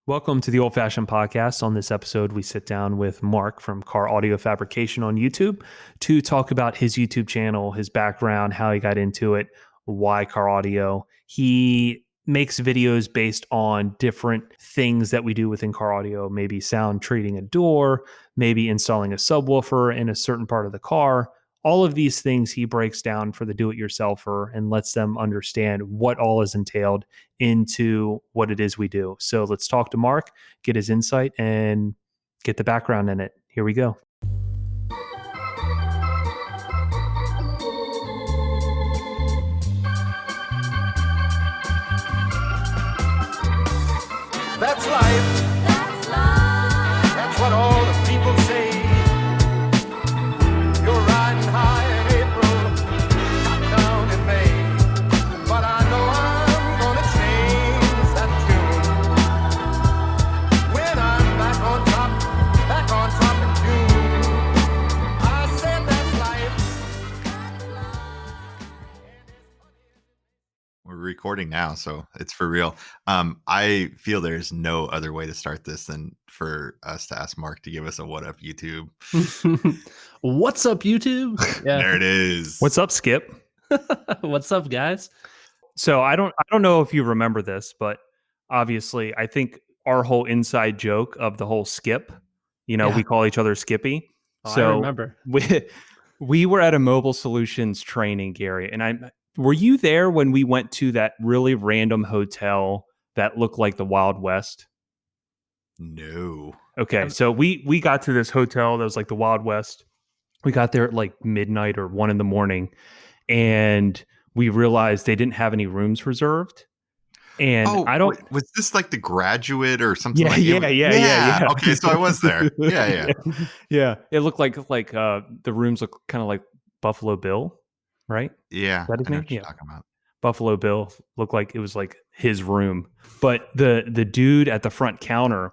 Welcome to the Old Fashioned Podcast. On this episode, we sit down with Mark from Car Audio Fabrication on YouTube to talk about his YouTube channel, his background, how he got into it, why car audio. He makes videos based on different things that we do within car audio, maybe sound treating a door, maybe installing a subwoofer in a certain part of the car. All of these things he breaks down for the do-it-yourselfer and lets them understand what all is entailed into what it is we do. So let's talk to Mark, get his insight, and get the background in it. Here we go. That's life. That's life. That's what all the people say. You're riding high in April, got down in May. But I know I'm gonna change that tune when I'm back on top in June. I said that's life. We're recording now, so it's for real. I feel there's no other way to start this than for us to ask Mark to give us a what up YouTube. What's up, YouTube? Yeah. There it is. What's up, Skip? What's up, guys? So I don't know if you remember this, but obviously I think our whole inside joke of the whole Skip, Yeah. we call each other Skippy. Oh, So I remember. we were at a mobile solutions training, Gary, and were you there when we went to that really random hotel that looked like the Wild West? No. Okay, so we got to this hotel that was like the Wild West. We got there at like midnight or 1 a.m, and we realized they didn't have any rooms reserved. And was this like the Graduate or something? Yeah. Okay, so I was there. Yeah. It looked like the rooms look kind of like Buffalo Bill, right? Yeah. Is that his I know name? what you're Yeah. talking about. Buffalo Bill looked like it was like his room. But the dude at the front counter,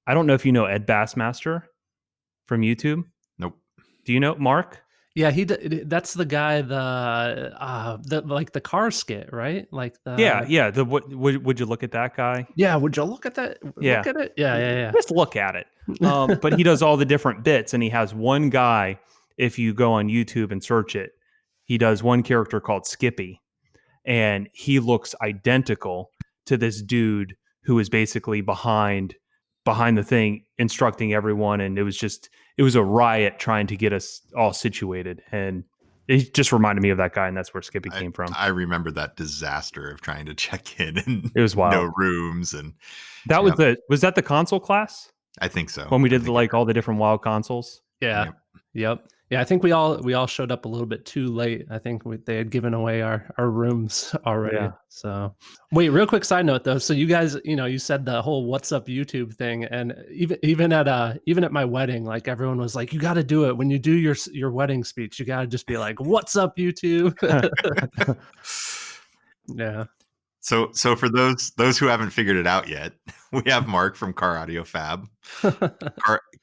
I don't know if you know Ed Bassmaster from YouTube. Nope. Do you know Mark? Yeah, that's the guy. The like the car skit, right? Like the Yeah. Would you look at that guy? Yeah, would you look at that? Yeah. Look at it. Yeah. Just look at it. But he does all the different bits, and he has one guy. If you go on YouTube and search it, he does one character called Skippy, and he looks identical to this dude who is basically behind the thing, instructing everyone. And it was a riot trying to get us all situated. And it just reminded me of that guy, and that's where Skippy came from. I remember that disaster of trying to check in and it was wild. No rooms, and that was that the console class? I think so. When we did all the different wild consoles. Yeah. Yep. Yeah, I think we all showed up a little bit too late. I think they had given away our rooms already. Yeah. So, wait, real quick side note though. So you guys, you said the whole "What's up YouTube" thing, and even at my wedding, like everyone was like, "You got to do it when you do your wedding speech. You got to just be like, what's up, YouTube?" Yeah. So for those who haven't figured it out yet, we have Mark from Car Audio Fab.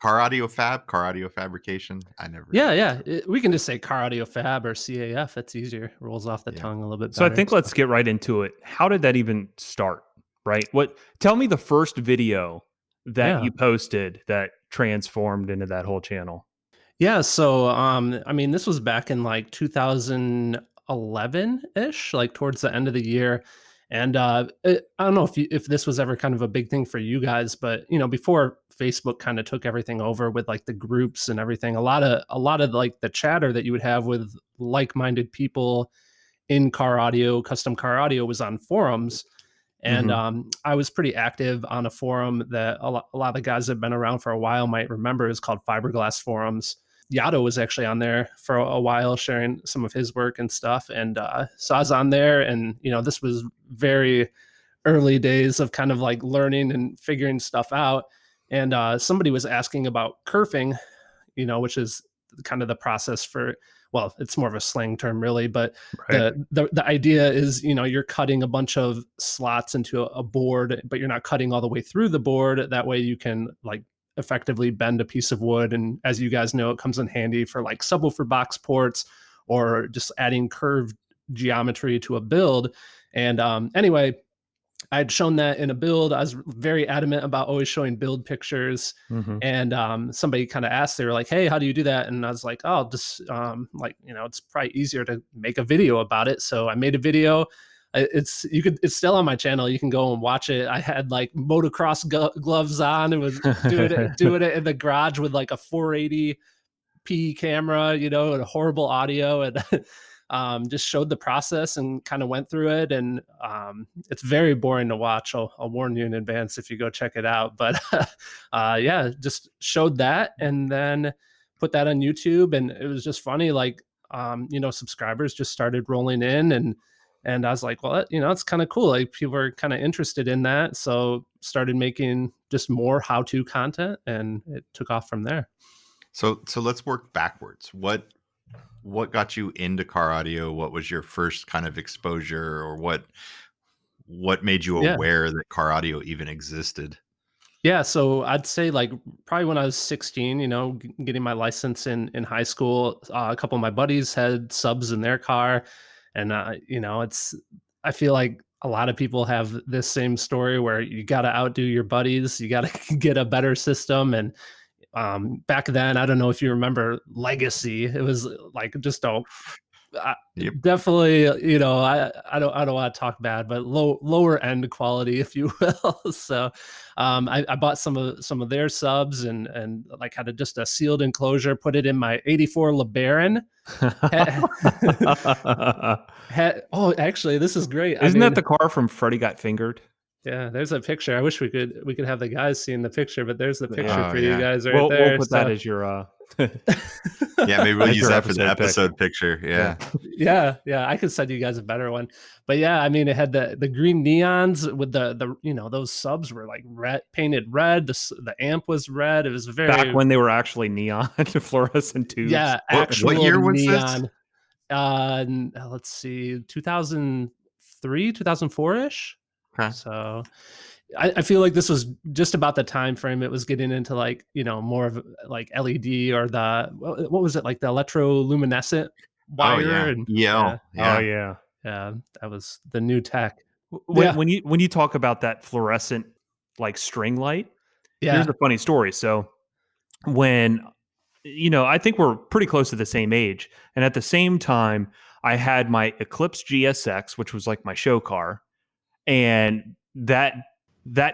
Car Audio Fabrication. Yeah. We can just say Car Audio Fab or CAF. It's easier. Rolls off the tongue a little bit better. So I think let's get right into it. How did that even start? Right? Tell me the first video that you posted that transformed into that whole channel. Yeah. So this was back in like 2011-ish, like towards the end of the year. And I don't know if this was ever kind of a big thing for you guys, but before Facebook kind of took everything over with like the groups and everything, a lot of like the chatter that you would have with like-minded people in car audio, custom car audio, was on forums. And I was pretty active on a forum that a lot of guys that have been around for a while might remember. Is called Fiberglass Forums. Yato was actually on there for a while sharing some of his work and stuff. And so I was on there, and, this was very early days of kind of like learning and figuring stuff out. And somebody was asking about kerfing, which is kind of the process for, well, it's more of a slang term really, but right. The idea is, you're cutting a bunch of slots into a board, but you're not cutting all the way through the board. That way you can like effectively bend a piece of wood. And as you guys know, it comes in handy for like subwoofer box ports or just adding curved geometry to a build. And anyway, I'd shown that in a build. I was very adamant about always showing build pictures. Mhm. And somebody kind of asked, they were like, "Hey, how do you do that?" And I was like, "Oh, just like, it's probably easier to make a video about it." So I made a video. It's still on my channel. You can go and watch it. I had like motocross gloves on and was doing it in the garage with like a 480p camera, and a horrible audio, and just showed the process and kind of went through it. And it's very boring to watch. I'll warn you in advance if you go check it out. But yeah, just showed that and then put that on YouTube. And it was just funny. Like, subscribers just started rolling in, and I was like, well, it's kind of cool. Like, people are kind of interested in that. So started making just more how-to content, and it took off from there. So let's work backwards. What got you into car audio? What was your first kind of exposure, or what made you aware that car audio even existed? Yeah, so I'd say like probably when I was 16, getting my license in high school, a couple of my buddies had subs in their car, and I feel like a lot of people have this same story where you got to outdo your buddies, you got to get a better system. And back then, I don't know if you remember Legacy. It was like just definitely, I don't want to talk bad, but lower end quality, if you will. So I bought some of their subs and like had just a sealed enclosure, put it in my 84 LeBaron. Actually, this is great. Isn't that the car from Freddy Got Fingered? Yeah, there's a picture. I wish we could have the guys seeing the picture, but there's the picture for yeah. you guys right there. We'll put that as your yeah, maybe we'll use that for the episode picture. Yeah. I could send you guys a better one. But yeah, I mean, it had the green neons with the those subs were like painted red. The amp was red. It was very back when they were actually neon fluorescent tubes. Yeah, what year was neon. This? Let's see, 2003, 2004-ish. Okay. So I feel like this was just about the time frame it was getting into like, more of like LED or what was it, like the electroluminescent wire? Oh, yeah. And Yeah. Oh yeah. Yeah, that was the new tech. When you talk about that fluorescent like string light, here's a funny story. So when I think we're pretty close to the same age, and at the same time, I had my Eclipse GSX, which was like my show car, and that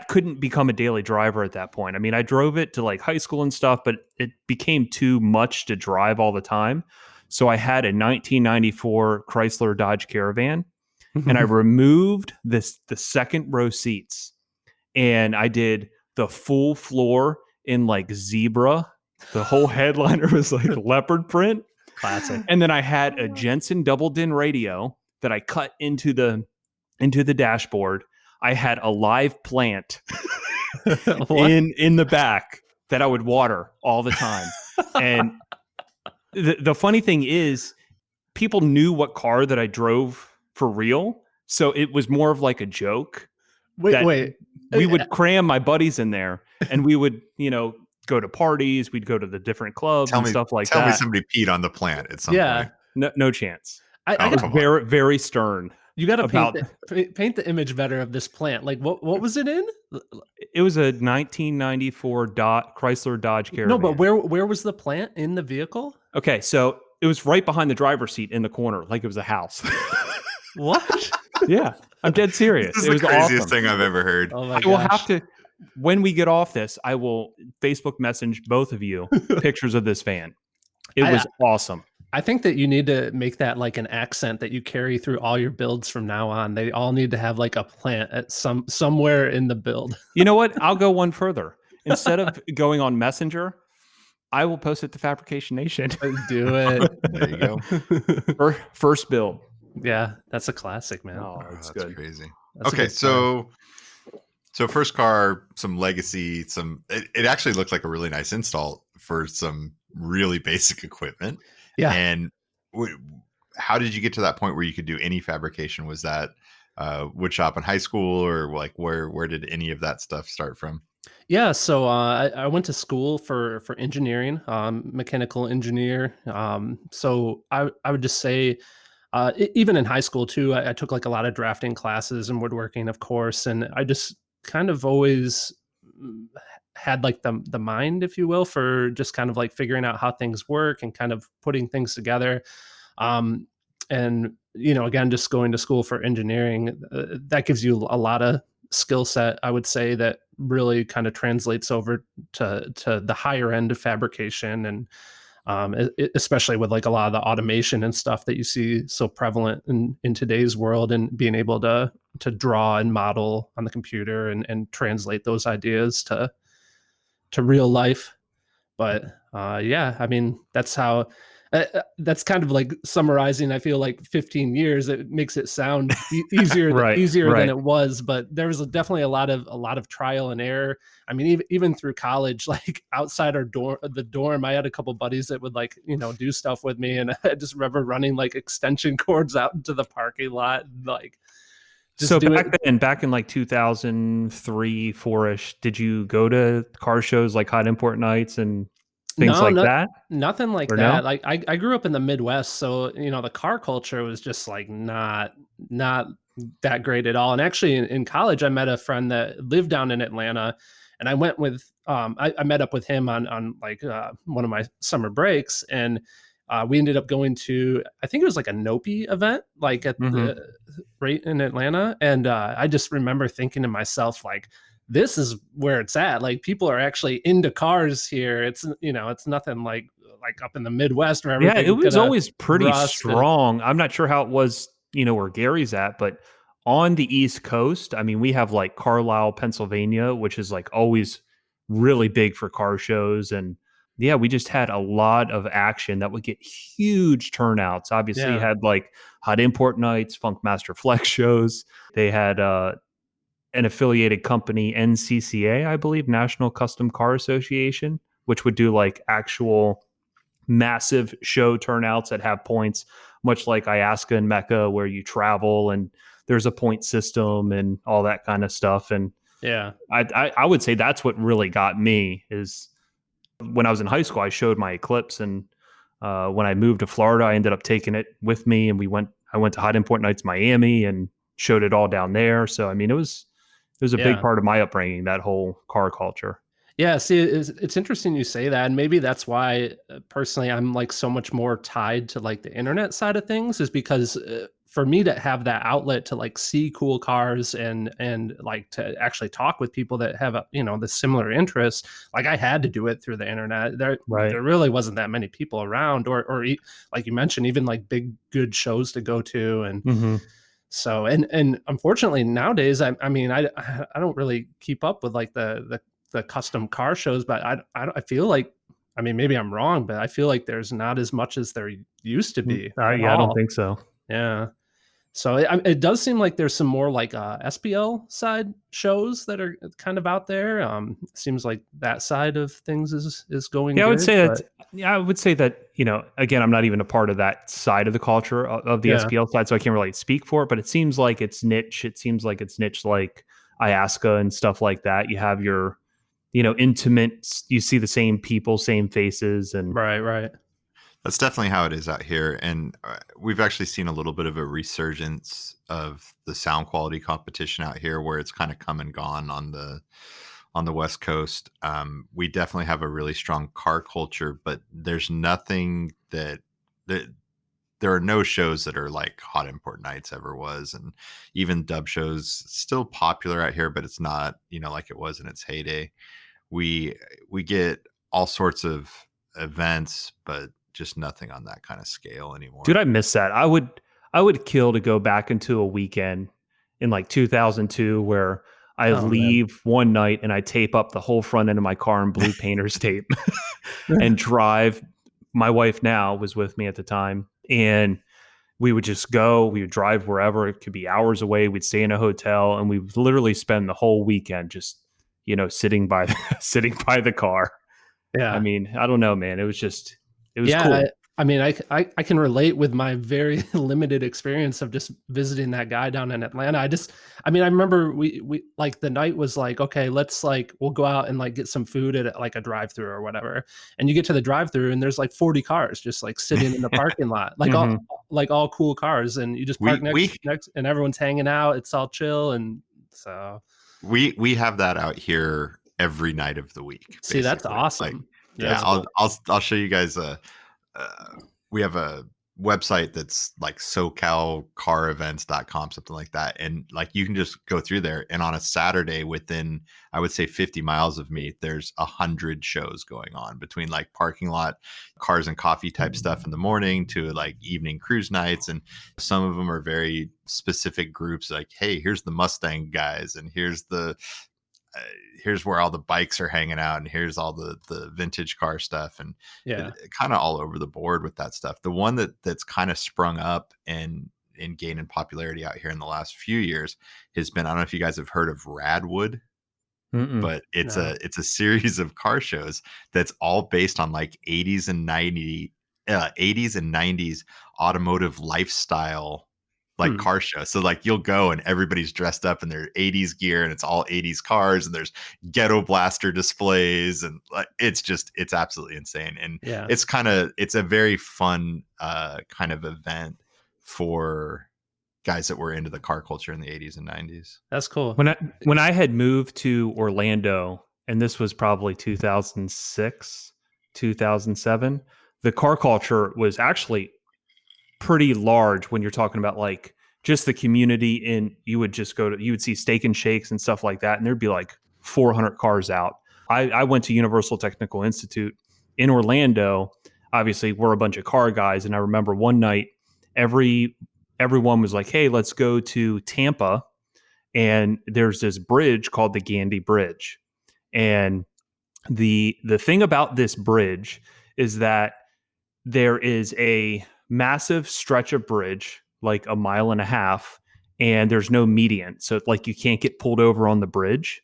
couldn't become a daily driver at that point. I mean, I drove it to like high school and stuff, but it became too much to drive all the time. So I had a 1994 Chrysler Dodge Caravan, and I removed the second row seats, and I did the full floor in like zebra. The whole headliner was like leopard print. Classic. And then I had a Jensen double din radio that I cut into the dashboard. I had a live plant in the back that I would water all the time. And the funny thing is, people knew what car that I drove for real. So it was more of like a joke. Wait. We would cram my buddies in there, and we would, go to parties. We'd go to the different clubs and stuff like that. Tell me somebody peed on the plant at some point. No chance. I got very, very stern. You got to paint the image better of this plant. Like what was it in? It was a 1994 Chrysler Dodge Caravan. No, but where was the plant in the vehicle? Okay, so it was right behind the driver's seat in the corner, like it was a house. What? Yeah, I'm dead serious. This is the craziest thing I've ever heard. Oh my gosh. I will have to, when we get off this, I will Facebook message both of you pictures of this van. It was awesome. I think that you need to make that like an accent that you carry through all your builds from now on. They all need to have like a plant at somewhere in the build. You know what? I'll go one further. Instead of going on Messenger, I will post it to Fabrication Nation. Do it. There you go. First build. Yeah, that's a classic, man. Oh, that's good. Crazy. That's okay, so first car, some legacy, it actually looked like a really nice install for some really basic equipment. Yeah. And how did you get to that point where you could do any fabrication? Was that wood shop in high school, or like where did any of that stuff start from? Yeah, so I went to school for engineering, mechanical engineer. So I would just say even in high school too, I took like a lot of drafting classes and woodworking, of course, and I just kind of always had like the mind, if you will, for just kind of like figuring out how things work and kind of putting things together. And again, just going to school for engineering, that gives you a lot of skill set, I would say, that really kind of translates over to the higher end of fabrication, and especially with like a lot of the automation and stuff that you see so prevalent in today's world, and being able to draw and model on the computer and translate those ideas to real life. But yeah, I mean, that's how that's kind of like summarizing, I feel like 15 years. It makes it sound easier Right, easier than right. it was, but there was definitely a lot of trial and error. I mean, even through college, like outside the dorm, I had a couple buddies that would like do stuff with me, and I just remember running like extension cords out into the parking lot, and like just So do back it. then, back in like 2003, 4-ish, did you go to car shows like Hot Import Nights and things No, like that? nothing like Or that. no? Like I grew up in the Midwest, so the car culture was just like not that great at all. And actually, in college, I met a friend that lived down in Atlanta, and I went with I met up with him on like one of my summer breaks, and we ended up going to, I think it was like a Nopi event, like at Mhm. the right in Atlanta, and I just remember thinking to myself like, this is where it's at. Like people are actually into cars here. It's nothing like up in the Midwest where Yeah, it everything's was gonna always pretty rust. And strong. I'm not sure how it was, where Gary's at, but on the East Coast, I mean, we have like Carlisle, Pennsylvania, which is like always really big for car shows. And yeah, we just had a lot of action that would get huge turnouts. Obviously, you yeah, had like Hot Import Nights, Funk Master Flex shows. They had an affiliated company, NCCA, I believe, National Custom Car Association, which would do like actual massive show turnouts that have points, much like Ayaska and Mecca, where you travel and there's a point system and all that kind of stuff. And yeah, I would say that's what really got me is when I was in high school, I showed my Eclipse, and when I moved to Florida, I ended up taking it with me, and I went to Hot Import Nights Miami and showed it all down there. So I mean, it was a big yeah. part of my upbringing, that whole car culture. Yeah, see, it's interesting you say that, and maybe that's why personally I'm like so much more tied to like the internet side of things, is because for me to have that outlet to like see cool cars and like to actually talk with people that have the similar interests, like I had to do it through the internet. Right. There really wasn't that many people around, or like you mentioned, even like big good shows to go to, and Mm-hmm. so and unfortunately nowadays, I mean I don't really keep up with like the custom car shows, but I feel like, I mean, maybe I'm wrong, but I feel like there's not as much as there used to be at Yeah, I don't all. think so. Yeah. So it does seem like there's some more like SPL side shows that are kind of out there. Seems like that side of things is going Yeah, good, but I would say that, again, I'm not even a part of that side of the culture of the yeah, SPL side, so I can't really speak for it, but it seems like it's niche. It seems like it's niche like Ayaska and stuff like that. You have your, intimate, you see the same people, same faces, and right. That's definitely how it is out here. And we've actually seen a little bit of a resurgence of the sound quality competition out here, where it's kind of come and gone on the West Coast. We definitely have a really strong car culture, but there's nothing that there are no shows that are like Hot Import Nights ever was. And even dub shows still popular out here, but it's not, like it was in its heyday. We get all sorts of events, but just nothing on that kind of scale anymore. dude, I miss that. I would kill to go back into a weekend in like 2002 where I Oh man. leave one night and I tape up the whole front end of my car in blue painter's tape and drive. My wife now was with me at the time, and we would just go. We would drive wherever. It could be hours away. We'd stay in a hotel, and we would literally spend the whole weekend just, sitting by sitting by the car. I Yeah. mean, I don't know, man. It was Yeah, cool. I mean, I can relate with my very limited experience of just visiting that guy down in Atlanta. I mean, I remember we like the night was like, okay, let's like, we'll go out and like get some food at like a drive-through or whatever. And you get to the drive-through and there's like 40 cars just like sitting in the parking lot, like all cool cars. And you just park next and everyone's hanging out. It's all chill. And so we have that out here every night of the week. See, basically. That's awesome. Like, yeah, cool. I'll show you guys we have a website that's like SoCalCarEvents.com, something like that. And like, you can just go through there, and on a Saturday within, I would say 50 miles of me, there's 100 shows going on, between like parking lot, cars and coffee type stuff in the morning to like evening cruise nights. And some of them are very specific groups, like, hey, here's the Mustang guys, and here's where all the bikes are hanging out, and here's all the vintage car stuff, and kind of all over the board with that stuff. The one that's kind of sprung up and gaining popularity out here in the last few years has been, I don't know if you guys have heard of Radwood, but it's a series of car shows that's all based on like 80s and 90s automotive lifestyle, like car show. So like, you'll go and everybody's dressed up in their 80s gear, and it's all 80s cars, and there's ghetto blaster displays, and like, it's absolutely insane. And it's a very fun kind of event for guys that were into the car culture in the 80s and 90s. That's cool. When I had moved to Orlando, and this was probably 2006, 2007, the car culture was actually pretty large when you're talking about like just the community. And you would just you would see Steak and Shakes and stuff like that, and there'd be like 400 cars out. I went to Universal Technical Institute in Orlando. Obviously, we're a bunch of car guys, and I remember one night everyone was like, hey, let's go to Tampa, and there's this bridge called the Gandy Bridge. And the thing about this bridge is that there is a massive stretch of bridge, like 1.5 miles, and there's no median. So like, you can't get pulled over on the bridge,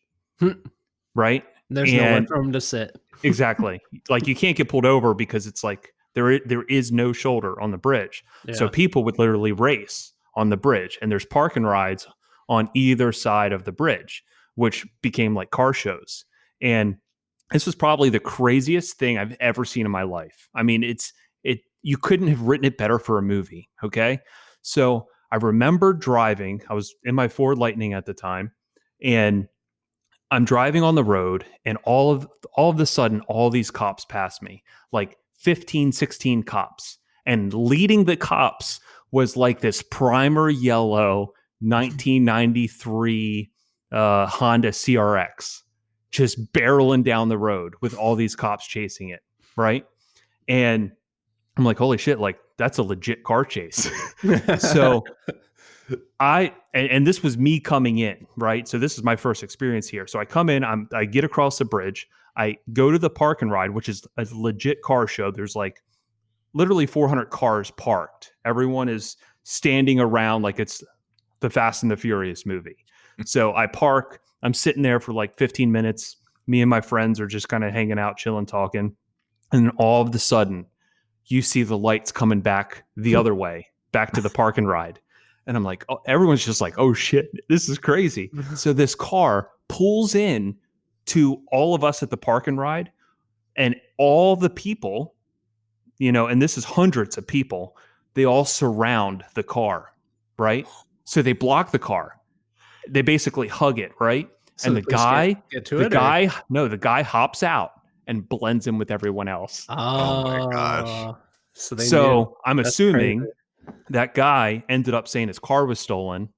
right? There's nowhere for them to sit. Exactly. Like, you can't get pulled over because it's like there is no shoulder on the bridge. Yeah. So people would literally race on the bridge, and there's park and rides on either side of the bridge, which became like car shows. And this was probably the craziest thing I've ever seen in my life. I mean, you couldn't have written it better for a movie. Okay. So I remember driving, I was in my Ford Lightning at the time, and I'm driving on the road, and all of a sudden, all these cops pass me, like 15, 16 cops, and leading the cops was like this primer yellow 1993 Honda CRX, just barreling down the road with all these cops chasing it. Right. And I'm like, holy shit, like, that's a legit car chase. So and this was me coming in, right? So this is my first experience here. So I come in, I get across the bridge, I go to the park and ride, which is a legit car show. There's like literally 400 cars parked. Everyone is standing around like it's the Fast and the Furious movie. So I park, I'm sitting there for like 15 minutes. Me and my friends are just kind of hanging out, chilling, talking. And all of a sudden, you see the lights coming back the other way, back to the park and ride. And I'm like, oh, everyone's just like, oh shit, this is crazy. So this car pulls in to all of us at the park and ride, and all the people, and this is hundreds of people, they all surround the car, right? So they block the car. They basically hug it, right? So and the guy hops out and blends in with everyone else. Oh my gosh. So I'm assuming that guy ended up saying his car was stolen.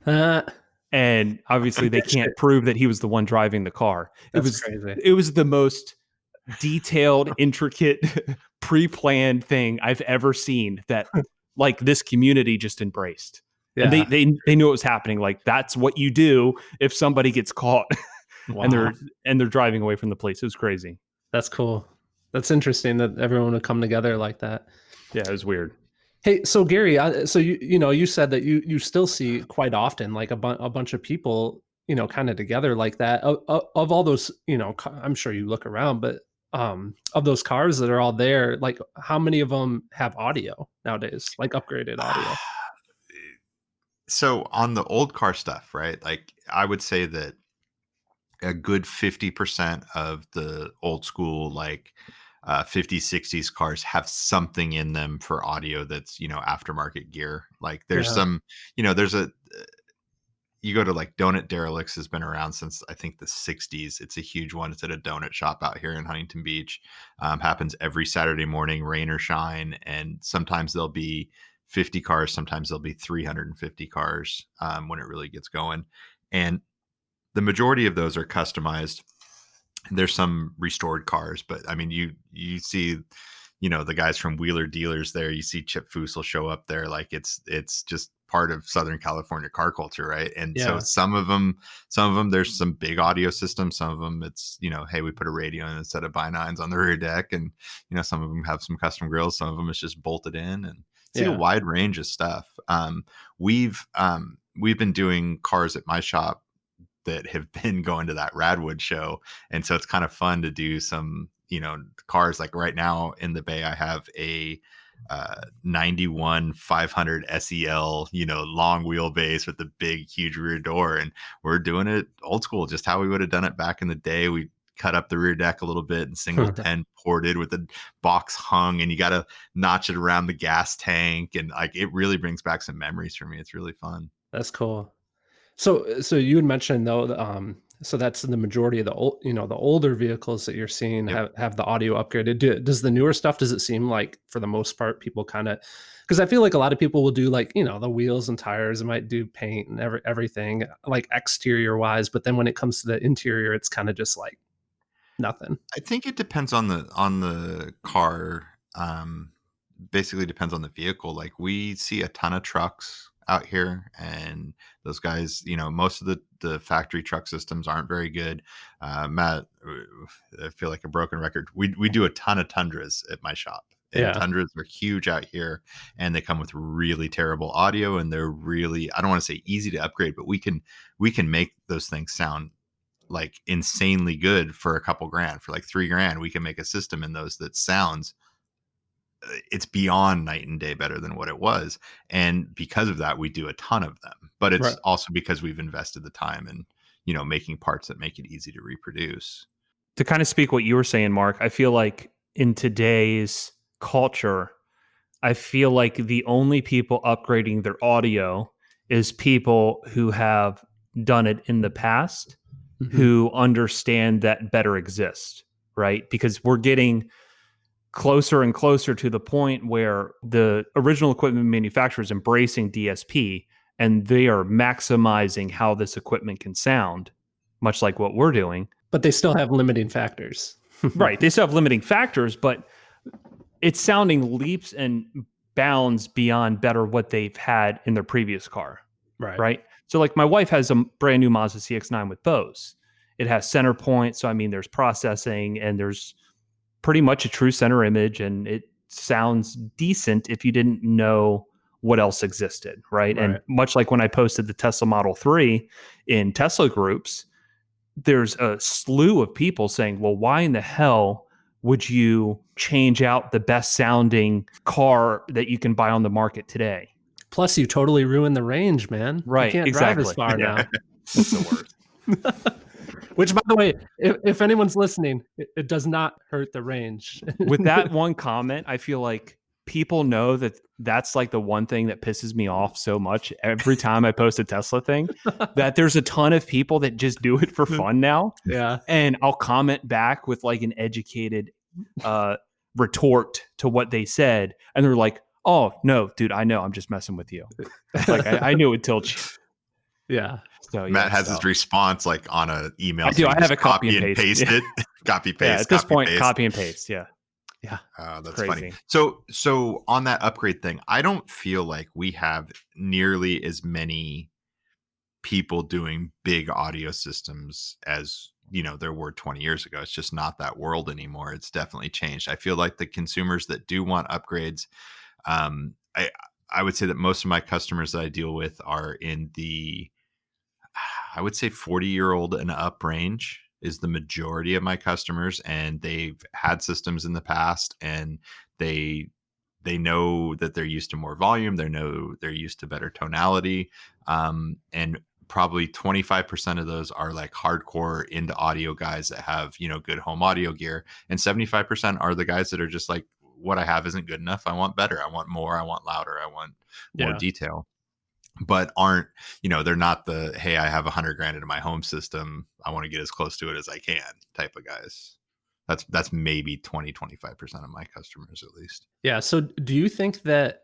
And obviously they can't prove that he was the one driving the car. Crazy. It was the most detailed, intricate, pre-planned thing I've ever seen that like this community just embraced. Yeah. And they knew it was happening. Like, that's what you do if somebody gets caught. Wow. and they're driving away from the police. It was crazy. That's cool. That's interesting that everyone would come together like that. Yeah, it was weird. Hey, so Gary, so you said that you still see quite often like a bunch of people, kind of together like that. Of all those, I'm sure you look around, but of those cars that are all there, like how many of them have audio nowadays, like upgraded audio? So on the old car stuff, right? Like I would say that a good 50% of the old school, like 50s, 60s cars have something in them for audio that's, aftermarket gear. Like there's Yeah. some, there's you go to like Donut Derelicts has been around since I think the 60s. It's a huge one. It's at a donut shop out here in Huntington Beach. Happens every Saturday morning, rain or shine. And sometimes there'll be 50 cars. Sometimes there'll be 350 cars when it really gets going. And the majority of those are customized. There's some restored cars, but I mean, you see, the guys from Wheeler Dealers there. You see Chip Fussell show up there, like it's just part of Southern California car culture, right? And so Yeah. some of them, there's some big audio systems. Some of them, it's hey, we put a radio in instead of bi-nines on the rear deck, and some of them have some custom grills. Some of them it's just bolted in, and see a Yeah. wide range of stuff. We've been doing cars at my shop that have been going to that Radwood show. And so it's kind of fun to do some, cars. Like right now in the Bay, I have a 91 500 SEL, long wheelbase with the big, huge rear door. And we're doing it old school, just how we would have done it back in the day. We cut up the rear deck a little bit and single 10 ported with the box hung, and you got to notch it around the gas tank. And like, it really brings back some memories for me. It's really fun. That's cool. So you had mentioned though, so that's the majority of the the older vehicles that you're seeing Yep. have the audio upgraded. Does the newer stuff, does it seem like for the most part people kind of, because I feel like a lot of people will do like, the wheels and tires, and might do paint and everything like exterior wise, but then when it comes to the interior, it's kind of just like nothing. I think it depends on the car. Basically depends on the vehicle. Like we see a ton of trucks out here, and those guys, most of the factory truck systems aren't very good. Matt, I feel like a broken record. We do a ton of Tundras at my shop, and Yeah. Tundras are huge out here, and they come with really terrible audio, and they're really, I don't want to say easy to upgrade, but we can make those things sound like insanely good for a couple grand. For like $3,000, we can make a system in those that sounds, it's beyond night and day better than what it was. And because of that, we do a ton of them, but it's Right. also because we've invested the time in, making parts that make it easy to reproduce. To kind of speak what you were saying, Mark, I feel like in today's culture, I feel like the only people upgrading their audio is people who have done it in the past, Mhm. who understand that better exists, right? Because we're getting closer and closer to the point where the original equipment manufacturer is embracing DSP, and they are maximizing how this equipment can sound, much like what we're doing. But they still have limiting factors. Right. They still have limiting factors, but it's sounding leaps and bounds beyond better what they've had in their previous car. Right. So like my wife has a brand new Mazda CX-9 with Bose. It has center point. So I mean, there's processing, and there's pretty much a true center image, and it sounds decent if you didn't know what else existed. Right. And much like when I posted the Tesla Model 3 in Tesla groups, there's a slew of people saying, well, why in the hell would you change out the best sounding car that you can buy on the market today? Plus, you totally ruin the range, man. Right. You can't Exactly. drive as far now. That's the worst. Which, by the way, if anyone's listening, it does not hurt the range. With that one comment, I feel like people know that that's like the one thing that pisses me off so much every time I post a Tesla thing, that there's a ton of people that just do it for fun now. Yeah. And I'll comment back with like an educated retort to what they said. And they're like, oh, no, dude, I know. I'm just messing with you. Like, I knew it till. Yeah. So Matt has his response like on an email. I do. I have a copy and paste it. Copy paste. Yeah, at this point, copy and paste. Yeah. Yeah. That's crazy. Funny. So on that upgrade thing, I don't feel like we have nearly as many people doing big audio systems as, there were 20 years ago. It's just not that world anymore. It's definitely changed. I feel like the consumers that do want upgrades, I would say that most of my customers that I deal with are in the, I would say 40-year-old and up range. is the majority of my customers, and they've had systems in the past, and they know that they're used to more volume. They know they're used to better tonality. And probably 25% of those are like hardcore into audio guys that have, good home audio gear. And 75% are the guys that are just like, what I have isn't good enough. I want better. I want more. I want louder. I want more detail. But aren't, they're not the, hey, I have $100,000 into my home system, I want to get as close to it as I can type of guys. That's maybe 20-25% of my customers at least. Yeah. So do you think that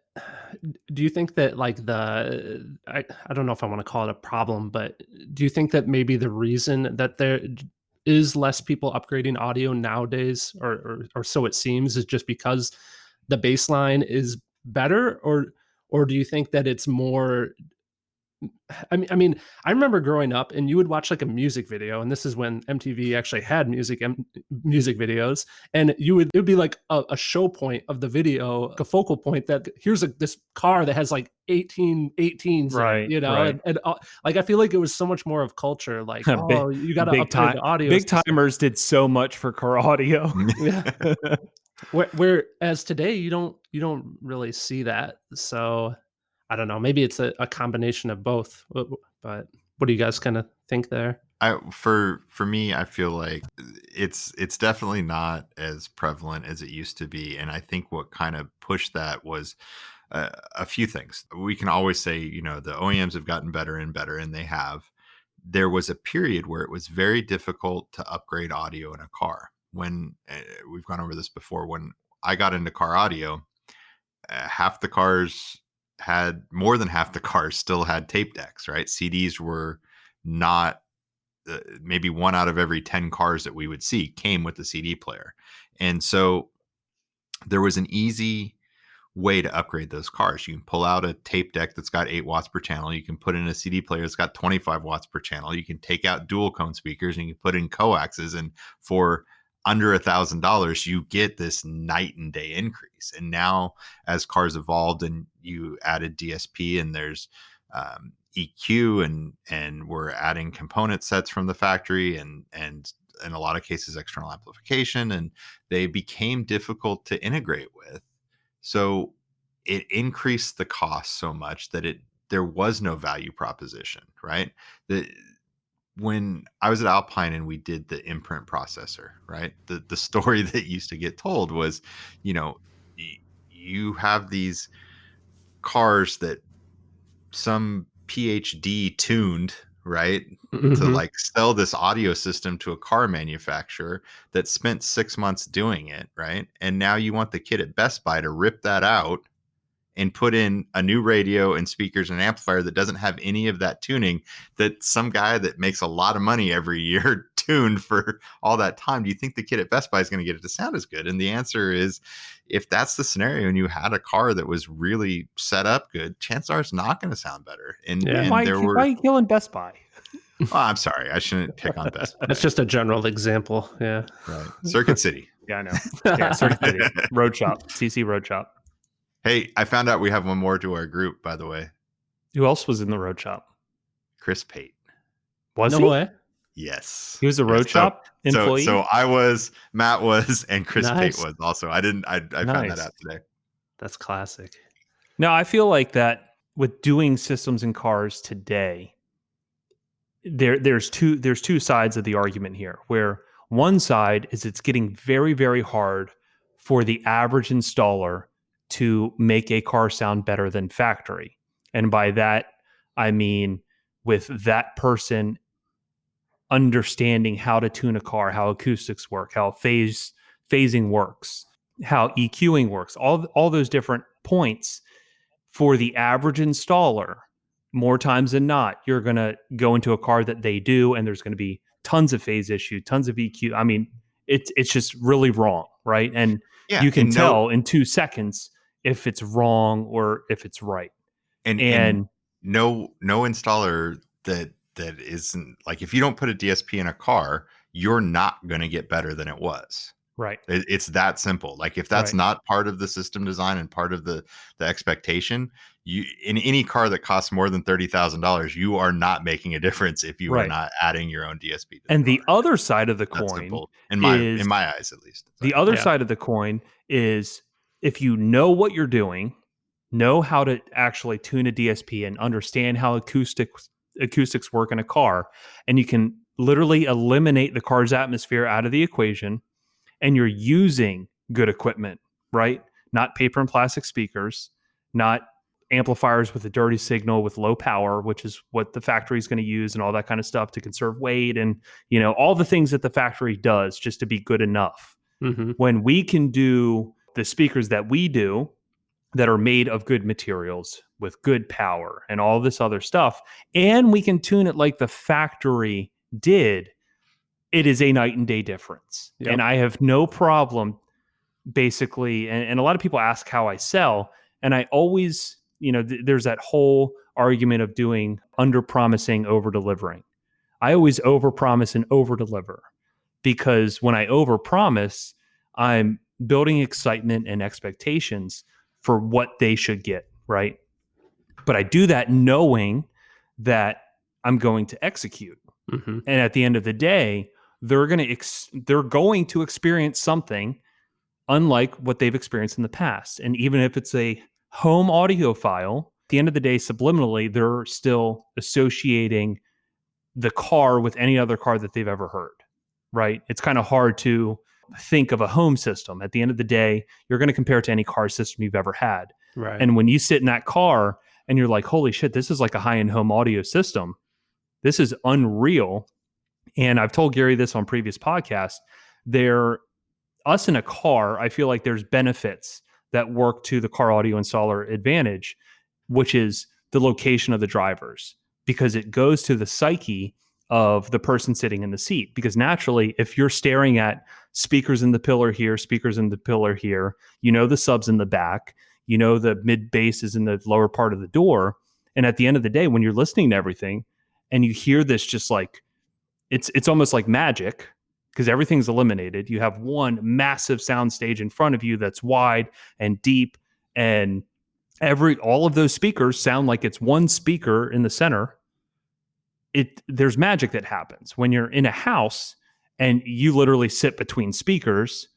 like I don't know if I want to call it a problem, but do you think that maybe the reason that there is less people upgrading audio nowadays, or so it seems, is just because the baseline is better, or do you think that it's more? I mean, I remember growing up, and you would watch like a music video, and this is when MTV actually had music videos, and it would be like a show point of the video, a focal point that here's this car that has like 18s, right? Right. And like I feel like it was so much more of culture, like you got to upgrade the audio. Big timers did so much for car audio. Yeah. Whereas today you don't really see that, so. I don't know. Maybe it's a combination of both. But what do you guys kind of think there? For me, I feel like it's definitely not as prevalent as it used to be, and I think what kind of pushed that was a few things. We can always say, the OEMs have gotten better and better, and they have. There was a period where it was very difficult to upgrade audio in a car. When we've gone over this before, when I got into car audio, more than half the cars still had tape decks, right? CDs were not, maybe 1 out of every 10 cars that we would see came with the CD player. And so there was an easy way to upgrade those cars. You can pull out a tape deck that's got 8 watts per channel. You can put in a CD player that's got 25 watts per channel. You can take out dual cone speakers and you can put in coaxes, and for under $1,000, you get this night and day increase. And now, as cars evolved and you added DSP, and there's EQ, and we're adding component sets from the factory, and in a lot of cases external amplification, and they became difficult to integrate with. So it increased the cost so much that there was no value proposition, right? When I was at Alpine and we did the imprint processor, right? The story that used to get told was, you have these cars that some PhD tuned, right? Mm-hmm. To like sell this audio system to a car manufacturer that spent 6 months doing it, right? And now you want the kid at Best Buy to rip that out and put in a new radio and speakers and amplifier that doesn't have any of that tuning that some guy that makes a lot of money every year tuned for all that time. Do you think the kid at Best Buy is going to get it to sound as good? And the answer is, if that's the scenario and you had a car that was really set up good, chances are it's not going to sound better. And why are you killing Best Buy? Oh, I'm sorry. I shouldn't pick on Best Buy. That's just a general example. Yeah. Right. Circuit City. Yeah, I know. Yeah, Circuit City. Road Shop. CC Road Shop. Hey, I found out we have one more to our group, by the way. Who else was in the Road Shop? Chris Pate. Was he? No way. Yes. He was a Road Shop employee? So I was, Matt was, and Chris Pate was also. I found that out today. That's classic. No, I feel like that with doing systems in cars today, there's two sides of the argument here, where one side is it's getting very, very hard for the average installer to make a car sound better than factory. And by that, I mean with that person understanding how to tune a car, how acoustics work, how phasing works, how EQing works, all those different points. For the average installer, more times than not, you're going to go into a car that they do, and there's going to be tons of phase issue, tons of EQ. I mean, it's just really wrong, right? And you can tell in 2 seconds if it's wrong or if it's right. And no installer that isn't, like, if you don't put a DSP in a car, you're not going to get better than it was, Right. It's that simple. Like if that's Right. not part of the system design and part of the expectation, you in any car that costs more than $30,000, you are not making a difference if you are Right. not adding your own DSP to And the the car. other side of the That's coin simple in is my eyes, at least. the Sorry. other Yeah. side of the coin is if you know what you're doing, know how to actually tune a DSP and understand how acoustics work in a car, and you can literally eliminate the car's atmosphere out of the equation, and you're using good equipment, right? Not paper and plastic speakers, not amplifiers with a dirty signal with low power, which is what the factory is going to use and all that kind of stuff to conserve weight and, all the things that the factory does just to be good enough. Mm-hmm. When we can do the speakers that we do that are made of good materials with good power and all this other stuff, and we can tune it like the factory did, it is a night and day difference. Yep. And I have no problem basically. And a lot of people ask how I sell. And I always, there's that whole argument of doing under promising, over delivering. I always over promise and over deliver, because when I over promise, I'm building excitement and expectations for what they should get. Right. But I do that knowing that I'm going to execute. Mm-hmm. And at the end of the day, they're going to experience something unlike what they've experienced in the past. And even if it's a home audio file, at the end of the day, subliminally, they're still associating the car with any other car that they've ever heard, right? It's kind of hard to think of a home system. At the end of the day, you're going to compare it to any car system you've ever had. Right. And when you sit in that car and you're like, holy shit, this is like a high-end home audio system. This is unreal. And I've told Gary this on previous podcasts. Us in a car, I feel like there's benefits that work to the car audio installer advantage, which is the location of the drivers, because it goes to the psyche of the person sitting in the seat. Because naturally, if you're staring at speakers in the pillar here, speakers in the pillar here, the subs in the back, the mid bass is in the lower part of the door. And at the end of the day, when you're listening to everything and you hear this, just like, it's almost like magic, because everything's eliminated. You have one massive sound stage in front of you that's wide and deep, and all of those speakers sound like it's one speaker in the center. There's magic that happens when you're in a house and you literally sit between speakers.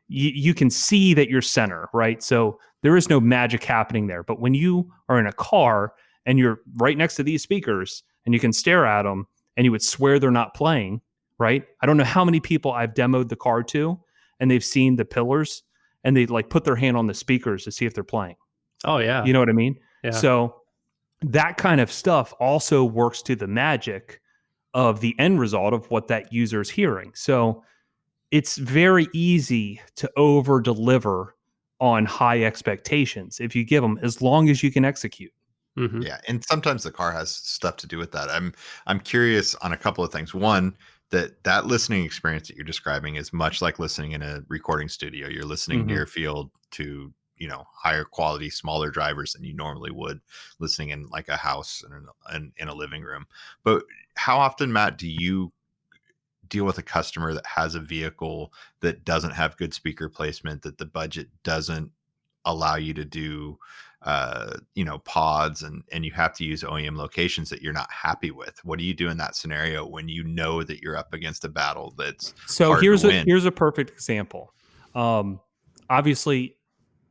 You can see that you're center, right? So there is no magic happening there. But when you are in a car and you're right next to these speakers and you can stare at them and you would swear they're not playing, right? I don't know how many people I've demoed the car to and they've seen the pillars and they like put their hand on the speakers to see if they're playing. Oh yeah. You know what I mean? Yeah. So that kind of stuff also works to the magic of the end result of what that user is hearing. So it's very easy to over deliver on high expectations if you give them, as long as you can execute. Mm-hmm. Yeah, and sometimes the car has stuff to do with that. I'm curious on a couple of things. One, that listening experience that you're describing is much like listening in a recording studio. You're listening near field to higher quality, smaller drivers than you normally would listening in like a house and in a living room. But how often, Matt, do you deal with a customer that has a vehicle that doesn't have good speaker placement, that the budget doesn't allow you to do pods, and you have to use OEM locations that you're not happy with? What do you do in that scenario when you know that you're up against a battle that's hard to win? Here's a perfect example. Obviously,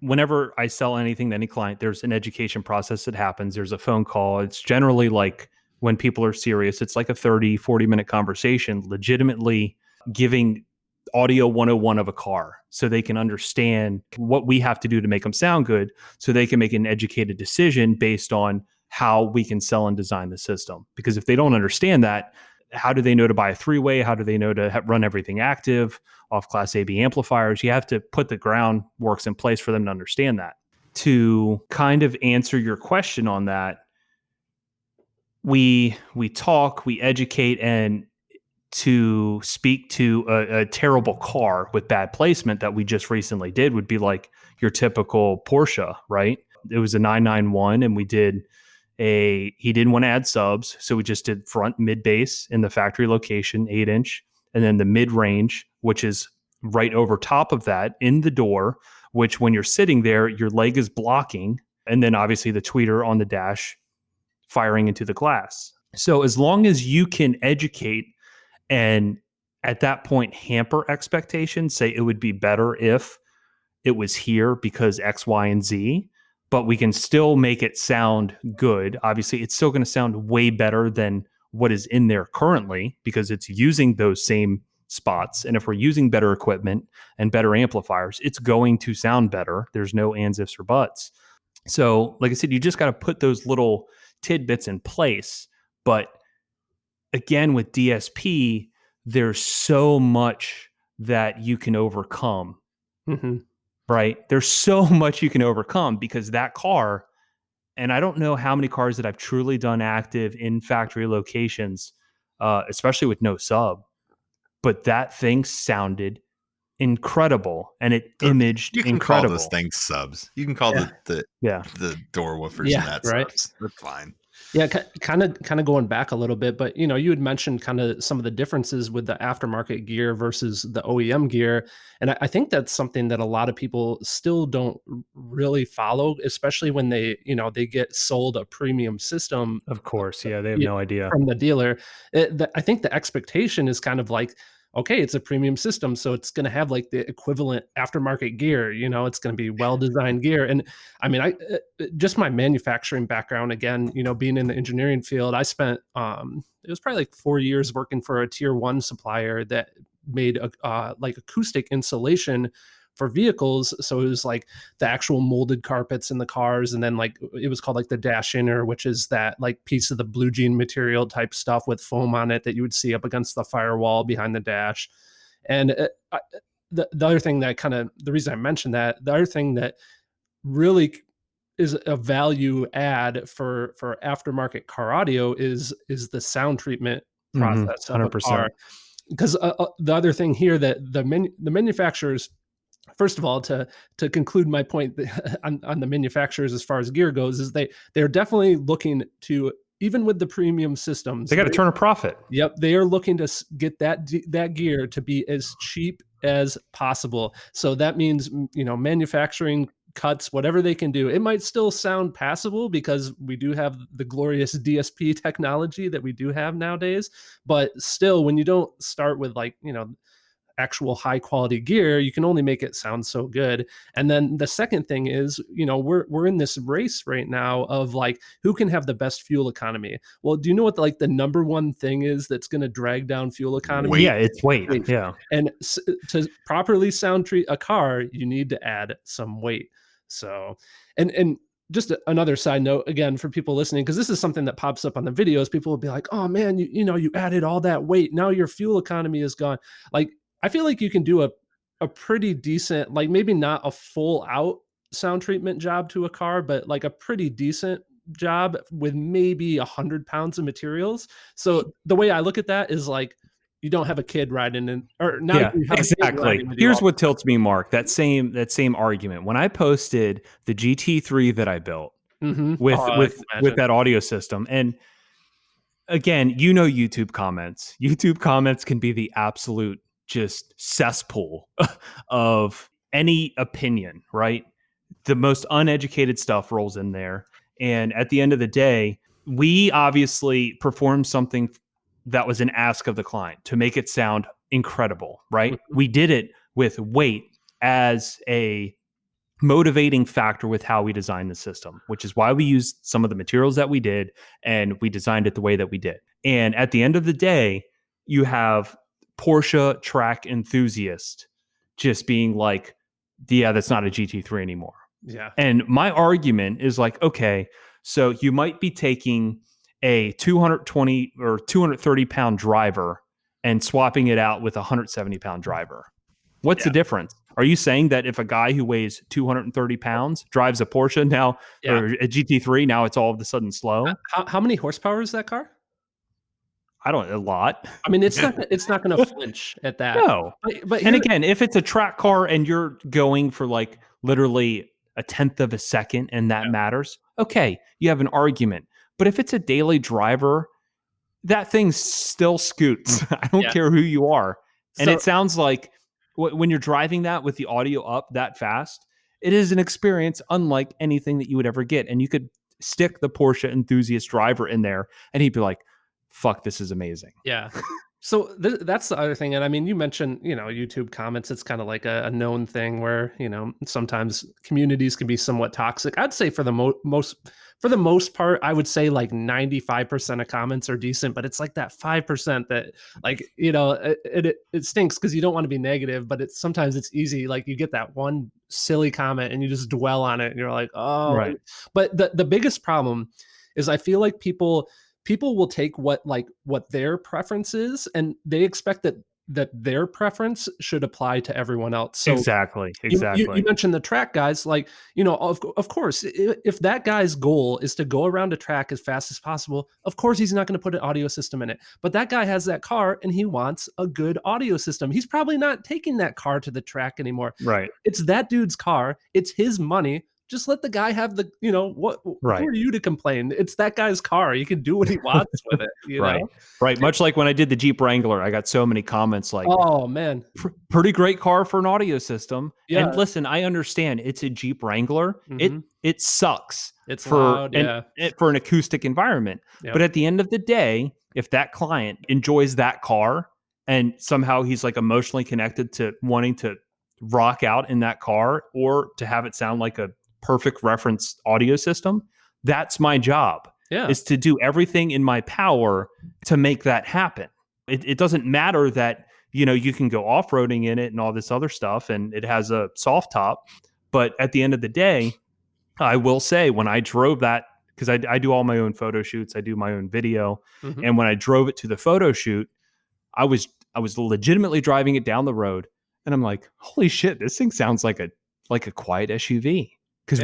whenever I sell anything to any client, there's an education process that happens. There's a phone call. It's generally like, when people are serious, it's like a 30-40 minute conversation, legitimately giving audio 101 of a car so they can understand what we have to do to make them sound good, so they can make an educated decision based on how we can sell and design the system. Because if they don't understand that, how do they know to buy a three-way? How do they know to run everything active off Class AB amplifiers? You have to put the groundworks in place for them to understand that. To kind of answer your question on that, we talk, we educate, and to speak to a terrible car with bad placement that we just recently did would be like your typical Porsche, right? It was a 991, and he didn't want to add subs, so we just did front mid bass in the factory location, 8-inch, and then the mid range, which is right over top of that in the door, which when you're sitting there, your leg is blocking. And then obviously the tweeter on the dash firing into the glass. So as long as you can educate and at that point hamper expectations, say it would be better if it was here because X, Y, and Z, but we can still make it sound good. Obviously, it's still going to sound way better than what is in there currently because it's using those same spots. And if we're using better equipment and better amplifiers, it's going to sound better. There's no ands, ifs, or buts. So, like I said, you just got to put those little tidbits in place. But again, with DSP, there's so much that you can overcome. Mm-hmm. Right? There's so much you can overcome because that car, and I don't know how many cars that I've truly done active in factory locations, especially with no sub, but that thing sounded incredible and it imaged you can incredible. call those things subs. You can call the door woofers and that subs. That's fine. Yeah, kind of going back a little bit, but you had mentioned kind of some of the differences with the aftermarket gear versus the OEM gear, and I think that's something that a lot of people still don't really follow, especially when they get sold a premium system. Of course, yeah, they have no idea from the dealer. I think the expectation is kind of like, okay, it's a premium system, so it's going to have like the equivalent aftermarket gear. It's going to be well-designed gear. And I mean, just my manufacturing background, again, being in the engineering field, I spent, it was probably like 4 years working for a tier 1 supplier that made like acoustic insulation for vehicles. So it was like the actual molded carpets in the cars. And then like, it was called like the dash inner, which is that like piece of the blue jean material type stuff with foam on it that you would see up against the firewall behind the dash. And the other thing that the reason I mentioned that, the other thing that really is a value add for aftermarket car audio is the sound treatment process of a car. Because the other thing here that the manufacturers, first of all, to conclude my point on the manufacturers as far as gear goes, is they're definitely looking to, even with the premium systems, they got to turn a profit. Yep, they are looking to get that gear to be as cheap as possible. So that means manufacturing cuts, whatever they can do. It might still sound passable because we do have the glorious DSP technology that we do have nowadays, but still, when you don't start with like actual high quality gear, you can only make it sound so good. And then the second thing is, we're in this race right now of like, who can have the best fuel economy? Well, do you know what the number one thing is that's going to drag down fuel economy? Weight. Yeah, it's weight. Yeah. And to properly sound treat a car, you need to add some weight. So, and just another side note, again, for people listening, because this is something that pops up on the videos, people will be like, oh man, you added all that weight. Now your fuel economy is gone. Like, I feel like you can do a pretty decent, like maybe not a full out sound treatment job to a car, but like a pretty decent job with maybe 100 pounds of materials. So the way I look at that is like, you don't have a kid riding in, or not. Yeah, exactly. Here's what tilts me, Mark. That same argument. When I posted the GT3 that I built with that audio system, and again, YouTube comments. YouTube comments can be the absolute just cesspool of any opinion, right? The most uneducated stuff rolls in there. And at the end of the day, we obviously performed something that was an ask of the client to make it sound incredible, right? Mm-hmm. We did it with weight as a motivating factor with how we designed the system, which is why we used some of the materials that we did and we designed it the way that we did. And at the end of the day, you have Porsche track enthusiast just being like, yeah, that's not a GT3 anymore. Yeah. And my argument is like, okay, so you might be taking a 220 or 230 pound driver and swapping it out with a 170 pound driver. What's the difference? Are you saying that if a guy who weighs 230 pounds drives a Porsche now or a GT3, now it's all of a sudden slow? How many horsepower is that car? A lot. I mean, it's not going to flinch at that. No. But and again, if it's a track car and you're going for like literally a tenth of a second and that matters, okay, you have an argument. But if it's a daily driver, that thing still scoots. I don't care who you are. And it sounds like when you're driving that with the audio up that fast, it is an experience unlike anything that you would ever get. And you could stick the Porsche enthusiast driver in there and he'd be like, fuck, this is amazing. Yeah. So that's the other thing. And I mean, you mentioned, YouTube comments. It's kind of like a known thing where, sometimes communities can be somewhat toxic. I'd say for the most part, I would say like 95% of comments are decent, but it's like that 5% that like, it stinks because you don't want to be negative, but sometimes it's easy. Like you get that one silly comment and you just dwell on it and you're like, oh, right. But the biggest problem is I feel like people will take what their preference is and they expect that their preference should apply to everyone else. So exactly. You mentioned the track guys, like, of course, if that guy's goal is to go around a track as fast as possible, of course, he's not going to put an audio system in it. But that guy has that car and he wants a good audio system. He's probably not taking that car to the track anymore. Right. It's that dude's car. It's his money. Just let the guy have the, right. Who are you to complain? It's that guy's car. He can do what he wants with it. Right. Know? Right. Much like when I did the Jeep Wrangler, I got so many comments like, oh man, pretty great car for an audio system. Yeah. And listen, I understand it's a Jeep Wrangler. Mm-hmm. It sucks. It's for loud, for an acoustic environment. Yep. But at the end of the day, if that client enjoys that car and somehow he's like emotionally connected to wanting to rock out in that car or to have it sound like a perfect reference audio system, that's my job. Is to do everything in my power to make that happen. It doesn't matter that you can go off-roading in it and all this other stuff and it has a soft top, but at the end of the day, I will say when I drove that, because I do all my own photo shoots, I do my own video, mm-hmm. and when I drove it to the photo shoot, I was legitimately driving it down the road and I'm like, holy shit, this thing sounds like a quiet SUV. Because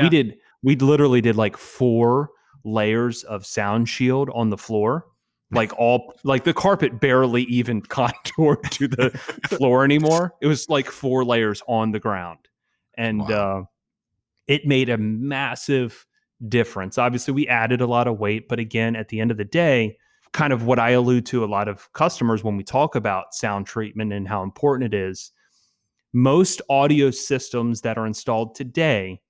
we literally did like 4 layers of sound shield on the floor, like the carpet barely even contoured to the floor anymore. It was like 4 layers on the ground, and it made a massive difference. Obviously, we added a lot of weight, but again, at the end of the day, kind of what I allude to a lot of customers when we talk about sound treatment and how important it is. Most audio systems that are installed today,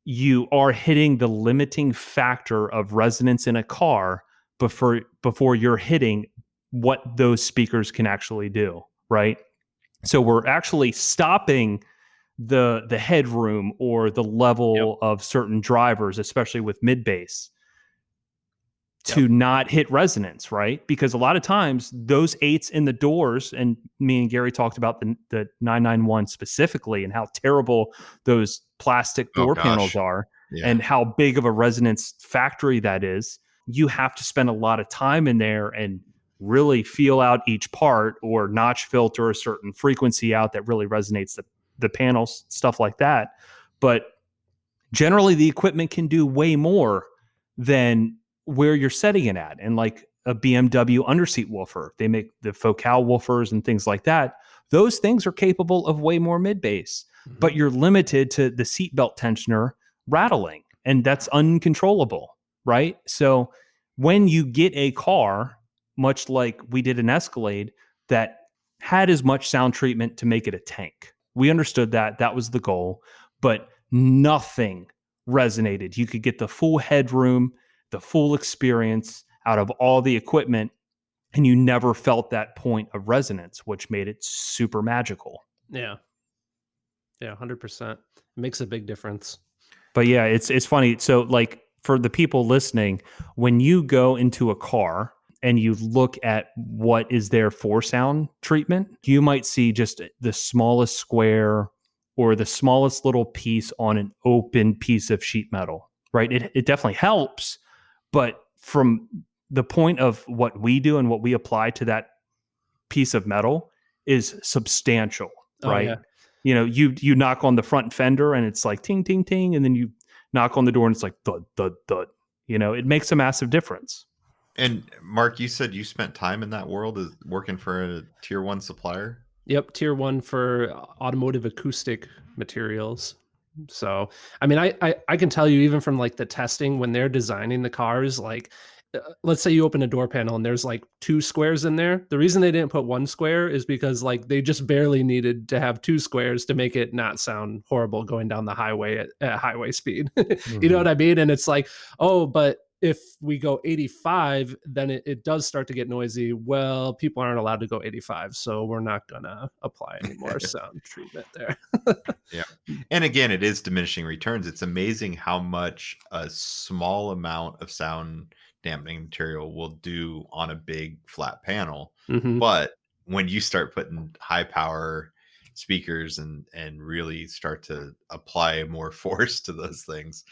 you are hitting the limiting factor of resonance in a car before you're hitting what those speakers can actually do, right? So we're actually stopping the headroom or the level of certain drivers, especially with mid-bass, to not hit resonance, right? Because a lot of times those 8s in the doors, and me and Gary talked about the 991 specifically and how terrible those plastic door panels are and how big of a resonance factory that is. You have to spend a lot of time in there and really feel out each part or notch filter a certain frequency out that really resonates the panels, stuff like that. But generally the equipment can do way more than where you're setting it at. And like a BMW underseat woofer, they make the Focal woofers and things like that. Those things are capable of way more mid-bass, but you're limited to the seatbelt tensioner rattling, and that's uncontrollable, right? So when you get a car, much like we did an Escalade, that had as much sound treatment to make it a tank, we understood that was the goal, but nothing resonated. You could get the full headroom, the full experience out of all the equipment, and you never felt that point of resonance, which made it super magical. Yeah. Yeah, 100%. It makes a big difference. But yeah, it's funny. So like for the people listening, when you go into a car and you look at what is there for sound treatment, you might see just the smallest square or the smallest little piece on an open piece of sheet metal, right? It definitely helps, but from the point of what we do and what we apply to that piece of metal is substantial, right? Yeah. You knock on the front fender and it's like ting, ting, ting. And then you knock on the door and it's like thud, thud, thud. It makes a massive difference. And Mark, you said you spent time in that world as working for a tier 1 supplier? Yep. Tier 1 for automotive acoustic materials. So, I mean, I can tell you even from like the testing when they're designing the cars, like let's say you open a door panel and there's like 2 squares in there. The reason they didn't put 1 square is because like they just barely needed to have 2 squares to make it not sound horrible going down the highway at highway speed. You know what I mean? And it's like, oh, but if we go 85, then it does start to get noisy. Well, people aren't allowed to go 85, so we're not gonna apply any more sound treatment there. Yeah. And again, it is diminishing returns. It's amazing how much a small amount of sound dampening material will do on a big flat panel. Mhm. But when you start putting high power speakers and really start to apply more force to those things,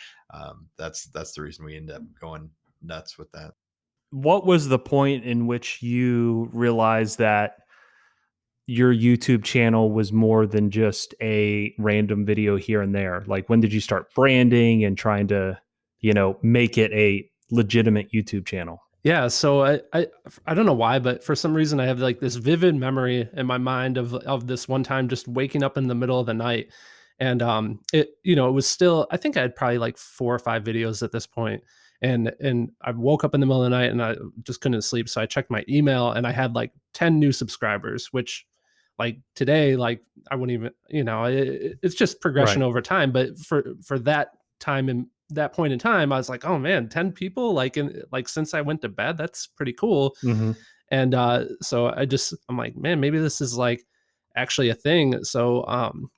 that's the reason we end up going nuts with that. What was the point in which you realized that your YouTube channel was more than just a random video here and there? Like, when did you start branding and trying to, make it a legitimate YouTube channel? Yeah, so I don't know why, but for some reason I have like this vivid memory in my mind of this one time just waking up in the middle of the night, and it was still, I think I had probably like 4 or 5 videos at this point, and I woke up in the middle of the night and I just couldn't sleep, so I checked my email and I had like 10 new subscribers, which like today, like I wouldn't even, it's just progression Right. over time, but for that time and that point in time, I was like, oh man, 10 people like since I went to bed, that's pretty cool. Mhm. And so I'm like, man, maybe this is like actually a thing. So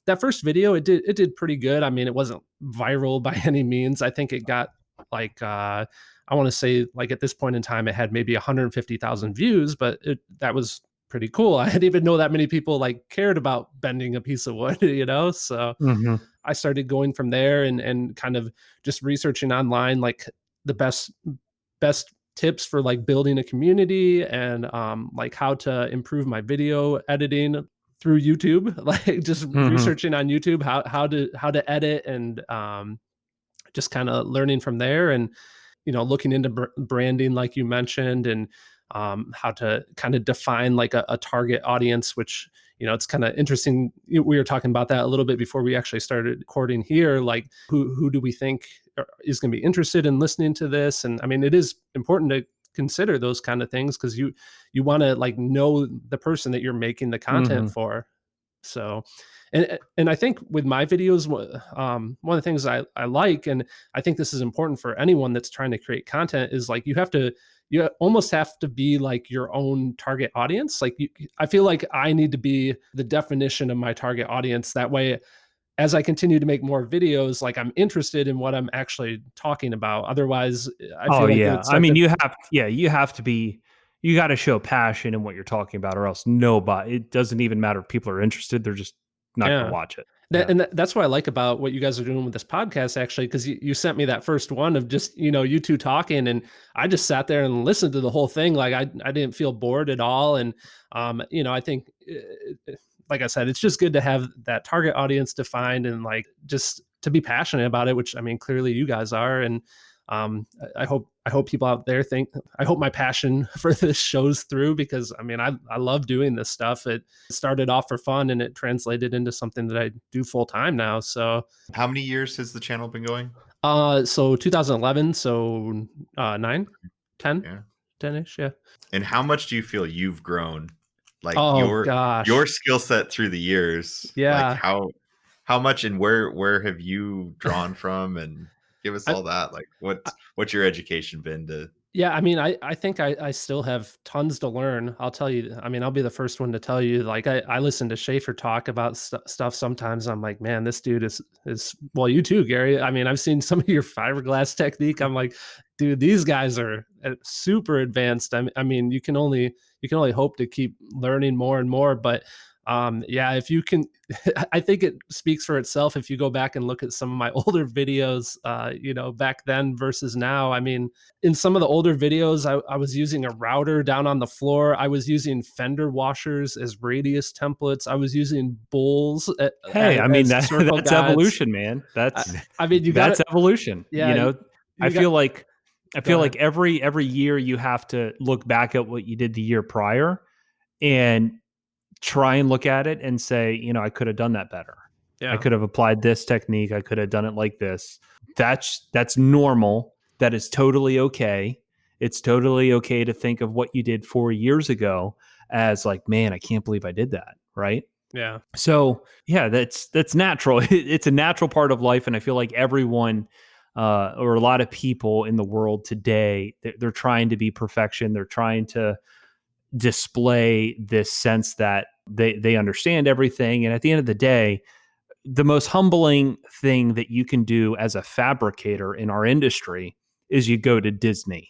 that first video, it did pretty good. I mean, it wasn't viral by any means. I think it got like I want to say like at this point in time, it had maybe 150,000 views, but that was pretty cool. I didn't even know that many people like cared about bending a piece of wood, So Mhm. I started going from there and kind of just researching online, like the best tips for like building a community and like how to improve my video editing through YouTube, like just Mhm. researching on YouTube how to edit and just kind of learning from there and looking into branding like you mentioned and how to kind of define like a target audience, which it's kind of interesting. We were talking about that a little bit before we actually started recording here, like who do we think is going to be interested in listening to this? And I mean, it is important to consider those kind of things because you want to like know the person that you're making the content Mhm. for. So, and I think with my videos, one of the things I like, and I think this is important for anyone that's trying to create content, is like you almost have to be like your own target audience. Like I feel like I need to be the definition of my target audience. That way, as I continue to make more videos, like I'm interested in what I'm actually talking about. Otherwise, I Oh feel like it yeah. would I start mean, to, you have to be, you got to show passion in what you're talking about, or else nobody, it doesn't even matter if people are interested. They're just not going to yeah. watch it. Yeah. That's what I like about what you guys are doing with this podcast, actually, because you sent me that first one of just, you two talking, and I just sat there and listened to the whole thing. Like I didn't feel bored at all. And, I think, like I said, it's just good to have that target audience defined and like just to be passionate about it, which I mean, clearly you guys are. And I hope people out there I hope my passion for this shows through because I mean, I love doing this stuff. It started off for fun and it translated into something that I do full time now. So, How many years has the channel been going? so 2011, so 9, 10, Yeah. 10-ish. Yeah. And how much do you feel you've grown? Like Oh your gosh. skill set through the years? Like Yeah. how much and where have you drawn from? And give us I, all that. Like what's your education been to Yeah, I mean, I think I still have tons to learn. I'll tell you. I mean, I'll be the first one to tell you. Like, I listen to Schaeffer talk about stuff sometimes. I'm like, man, this dude is well, you too, Gary. I mean, I've seen some of your fiberglass technique. I'm like, dude, these guys are super advanced. I mean, you can only hope to keep learning more and more. But yeah, if you can, I think it speaks for itself if you go back and look at some of my older videos, back then versus now. I mean, in some of the older videos, I was using a router down on the floor. I was using fender washers as radius templates. I was using bowls Hey, I mean, as circle that's guides. evolution, man. I, I mean, you got That's to, evolution. yeah, I you got, feel like go ahead. every year you have to look back at what you did the year prior and try and look at it and say, I could have done that better. I Yeah. could have applied this technique. I could have done it like this. That's normal. That is totally okay. It's totally okay to think of what you did 4 years ago as like, man, I can't believe I did that. Right. Yeah. So yeah, that's natural. It's a natural part of life. And I feel like everyone, or a lot of people in the world today, they're trying to be perfection. They're trying to display this sense that they understand everything. And at the end of the day, the most humbling thing that you can do as a fabricator in our industry is you go to Disney,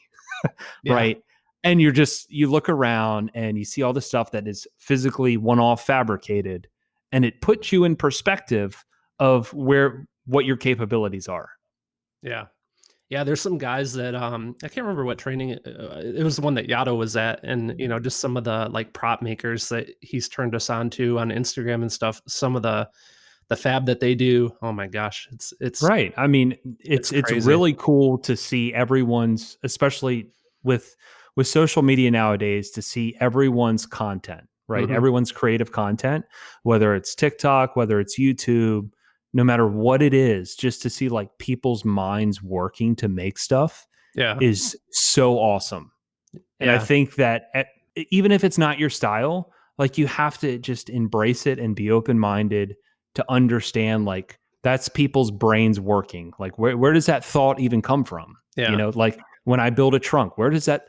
Yeah. right? And you look around and you see all the stuff that is physically one-off fabricated, and it puts you in perspective of what your capabilities are. Yeah. Yeah, there's some guys that I can't remember what training it was, the one that Yato was at, and just some of the like prop makers that he's turned us on to on Instagram and stuff. Some of the fab that they do, oh my gosh, it's Right. I mean, it's crazy. really cool to see everyone's, especially with social media nowadays, to see everyone's content, right? Mhm. Everyone's creative content, whether it's TikTok, whether it's YouTube, no matter what it is, just to see like people's minds working to make stuff Yeah. is so awesome. And I Yeah. think that even if it's not your style, like you have to just embrace it and be open-minded to understand like that's people's brains working. Like where does that thought even come from? Yeah. Like when I build a trunk, where does that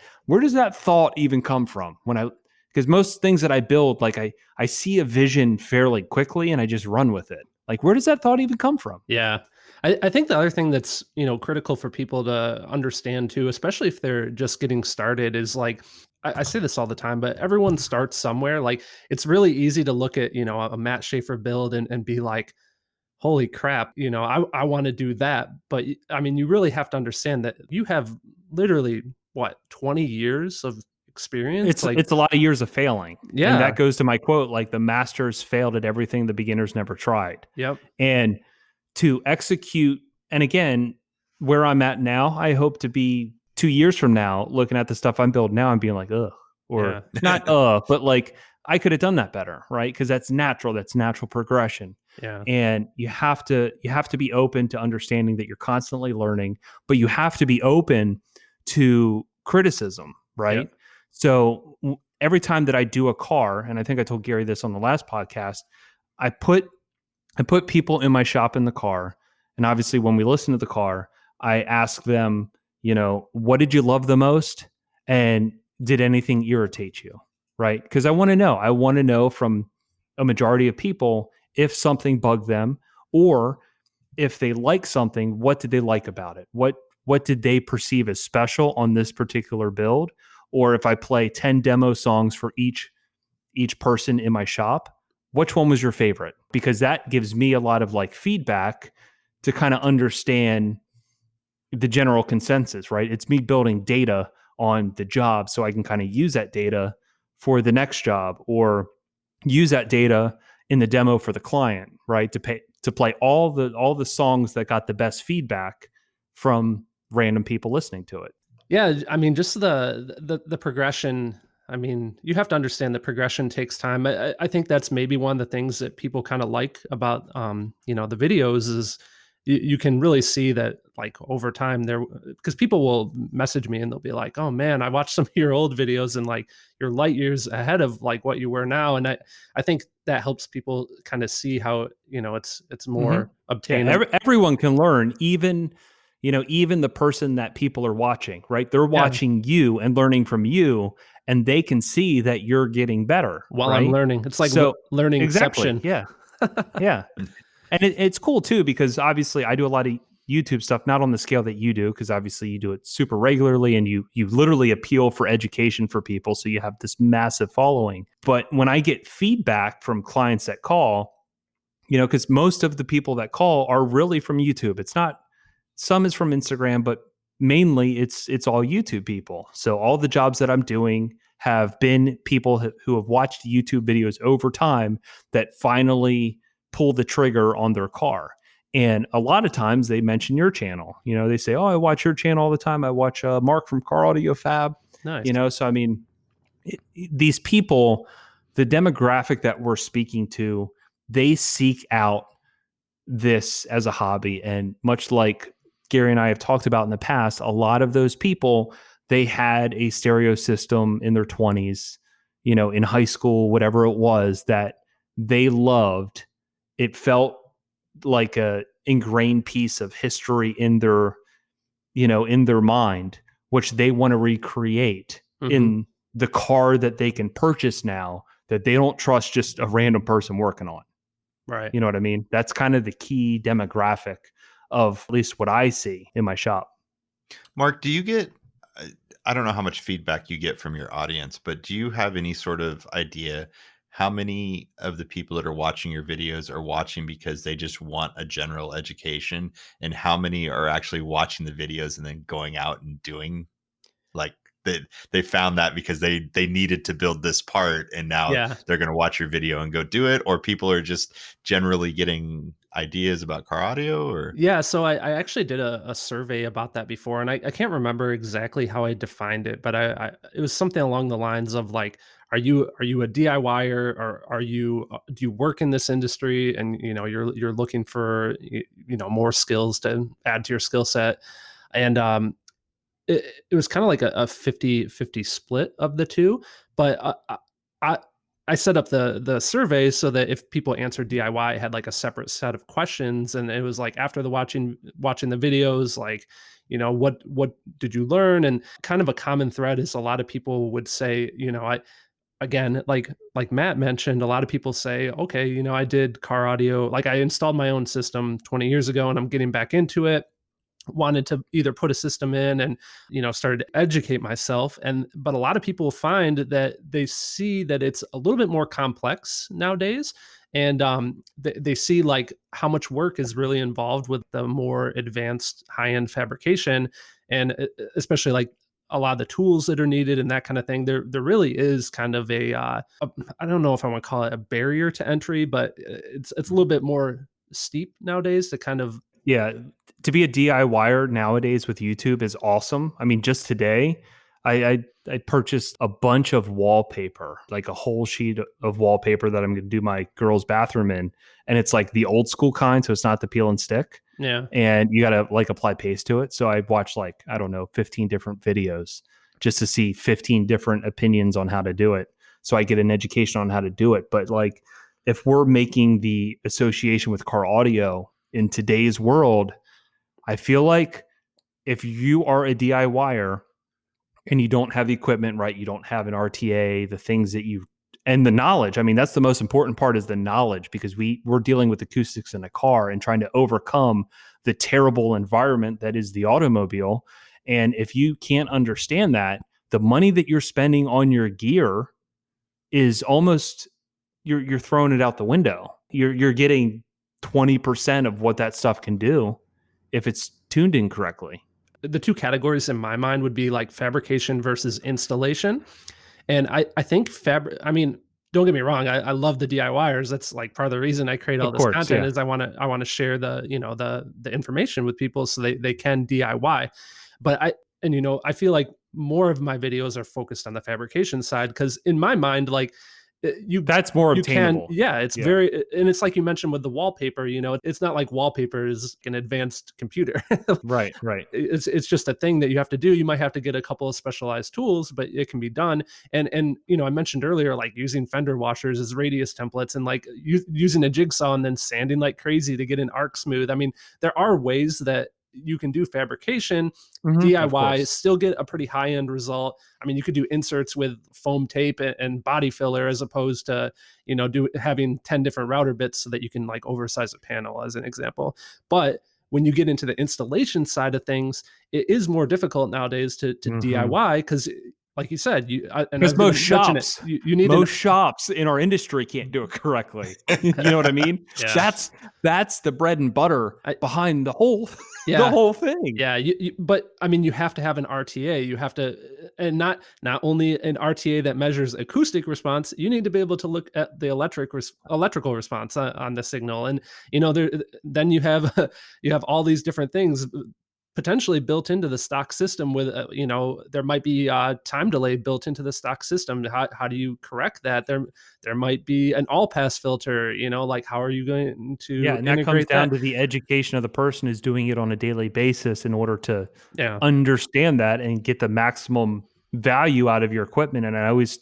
thought even come from? Because most things that I build, like I see a vision fairly quickly and I just run with it. Like where does that thought even come from? Yeah. I think the other thing that's, critical for people to understand too, especially if they're just getting started, is like, I say this all the time, but everyone starts somewhere. Like it's really easy to look at, a Matt Schaeffer build and be like, holy crap, I want to do that. But I mean, you really have to understand that you have literally what, 20 years of experience? It's a lot of years of failing. Yeah. And that goes to my quote, like the masters failed at everything the beginners never tried. Yep. And to execute, and again, where I'm at now, I hope to be 2 years from now, looking at the stuff I'm building now and being like, ugh, or not, but like I could have done that better, right? Because that's natural progression. Yeah. And you have to be open to understanding that you're constantly learning, but you have to be open to criticism, right? Yep. So every time that I do a car, and I think I told Gary this on the last podcast, I put people in my shop in the car. And obviously when we listen to the car, I ask them, what did you love the most? And did anything irritate you? Right? Because I want to know from a majority of people if something bugged them, or if they like something, what did they like about it? What did they perceive as special on this particular build? Or if I play 10 demo songs for each person in my shop, which one was your favorite? Because that gives me a lot of like feedback to kind of understand the general consensus, right? It's me building data on the job so I can kind of use that data for the next job, or use that data in the demo for the client, right? To play all the songs that got the best feedback from random people listening to it. Yeah, I mean, just the progression. I mean, you have to understand that progression takes time. I think that's maybe one of the things that people kind of like about the videos is you can really see that like over time there, because people will message me and they'll be like, oh man, I watched some of your old videos and like you're light years ahead of like what you were now. And I think that helps people kind of see how, it's more obtainable. Yeah, everyone can learn, even the person that people are watching, right? They're watching you and learning from you, and they can see that you're getting better While right? I'm learning. It's like learning exactly. Inception. Yeah. Yeah. And it's cool too, because obviously I do a lot of YouTube stuff, not on the scale that you do, because obviously you do it super regularly and you literally appeal for education for people. So you have this massive following. But when I get feedback from clients that call, because most of the people that call are really from YouTube. It's not, some is from Instagram, but mainly it's all YouTube people. So all the jobs that I'm doing have been people who have watched YouTube videos over time that finally pull the trigger on their car. And a lot of times they mention your channel. They say, oh, I watch your channel all the time. I watch Mark from Car Audio Fab. Nice. So I mean, these people, the demographic that we're speaking to, they seek out this as a hobby. And much like Gary and I have talked about in the past, a lot of those people, they had a stereo system in their 20s, in high school, whatever it was that they loved. It felt like a ingrained piece of history in their mind, which they want to recreate in the car that they can purchase now, that they don't trust just a random person working on. Right. You know what I mean? That's kind of the key demographic of at least what I see in my shop. Mark, do you get, I don't know how much feedback you get from your audience, but do you have any sort of idea how many of the people that are watching your videos are watching because they just want a general education, and how many are actually watching the videos and then going out and doing, like, they found that because they needed to build this part and now they're going to watch your video and go do it? Or people are just generally getting ideas about car audio? Or So I actually did a survey about that before, and I can't remember exactly how I defined it, but it was something along the lines of like, are you a DIYer, or are you do you work in this industry, and you're looking for more skills to add to your skill set. And it was kind of like a 50-50 split of the two. But I I set up the survey so that if people answered DIY, I had like a separate set of questions, and it was like after the watching the videos, like, what did you learn? And kind of a common thread is a lot of people would say, I again, like Matt mentioned, a lot of people say, okay, I did car audio, like I installed my own system 20 years ago and I'm getting back into it, wanted to either put a system in and started to educate myself. But a lot of people find that they see that it's a little bit more complex nowadays, and they see like how much work is really involved with the more advanced high-end fabrication, and especially like a lot of the tools that are needed and that kind of thing. There really is kind of I don't know if I want to call it a barrier to entry, but it's a little bit more steep nowadays to kind of. Yeah, to be a DIYer nowadays with YouTube is awesome. I mean, just today, I purchased a bunch of wallpaper, like a whole sheet of wallpaper that I'm going to do my girl's bathroom in, and it's like the old school kind, so it's not the peel and stick. Yeah, and you got to like apply paste to it. So I watched like, I don't know, 15 different videos just to see 15 different opinions on how to do it. So I get an education on how to do it. But like, if we're making the association with car audio in today's world, I feel like if you are a DIYer and you don't have the equipment, right, you don't have an RTA, the things that and the knowledge. I mean, that's the most important part, is the knowledge, because we're dealing with acoustics in a car and trying to overcome the terrible environment that is the automobile. And if you can't understand that, the money that you're spending on your gear is almost, you're throwing it out the window. You're getting 20% of what that stuff can do if it's tuned incorrectly. The two categories in my mind would be like fabrication versus installation. And I think I mean, don't get me wrong, I love the DIYers. That's like part of the reason I create all this content, is I want to share the information with people so they can DIY. But I feel like more of my videos are focused on the fabrication side, because in my mind, like, that's more obtainable. It's very, and it's like you mentioned with the wallpaper, it's not like wallpaper is an advanced computer. Right. It's just a thing that you have to do. You might have to get a couple of specialized tools, but it can be done. And I mentioned earlier, like using fender washers as radius templates, and like using a jigsaw and then sanding like crazy to get an arc smooth. I mean, there are ways that you can do fabrication, DIY, still get a pretty high-end result. I mean, you could do inserts with foam tape and body filler, as opposed to, having 10 different router bits so that you can like oversize a panel, as an example. But when you get into the installation side of things, it is more difficult nowadays to DIY, because like you said, because most shops, most shops in our industry can't do it correctly. You know what I mean? Yeah. That's the bread and butter behind the whole the whole thing. Yeah, but I mean, you have to have an RTA. You have to, and not only an RTA that measures acoustic response. You need to be able to look at the electrical response on the signal, and then you have all these different things. potentially built into the stock system with, there might be time delay built into the stock system. How do you correct that? There might be an all pass filter, like how are you going Yeah, to and that comes integrate down that? to the education of the person who's doing it on a daily basis in order to Yeah. understand that and get the maximum value out of your equipment. And I always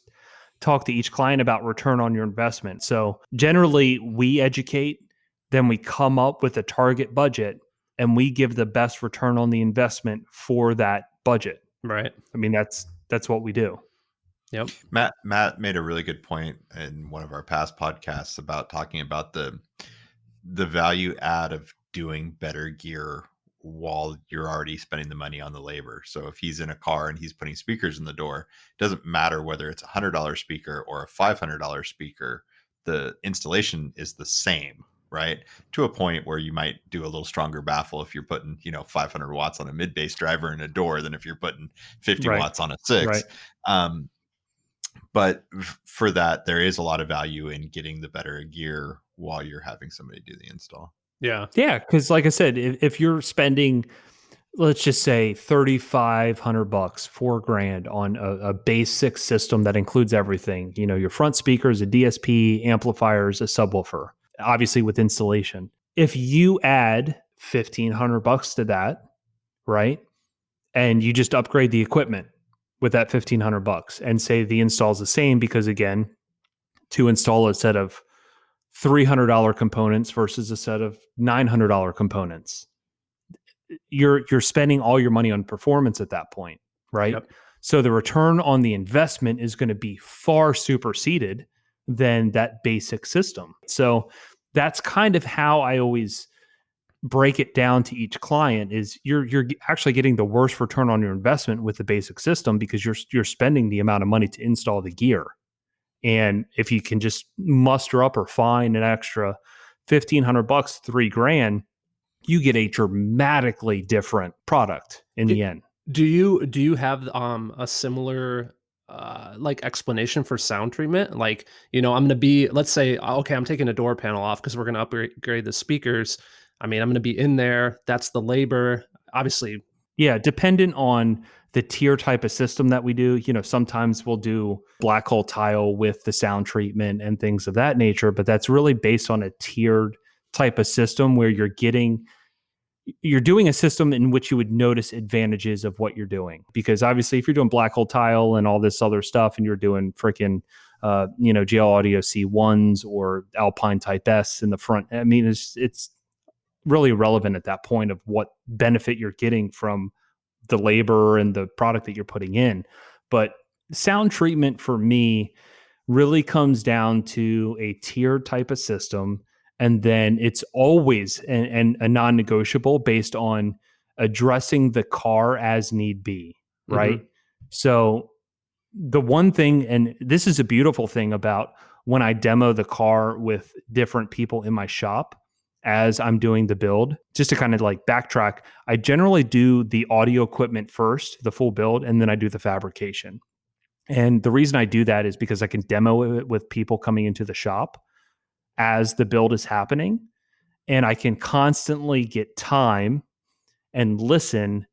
talk to each client about return on your investment. So generally, we educate, then we come up with a target budget, and we give the best return on the investment for that budget. Right. I mean, that's what we do. Yep. Matt made a really good point in one of our past podcasts about talking about the value add of doing better gear while you're already spending the money on the labor. So if he's in a car and he's putting speakers in the door, it doesn't matter whether it's $100 speaker or a $500 speaker, the installation is the same, right? To a point where you might do a little stronger baffle if you're putting, 500 watts on a mid bass driver in a door than if you're putting 50 Right. watts on a 6. Right. But for that, there is a lot of value in getting the better gear while you're having somebody do the install. Yeah. Yeah, because like I said, if you're spending, let's just say $3,500, $4,000 on a basic system that includes everything, your front speakers, a DSP, amplifiers, a subwoofer, obviously with installation. If you add $1,500 to that, right, and you just upgrade the equipment with that $1,500 and say the install is the same, because again, to install a set of $300 components versus a set of $900 components, you're spending all your money on performance at that point, right? Yep. So the return on the investment is going to be far superseded than that basic system. So that's kind of how I always break it down to each client, is you're actually getting the worst return on your investment with the basic system, because you're spending the amount of money to install the gear. And if you can just muster up or find an extra $1,500, $3,000, you get a dramatically different product in the end. Do you have a similar explanation for sound treatment? Like, I'm going to be, let's say, okay, I'm taking a door panel off because we're going to upgrade the speakers. I mean, I'm going to be in there. That's the labor, obviously. Yeah, dependent on the tier type of system that we do. Sometimes we'll do black hole tile with the sound treatment and things of that nature, but that's really based on a tiered type of system where you're doing a system in which you would notice advantages of what you're doing. Because obviously, if you're doing black hole tile and all this other stuff, and you're doing freaking, GL Audio C1s or Alpine Type S in the front, I mean, it's really irrelevant at that point of what benefit you're getting from the labor and the product that you're putting in. But sound treatment for me really comes down to a tiered type of system. And then it's always a non-negotiable based on addressing the car as need be, right? Mm-hmm. So the one thing, and this is a beautiful thing about when I demo the car with different people in my shop as I'm doing the build, just to kind of like backtrack, I generally do the audio equipment first, the full build, and then I do the fabrication. And the reason I do that is because I can demo it with people coming into the shop as the build is happening, and I can constantly get time and listen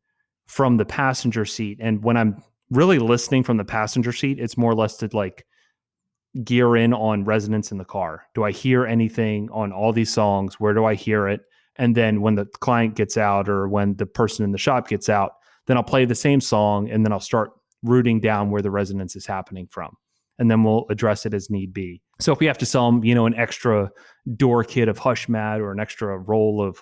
from the passenger seat. And when I'm really listening from the passenger seat, it's more or less to like gear in on resonance in the car. Do I hear anything on all these songs? Where do I hear it? And then when the client gets out, or when the person in the shop gets out, then I'll play the same song, and then I'll start rooting down where the resonance is happening from. And then we'll address it as need be. So if we have to sell them, an extra door kit of hush mat or an extra roll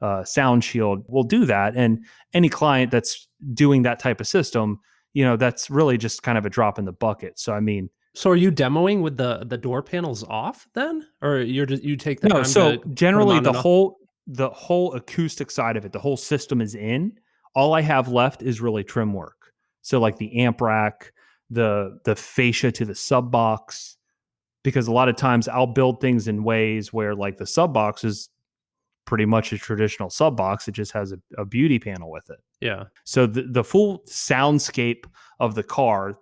of sound shield, we'll do that. And any client that's doing that type of system, that's really just kind of a drop in the bucket. So, I mean, so are you demoing with the door panels off then, or you take the time? No, so generally the whole acoustic side of it, the whole system is in. All I have left is really trim work. So like the amp rack, the fascia to the sub box, because a lot of times I'll build things in ways where like the sub box is pretty much a traditional sub box. It just has a beauty panel with it. Yeah. So the full soundscape of the car,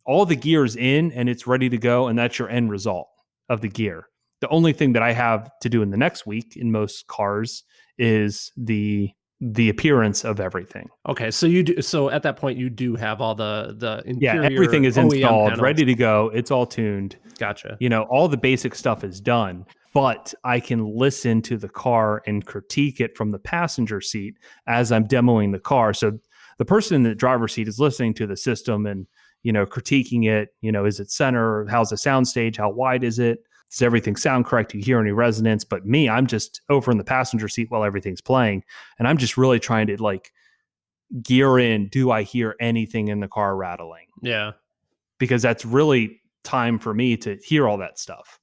all the gear's in and it's ready to go, and that's your end result of the gear. The only thing that I have to do in the next week in most cars is the the appearance of everything. Okay, so you do. So at that point, you do have all the interior. Yeah, everything is OEM installed, panels. ready to go. It's all tuned. Gotcha. All the basic stuff is done, but I can listen to the car and critique it from the passenger seat as I'm demoing the car. So the person in the driver's seat is listening to the system and, critiquing it. Is it center? How's the sound stage? How wide is it? Does everything sound correct? Do you hear any resonance? But me, I'm just over in the passenger seat while everything's playing. And I'm just really trying to gear in. Do I hear anything in the car rattling? Yeah. Because that's really time for me to hear all that stuff.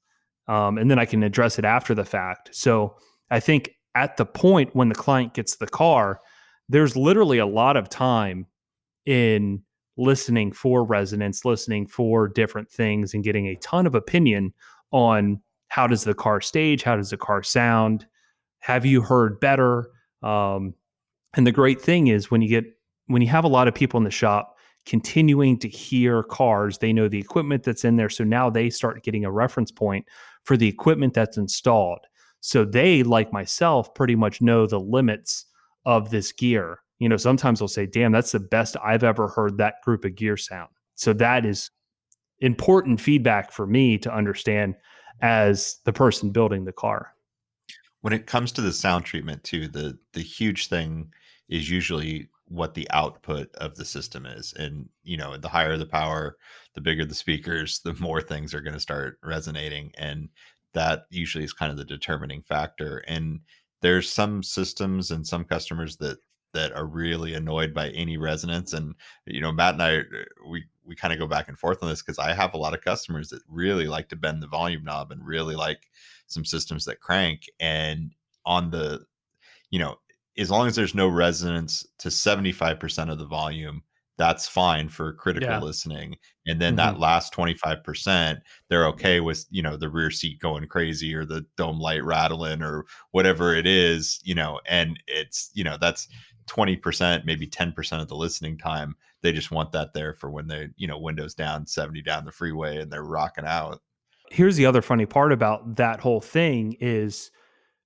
And then I can address it after the fact. So I think at the point when the client gets the car, there's literally a lot of time in listening for resonance, listening for different things, and getting a ton of opinion on how does the car stage, how does the car sound, have you heard better? And the great thing is when you have a lot of people in the shop continuing to hear cars, they know the equipment that's in there. So now they start getting a reference point for the equipment that's installed. So they, like myself, pretty much know the limits of this gear. Sometimes they'll say, damn, that's the best I've ever heard that group of gear sound. So that is important feedback for me to understand as the person building the car. When it comes to the sound treatment too, the huge thing is usually what the output of the system is. And, the higher the power, the bigger the speakers, the more things are going to start resonating. And that usually is kind of the determining factor. And there's some systems and some customers that are really annoyed by any resonance. And, Matt and I, we kind of go back and forth on this because I have a lot of customers that really like to bend the volume knob and really like some systems that crank. And on the, as long as there's no resonance to 75% of the volume, that's fine for critical listening. And then that last 25%, they're okay with, the rear seat going crazy or the dome light rattling or whatever it is, and it's, that's 20%, maybe 10% of the listening time. They just want that there for when they, windows down, 70 down the freeway and they're rocking out. Here's the other funny part about that whole thing is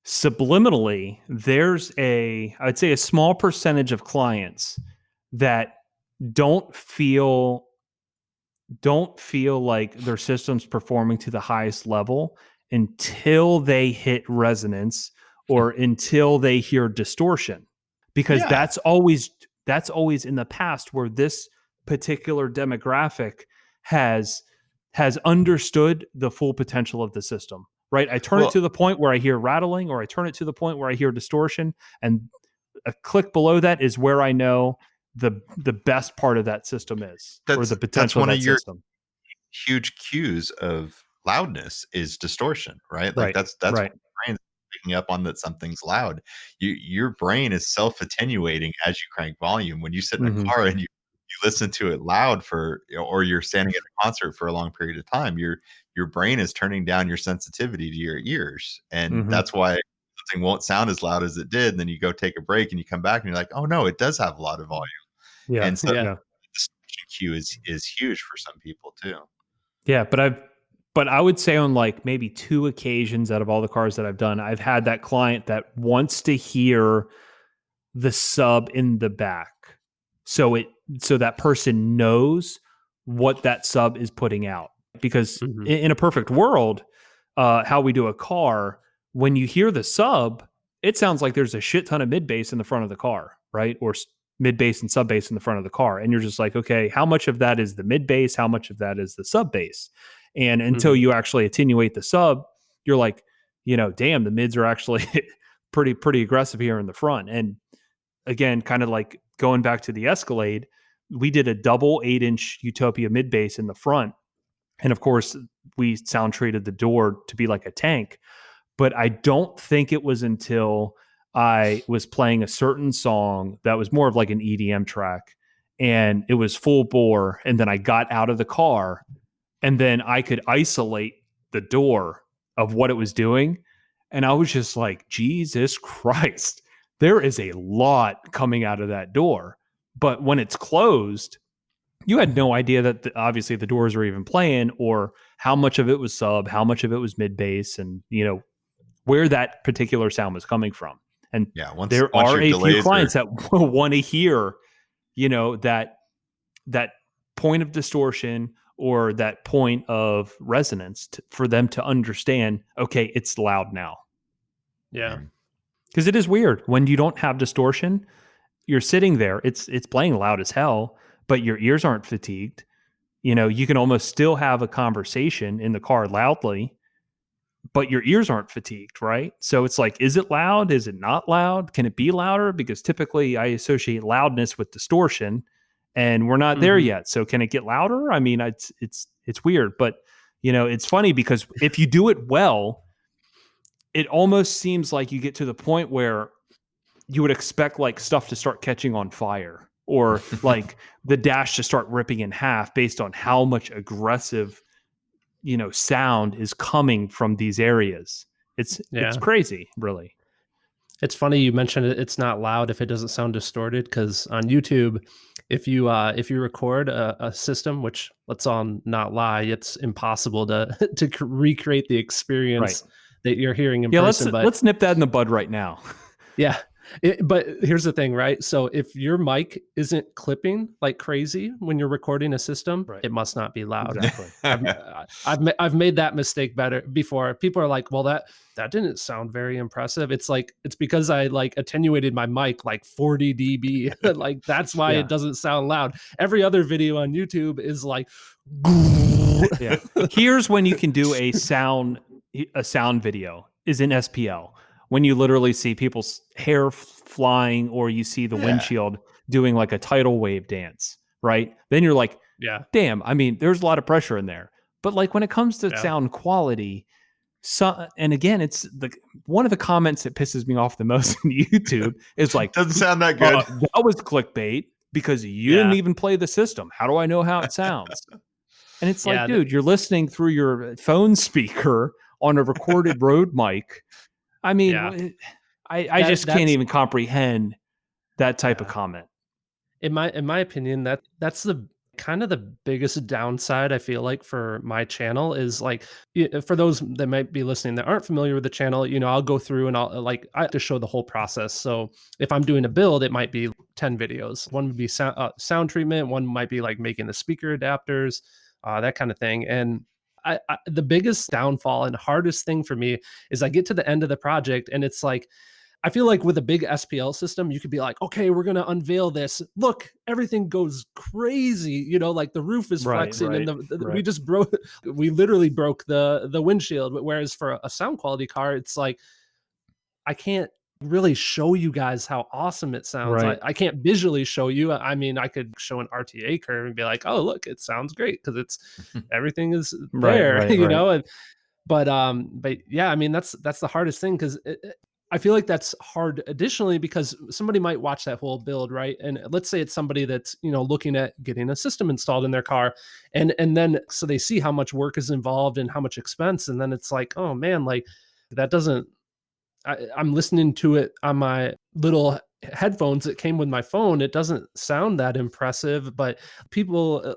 subliminally, there's I'd say a small percentage of clients that don't feel like their system's performing to the highest level until they hit resonance or until they hear distortion, because that's always in the past where this particular demographic has understood the full potential of the system. Right. I turn it to the point where I hear rattling, or I turn it to the point where I hear distortion, and a click below that is where I know the best part of that system is, or the potential that's one of of that your system. Huge cues of loudness is distortion, right? Like that's right. what your brain's picking up on, that something's loud. Your brain is self-attenuating as you crank volume. When you sit in a car and you listen to it loud or you're standing at a concert for a long period of time, your brain is turning down your sensitivity to your ears. And that's why something won't sound as loud as it did. And then you go take a break and you come back and you're like, oh no, it does have a lot of volume. Yeah. And so the distortion cue is huge for some people too. Yeah. But I would say on maybe 2 occasions out of all the cars that I've done, I've had that client that wants to hear the sub in the back. So that person knows what that sub is putting out. Because in a perfect world, how we do a car, when you hear the sub, it sounds like there's a shit ton of mid bass in the front of the car, right? Or mid bass and sub bass in the front of the car. And you're just like, okay, how much of that is the mid bass? How much of that is the sub bass? And until you actually attenuate the sub, you're like, damn, the mids are actually pretty aggressive here in the front. And again, kind of like going back to the Escalade, we did a double 8-inch Utopia mid bass in the front. And of course, we sound treated the door to be like a tank. But I don't think it was until I was playing a certain song that was more of like an EDM track, and it was full bore. And then I got out of the car, and then I could isolate the door of what it was doing. And I was just like, Jesus Christ, there is a lot coming out of that door. But when it's closed, you had no idea that obviously the doors were even playing, or how much of it was sub, how much of it was mid bass, and where that particular sound was coming from. And Yeah. Once there are your a few delays clients that want to hear, that point of distortion or that point of resonance for them to understand, okay, it's loud now. Yeah. Because it is weird when you don't have distortion, you're sitting there, it's playing loud as hell, but your ears aren't fatigued. You can almost still have a conversation in the car loudly, but your ears aren't fatigued, right? So it's like, is it loud? Is it not loud? Can it be louder? Because typically I associate loudness with distortion, and we're not there yet. So can it get louder? I mean, it's weird, but it's funny because if you do it well, it almost seems like you get to the point where you would expect like stuff to start catching on fire, or like the dash to start ripping in half based on how much aggressive sound is coming from these areas. It's crazy, really. It's funny you mentioned it's not loud if it doesn't sound distorted, because on YouTube, if you record a system, which let's all not lie, it's impossible to recreate the experience that you're hearing in person. Let's nip that in the bud right now. Yeah. But here's the thing, right? So if your mic isn't clipping like crazy when you're recording a system, it must not be loud. Exactly. I've made that mistake before. People are like, well, that didn't sound very impressive. It's because I like attenuated my mic like 40 dB. Like that's why it doesn't sound loud. Every other video on YouTube is like, yeah. Here's when you can do a sound video is in SPL. When you literally see people's hair flying, or you see the windshield doing like a tidal wave dance, right? Then you're like, damn, I mean, there's a lot of pressure in there. But like when it comes to sound quality, and again, it's one of the comments that pisses me off the most on YouTube is like, doesn't sound that good. That was clickbait because you didn't even play the system. How do I know how it sounds? And it's like, dude, you're listening through your phone speaker on a recorded Rode mic. I mean, I just can't even comprehend that type of comment. In my opinion, that's the kind of the biggest downside I feel like for my channel is like, for those that might be listening that aren't familiar with the channel, I'll go through and I have to show the whole process. So if I'm doing a build, it might be 10 videos. One would be sound treatment. One might be like making the speaker adapters, that kind of thing. And the biggest downfall and hardest thing for me is I get to the end of the project and it's like, I feel like with a big SPL system, you could be like, okay, we're going to unveil this. Look, everything goes crazy. Like the roof is flexing and we literally broke the windshield. Whereas for a sound quality car, it's like, I can't really show you guys how awesome it sounds. I can't visually show you. I mean, I could show an RTA curve and be like, oh, look, it sounds great because it's everything is there, know. But yeah, I mean, that's the hardest thing, because I feel like that's hard additionally because somebody might watch that whole build, right? And let's say it's somebody that's looking at getting a system installed in their car, and then so they see how much work is involved and how much expense, and then it's like, oh man, like that doesn't. I'm listening to it on my little headphones that came with my phone. It doesn't sound that impressive, but people,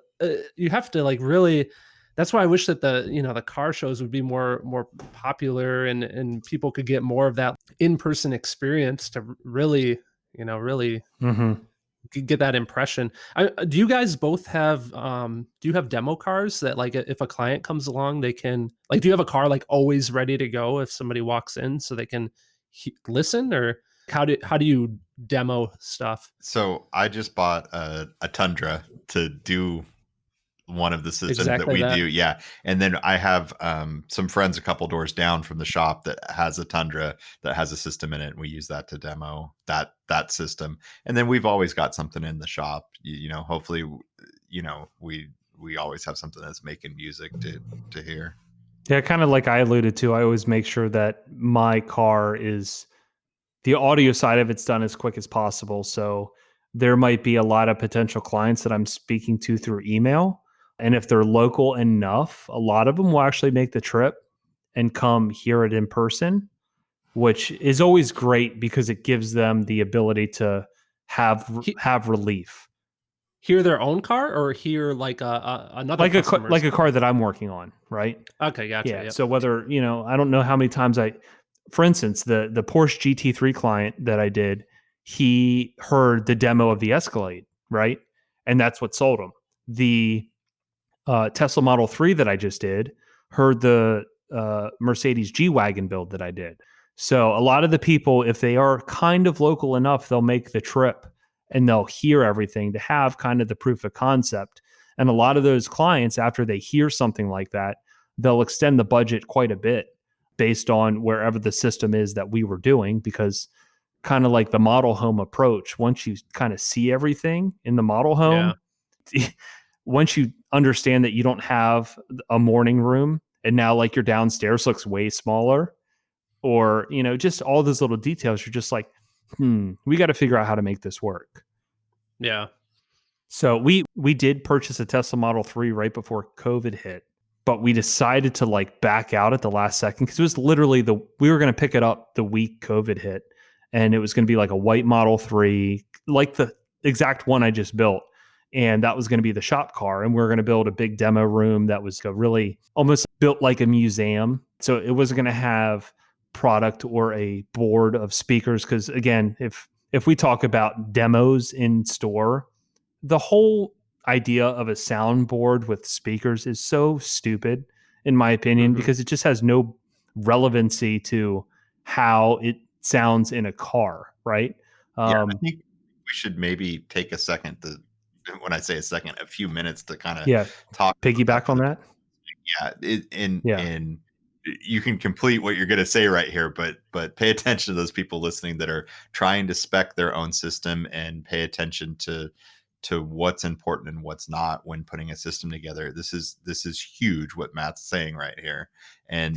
you have to like really. That's why I wish that the car shows would be more popular and people could get more of that in-person experience to really get that impression. Do you guys both have do you have demo cars that like if a client comes along, they can like, do you have a car like always ready to go if somebody walks in so they can listen, or how do you demo stuff? So I just bought a Tundra to do one of the systems that we do. Yeah. And then I have some friends a couple doors down from the shop that has a Tundra that has a system in it. And we use that to demo that system. And then we've always got something in the shop, hopefully, we always have something that's making music to hear. Yeah. Kind of like I alluded to, I always make sure that my car is the audio side of it's done as quick as possible. So there might be a lot of potential clients that I'm speaking to through email. And if they're local enough, a lot of them will actually make the trip and come hear it in person, which is always great because it gives them the ability to have relief. Hear their own car or hear like another like a car that I'm working on, right? Okay, gotcha. Yeah. So whether I don't know how many times for instance, the Porsche GT3 client that I did, he heard the demo of the Escalade, right? And that's what sold him. The Tesla Model 3 that I just did heard the Mercedes G-Wagon build that I did. So a lot of the people, if they are kind of local enough, they'll make the trip and they'll hear everything to have kind of the proof of concept. And a lot of those clients, after they hear something like that, they'll extend the budget quite a bit based on wherever the system is that we were doing, because kind of like the model home approach, once you kind of see everything in the model home, once you understand that you don't have a morning room and now like your downstairs looks way smaller, or, you know, just all those little details, you're just like, we got to figure out how to make this work. Yeah. So we did purchase a Tesla Model 3 right before COVID hit, but we decided to like back out at the last second because it was literally we were going to pick it up the week COVID hit, and it was going to be like a white Model 3, like the exact one I just built. And that was going to be the shop car. And we were going to build a big demo room that was really almost built like a museum. So it wasn't going to have product or a board of speakers. Because again, if we talk about demos in store, the whole idea of a soundboard with speakers is so stupid, in my opinion, because it just has no relevancy to how it sounds in a car, right? I think we should maybe take a second to, when I say a second, a few minutes to kind of talk, piggyback on that. And you can complete what you're going to say right here, but pay attention to those people listening that are trying to spec their own system, and pay attention to what's important and what's not when putting a system together. This is huge what Matt's saying right here. And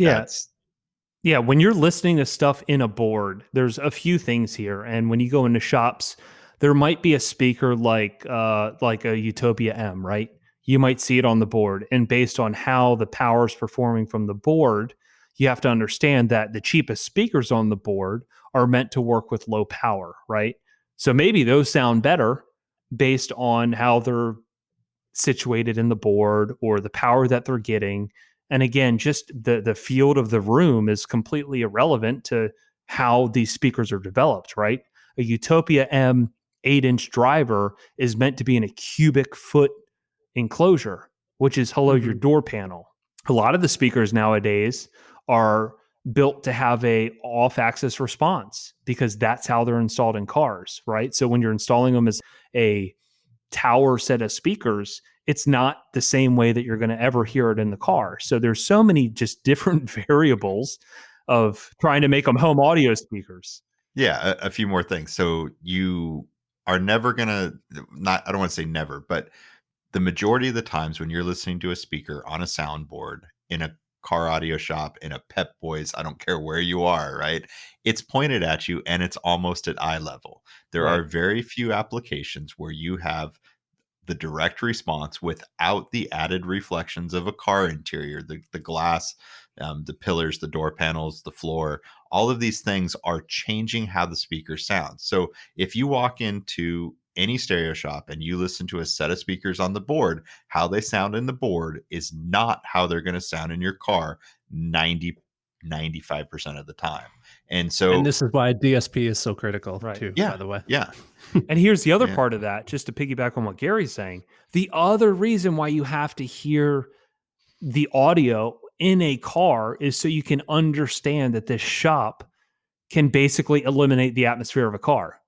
when you're listening to stuff in a board, there's a few things here. And when you go into shops, there might be a speaker like a Utopia M, right? You might see it on the board, and based on how the power is performing from the board, you have to understand that the cheapest speakers on the board are meant to work with low power, right? So maybe those sound better based on how they're situated in the board or the power that they're getting. And again, just the field of the room is completely irrelevant to how these speakers are developed, right? A Utopia M 8-inch driver is meant to be in a cubic foot enclosure, which is your door panel. A lot of the speakers nowadays are built to have a off-axis response because that's how they're installed in cars, right? So when you're installing them as a tower set of speakers, it's not the same way that you're going to ever hear it in the car. So there's so many just different variables of trying to make them home audio speakers. Yeah, a few more things. So you are never going to, I don't want to say never, but the majority of the times when you're listening to a speaker on a soundboard in a car audio shop, in a Pep Boys, I don't care where you are, right? It's pointed at you and it's almost at eye level. There are very few applications where you have the direct response without the added reflections of a car interior, the glass, the pillars, the door panels, the floor. All of these things are changing how the speaker sounds. So if you walk into any stereo shop and you listen to a set of speakers on the board, how they sound in the board is not how they're going to sound in your car 95% of the time. And this is why DSP is so critical too, by the way. Yeah. And here's the other part of that, just to piggyback on what Gary's saying. The other reason why you have to hear the audio in a car is so you can understand that this shop can basically eliminate the atmosphere of a car.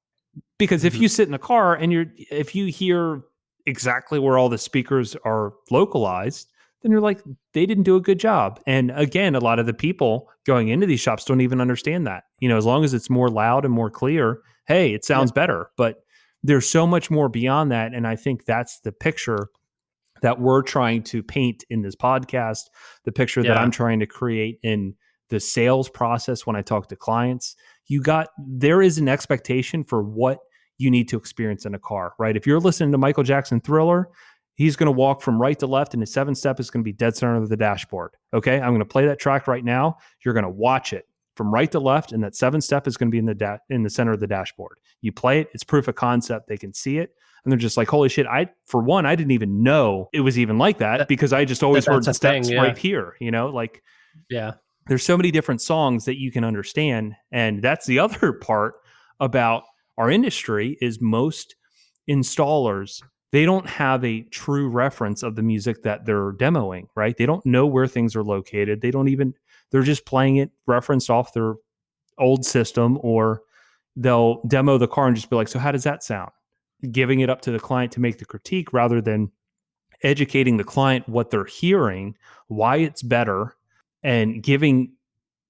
Because if you sit in a car and if you hear exactly where all the speakers are localized, then you're like, they didn't do a good job. And again, a lot of the people going into these shops don't even understand that. You know, as long as it's more loud and more clear, hey, it sounds better. But there's so much more beyond that. And I think that's the picture that we're trying to paint in this podcast, the picture that I'm trying to create in the sales process when I talk to clients. There is an expectation for what you need to experience in a car, right? If you're listening to Michael Jackson Thriller, he's going to walk from right to left, and his 7-step is going to be dead center of the dashboard. Okay, I'm going to play that track right now. You're going to watch it from right to left, and that 7-step is going to be in the center of the dashboard. You play it; it's proof of concept. They can see it, and they're just like, "Holy shit!" I didn't even know it was even like that because I just always heard the steps right here. You know, like there's so many different songs that you can understand. And that's the other part about our industry is most installers, they don't have a true reference of the music that they're demoing, right? They don't know where things are located. They're just playing it referenced off their old system, or they'll demo the car and just be like, so how does that sound? Giving it up to the client to make the critique rather than educating the client what they're hearing, why it's better, and giving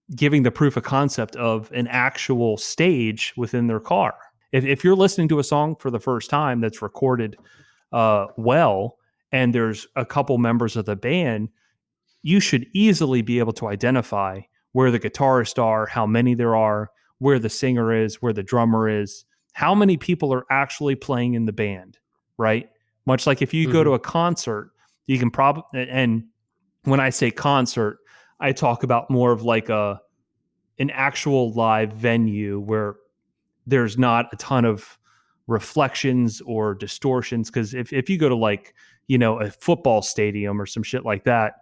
the proof of concept of an actual stage within their car. If you're listening to a song for the first time that's recorded well, and there's a couple members of the band, you should easily be able to identify where the guitarists are, how many there are, where the singer is, where the drummer is, how many people are actually playing in the band, right? Much like if you go to a concert, you can probably, and when I say concert, I talk about more of like an actual live venue where there's not a ton of reflections or distortions. Because if you go to like, a football stadium or some shit like that,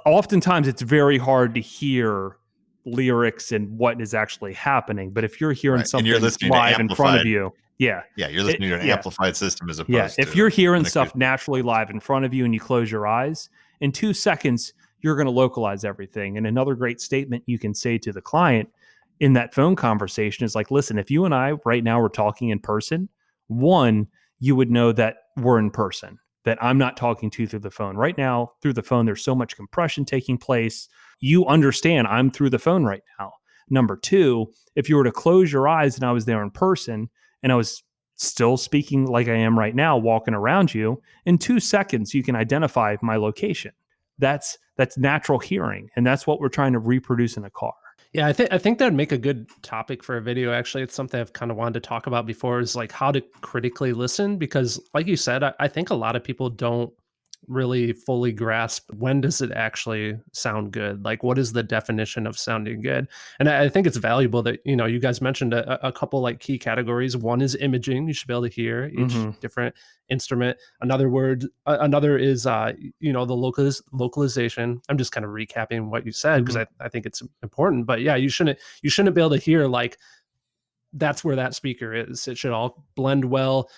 oftentimes it's very hard to hear lyrics and what is actually happening. But if you're hearing something and you're listening live in front of you, you're listening to an amplified system as opposed to if you're hearing stuff naturally live in front of you and you close your eyes, in 2 seconds, you're going to localize everything. And another great statement you can say to the client in that phone conversation is like, listen, if you and I right now were talking in person, one, you would know that we're in person, that I'm not talking to you through the phone. Right now, through the phone, there's so much compression taking place. You understand I'm through the phone right now. Number two, if you were to close your eyes and I was there in person and I was still speaking like I am right now, walking around you, in 2 seconds, you can identify my location. That's natural hearing. And that's what we're trying to reproduce in a car. Yeah, I think that'd make a good topic for a video. Actually, it's something I've kind of wanted to talk about before, is like how to critically listen, because like you said, I think a lot of people don't really fully grasp when does it actually sound good? Like, what is the definition of sounding good? And I think it's valuable that, you guys mentioned a couple like key categories. One is imaging. You should be able to hear each different instrument. Another is, the localization. I'm just kind of recapping what you said because I think it's important, but yeah, you shouldn't be able to hear like, that's where that speaker is. It should all blend well,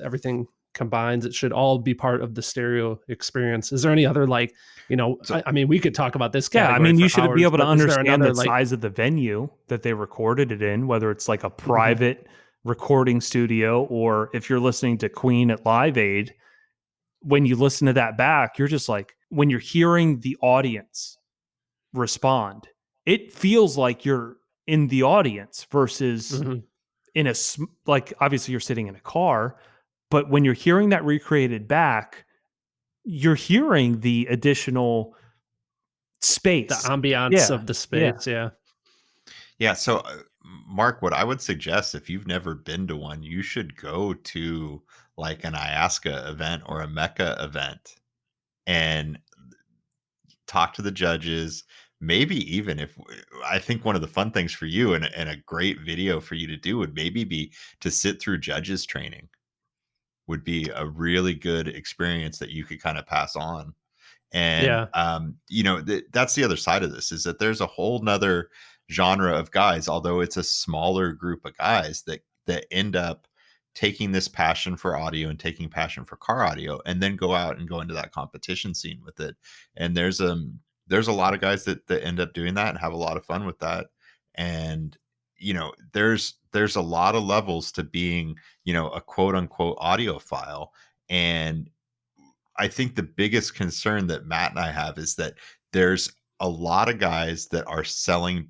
everything combines. It should all be part of the stereo experience. Is there any other like, I mean, we could talk about this category. Yeah, I mean, you should hours, be able to understand the like, size of the venue that they recorded it in, whether it's like a private recording studio or if you're listening to Queen at Live Aid. When you listen to that back, you're just like, when you're hearing the audience respond, it feels like you're in the audience versus in a, like, obviously you're sitting in a car. But when you're hearing that recreated back, you're hearing the additional space, the ambiance of the space. Yeah. So, Mark, what I would suggest, if you've never been to one, you should go to like an IASCA event or a Mecca event and talk to the judges. Maybe even if I think one of the fun things for you and a great video for you to do would maybe be to sit through judges training. Would be a really good experience that you could kind of pass on. And, that's the other side of this, is that there's a whole nother genre of guys, although it's a smaller group of guys that end up taking this passion for audio and taking passion for car audio and then go out and go into that competition scene with it. And there's a lot of guys that end up doing that and have a lot of fun with that. And, there's a lot of levels to being, a quote unquote audiophile. And I think the biggest concern that Matt and I have is that there's a lot of guys that are selling.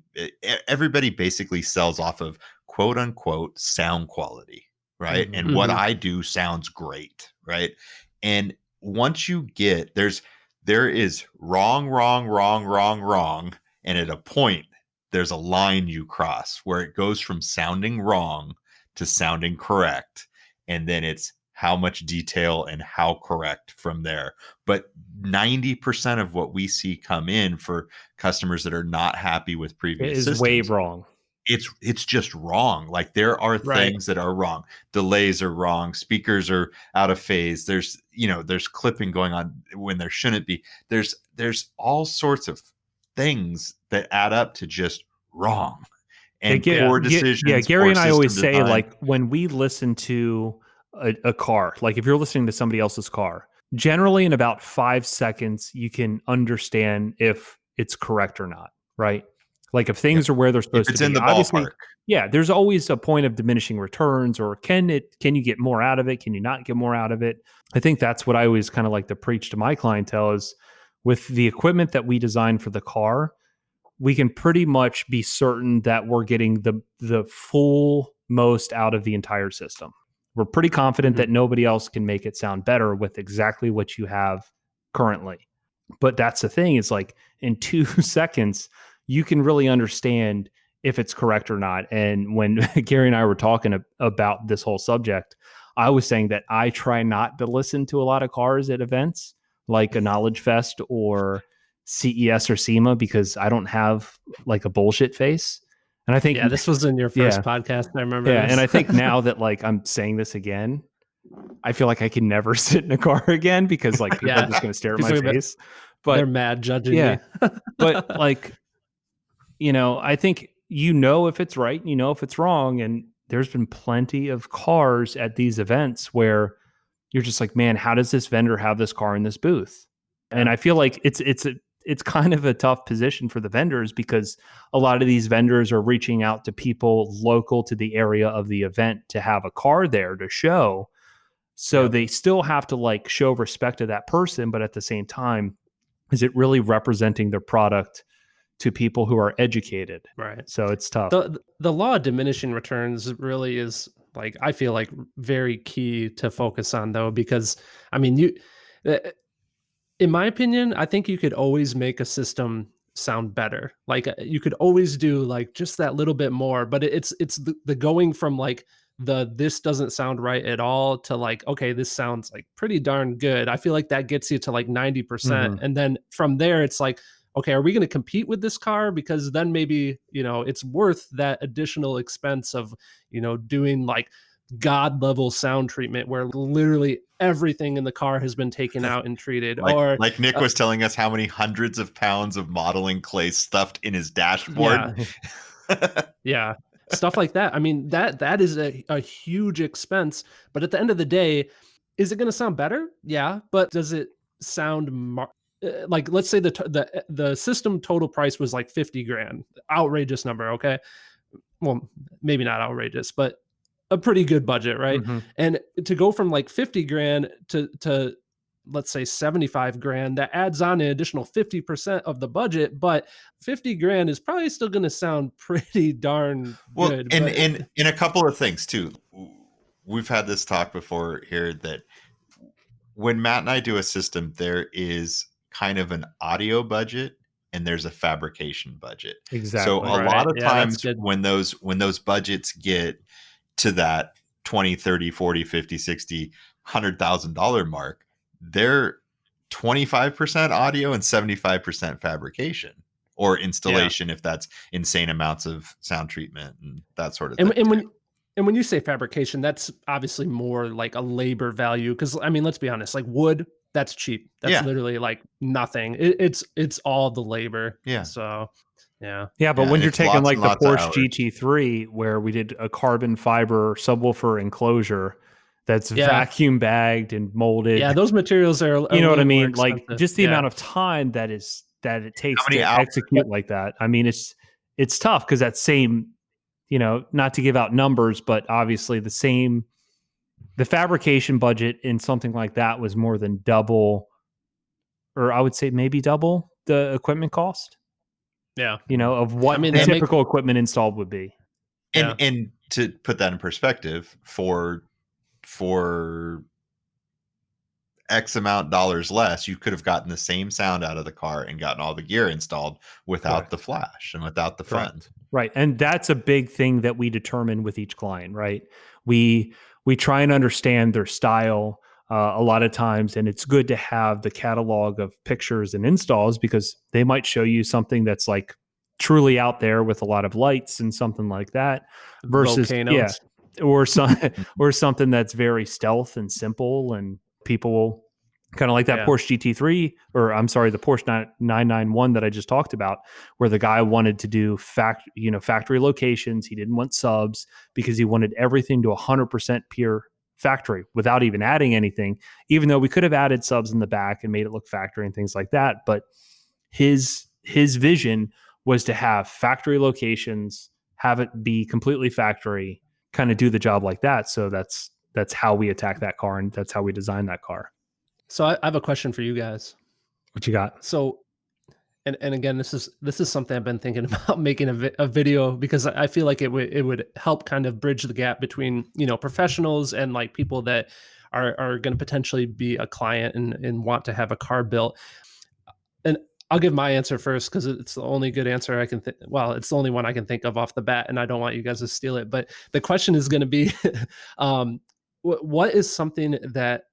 Everybody basically sells off of quote unquote sound quality, right? And what I do sounds great, right? And once you get, there is wrong. And at a point, there's a line you cross where it goes from sounding wrong to sounding correct. And then it's how much detail and how correct from there. But 90% of what we see come in for customers that are not happy with previous systems, way wrong. It's just wrong. Like there are things that are wrong. Delays are wrong. Speakers are out of phase. There's clipping going on when there shouldn't be. There's all sorts of things that add up to just wrong and Yeah, poor decisions. Yeah, Gary poor and I always system say, design. like, when we listen to a car, like if you're listening to somebody else's car, generally in about 5 seconds, you can understand if it's correct or not, right? Like if things are where they're If supposed it's to in be. the Obviously, ballpark. yeah, there's always a point of diminishing returns, or can you get more out of it? Can you not get more out of it? I think that's what I always kind of like to preach to my clientele is with the equipment that we design for the car, we can pretty much be certain that we're getting the full most out of the entire system. We're pretty confident that nobody else can make it sound better with exactly what you have currently. But that's the thing, is like in 2 seconds, you can really understand if it's correct or not. And when Gary and I were talking about this whole subject, I was saying that I try not to listen to a lot of cars at events like a Knowledge Fest or CES or SEMA because I don't have like a bullshit face. And I think, yeah, this was in your first podcast. I remember. Yeah. This. And I think now that like I'm saying this again, I feel like I can never sit in a car again because like people are just going to stare at my face. But they're mad judging me. But like, I think if it's right, if it's wrong. And there's been plenty of cars at these events where you're just like, man, how does this vendor have this car in this booth? Yeah. And I feel like it's kind of a tough position for the vendors because a lot of these vendors are reaching out to people local to the area of the event to have a car there to show. So they still have to like show respect to that person, but at the same time, is it really representing their product to people who are educated? Right. So it's tough. The law of diminishing returns really is like, I feel like very key to focus on though, because I mean, in my opinion, I think you could always make a system sound better. Like you could always do like just that little bit more, but it's the going from like this doesn't sound right at all to like, okay, this sounds like pretty darn good. I feel like that gets you to like 90%. And then from there, it's like, okay, are we going to compete with this car? Because then maybe, it's worth that additional expense of, doing like God level sound treatment where literally everything in the car has been taken out and treated. Like Nick was telling us how many hundreds of pounds of modeling clay stuffed in his dashboard. Yeah. Stuff like that. I mean, that is a huge expense, but at the end of the day, is it going to sound better? Yeah. But does it sound like, let's say the system total price was like 50 grand, outrageous number. Okay. Well, maybe not outrageous, but a pretty good budget. Right. And to go from like 50 grand to let's say 75 grand, that adds on an additional 50% of the budget, but 50 grand is probably still going to sound pretty darn good. And in a couple of things too, we've had this talk before here that when Matt and I do a system, there is kind of an audio budget and there's a fabrication budget. Exactly. So a lot of times when those budgets get to that 20, 30, 40, 50, 60, $100,000 mark, they're 25% audio and 75% fabrication or installation if that's insane amounts of sound treatment and that sort of thing. And when you say fabrication, that's obviously more like a labor value. Because I mean, let's be honest, like wood, that's cheap. That's literally like nothing. It's all the labor. Yeah. So yeah. But when you're taking like the Porsche GT3 where we did a carbon fiber subwoofer enclosure that's vacuum bagged and molded. Yeah, those materials are you know what I mean? Like just the amount of time that it takes to execute like that. I mean, it's tough because that same, not to give out numbers, but obviously the fabrication budget in something like that was more than double, or I would say maybe double the equipment cost. Yeah. Of what typical equipment installed would be. And to put that in perspective, for X amount dollars less, you could have gotten the same sound out of the car and gotten all the gear installed without the flash and without the fun. Right. And that's a big thing that we determine with each client, right? We try and understand their style a lot of times, and it's good to have the catalog of pictures and installs because they might show you something that's like truly out there with a lot of lights and something like that versus or something that's very stealth and simple, and people will Kind of like that Porsche GT3, or I'm sorry, the Porsche 991 that I just talked about, where the guy wanted to do factory locations. He didn't want subs because he wanted everything to 100% pure factory without even adding anything, even though we could have added subs in the back and made it look factory and things like that. But his vision was to have factory locations, have it be completely factory, kind of do the job like that. So that's how we attack that car, and that's how we design that car. So I have a question for you guys. What you got? So, and again, this is something I've been thinking about making a video, because I feel like it would help kind of bridge the gap between, professionals and like people that are going to potentially be a client and want to have a car built. And I'll give my answer first, because it's the only good answer I can think. Well, it's the only one I can think of off the bat, and I don't want you guys to steal it. But the question is going to be, what is something that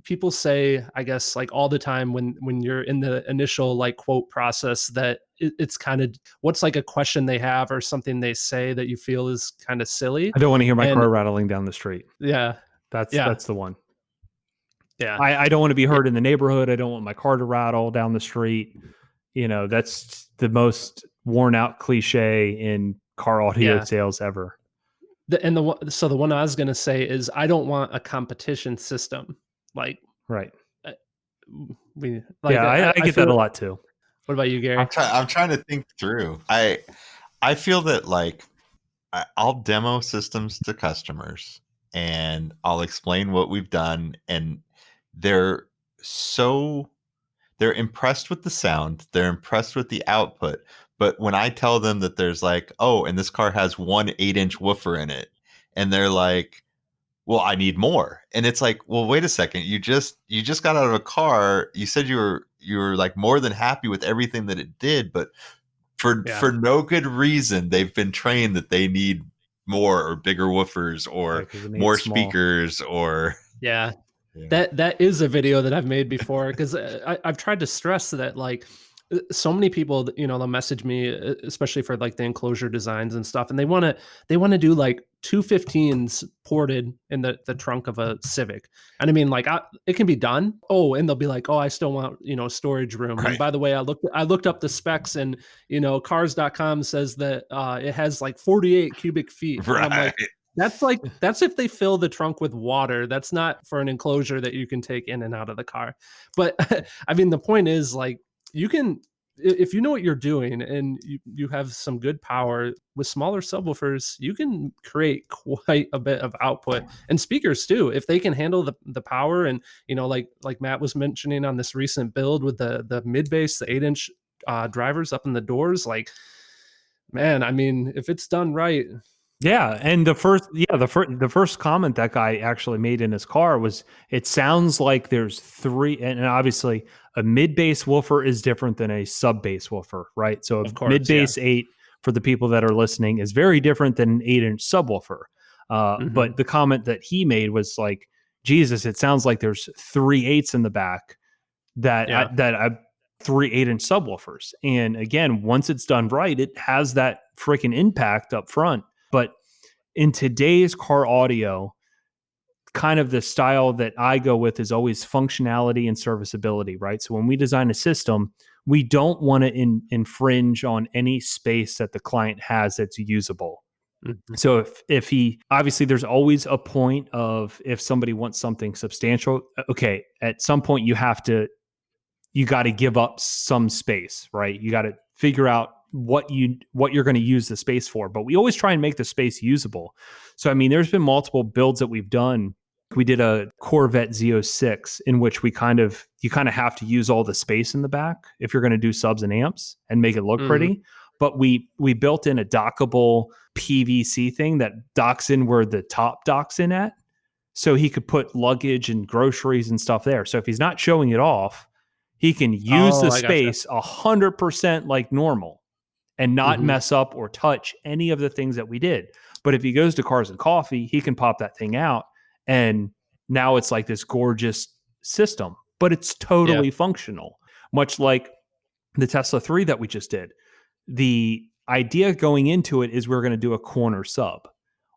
people say, I guess, like all the time when you're in the initial like quote process, that it's kind of, what's like a question they have or something they say that you feel is kind of silly? I don't want to hear my car rattling down the street. Yeah. That's the one. Yeah. I don't want to be heard in the neighborhood. I don't want my car to rattle down the street. That's the most worn out cliche in car audio sales ever. So the one I was going to say is, I don't want a competition system. Like, right. I get that a lot too. What about you, Gary? I'm trying to think through. I feel that like I'll demo systems to customers and I'll explain what we've done, and they're impressed with the sound, they're impressed with the output. But when I tell them that there's like, oh, and this car has one 8-inch woofer in it, and they're like, well, I need more. And it's like, well, wait a second. You just got out of a car. You said you were like more than happy with everything that it did, but for no good reason, they've been trained that they need more or bigger woofers or more speakers or That is a video that I've made before, because I've tried to stress that, like, so many people, they'll message me, especially for like the enclosure designs and stuff, and they want to do like 215s ported in the trunk of a Civic. And I mean, like, it can be done. Oh, and they'll be like, oh, I still want, storage room. Right. And by the way, I looked up the specs, and cars.com says that it has like 48 cubic feet. Right. And I'm like, that's if they fill the trunk with water. That's not for an enclosure that you can take in and out of the car. But I mean, the point is, like, you can, if you know what you're doing and you have some good power with smaller subwoofers, you can create quite a bit of output, and speakers too, if they can handle the power. And like Matt was mentioning on this recent build with the mid bass, the 8-inch drivers up in the doors, like, man, I mean, if it's done right. Yeah, and the first comment that guy actually made in his car was, it sounds like there's three, and obviously a mid-bass woofer is different than a sub-bass woofer, right? So a mid-bass 8, for the people that are listening, is very different than an 8-inch subwoofer. But the comment that he made was like, Jesus, it sounds like there's 3 8s in the back that 3 8-inch subwoofers. And again, once it's done right, it has that freaking impact up front. But in today's car audio, kind of the style that I go with is always functionality and serviceability, right? So when we design a system, we don't want to infringe on any space that the client has that's usable. Mm-hmm. So if he, obviously there's always a point of, if somebody wants something substantial, okay, at some point you got to give up some space, right? You got to figure out what you're going to use the space for, but we always try and make the space usable. So, I mean, there's been multiple builds that we've done. We did a Corvette Z06 in which you kind of have to use all the space in the back if you're going to do subs and amps and make it look pretty. But we built in a dockable PVC thing that docks in where the top docks in at, so he could put luggage and groceries and stuff there. So if he's not showing it off, he can use the space 100% like normal and not mess up or touch any of the things that we did. But if he goes to Cars and Coffee, he can pop that thing out, and now it's like this gorgeous system, but it's totally functional, much like the Tesla 3 that we just did. The idea going into it is we're going to do a corner sub.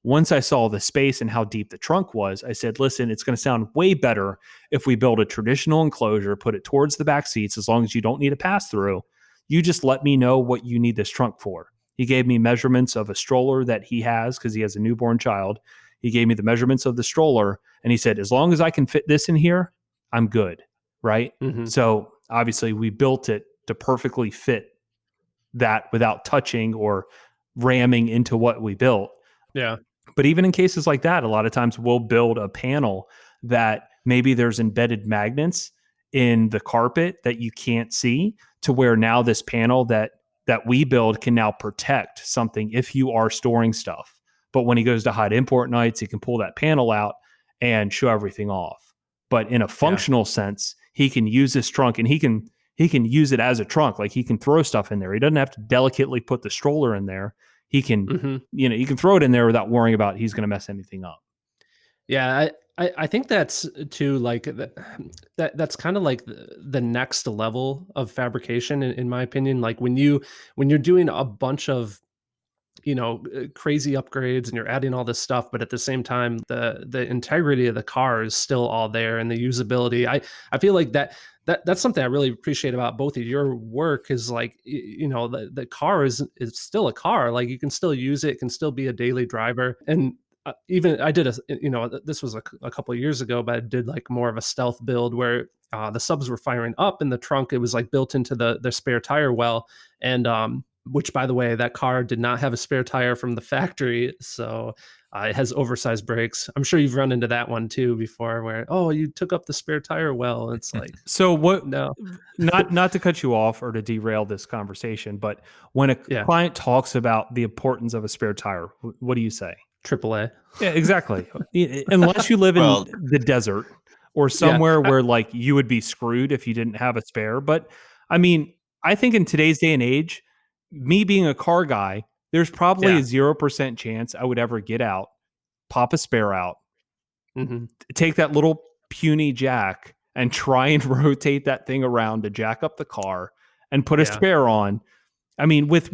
Once I saw the space and how deep the trunk was, I said, listen, it's going to sound way better if we build a traditional enclosure, put it towards the back seats, as long as you don't need a pass through. You just let me know what you need this trunk for. He gave me measurements of a stroller that he has because he has a newborn child. He gave me the measurements of the stroller, and he said, as long as I can fit this in here, I'm good, right? Mm-hmm. So obviously we built it to perfectly fit that without touching or ramming into what we built. Yeah. But even in cases like that, a lot of times we'll build a panel that maybe there's embedded magnets in the carpet that you can't see, to where now this panel that we build can now protect something if you are storing stuff. But when he goes to hide import nights, he can pull that panel out and show everything off. But in a functional sense, he can use this trunk, and he can use it as a trunk. Like, he can throw stuff in there. He doesn't have to delicately put the stroller in there. He can, you can throw it in there without worrying about he's going to mess anything up. Yeah, I think that's too, like, that's kind of like the next level of fabrication, in my opinion. Like, when you're doing a bunch of crazy upgrades and you're adding all this stuff, but at the same time the integrity of the car is still all there, and the usability. I feel like that's something I really appreciate about both of your work, is like, the car is still a car. Like, you can still use it, it can still be a daily driver. And even I did this was a couple of years ago, but I did like more of a stealth build where the subs were firing up in the trunk. It was like built into the spare tire well, and which, by the way, that car did not have a spare tire from the factory, so it has oversized brakes. I'm sure you've run into that one too before, where, oh, you took up the spare tire well. It's like, so what? No, not to cut you off or to derail this conversation, but when a client talks about the importance of a spare tire, what do you say? AAA. Yeah, exactly. Unless you live in the desert or somewhere where like you would be screwed if you didn't have a spare. But I mean, I think in today's day and age, me being a car guy, there's probably a 0% chance I would ever get out, pop a spare out, take that little puny jack and try and rotate that thing around to jack up the car and put a spare on. I mean, with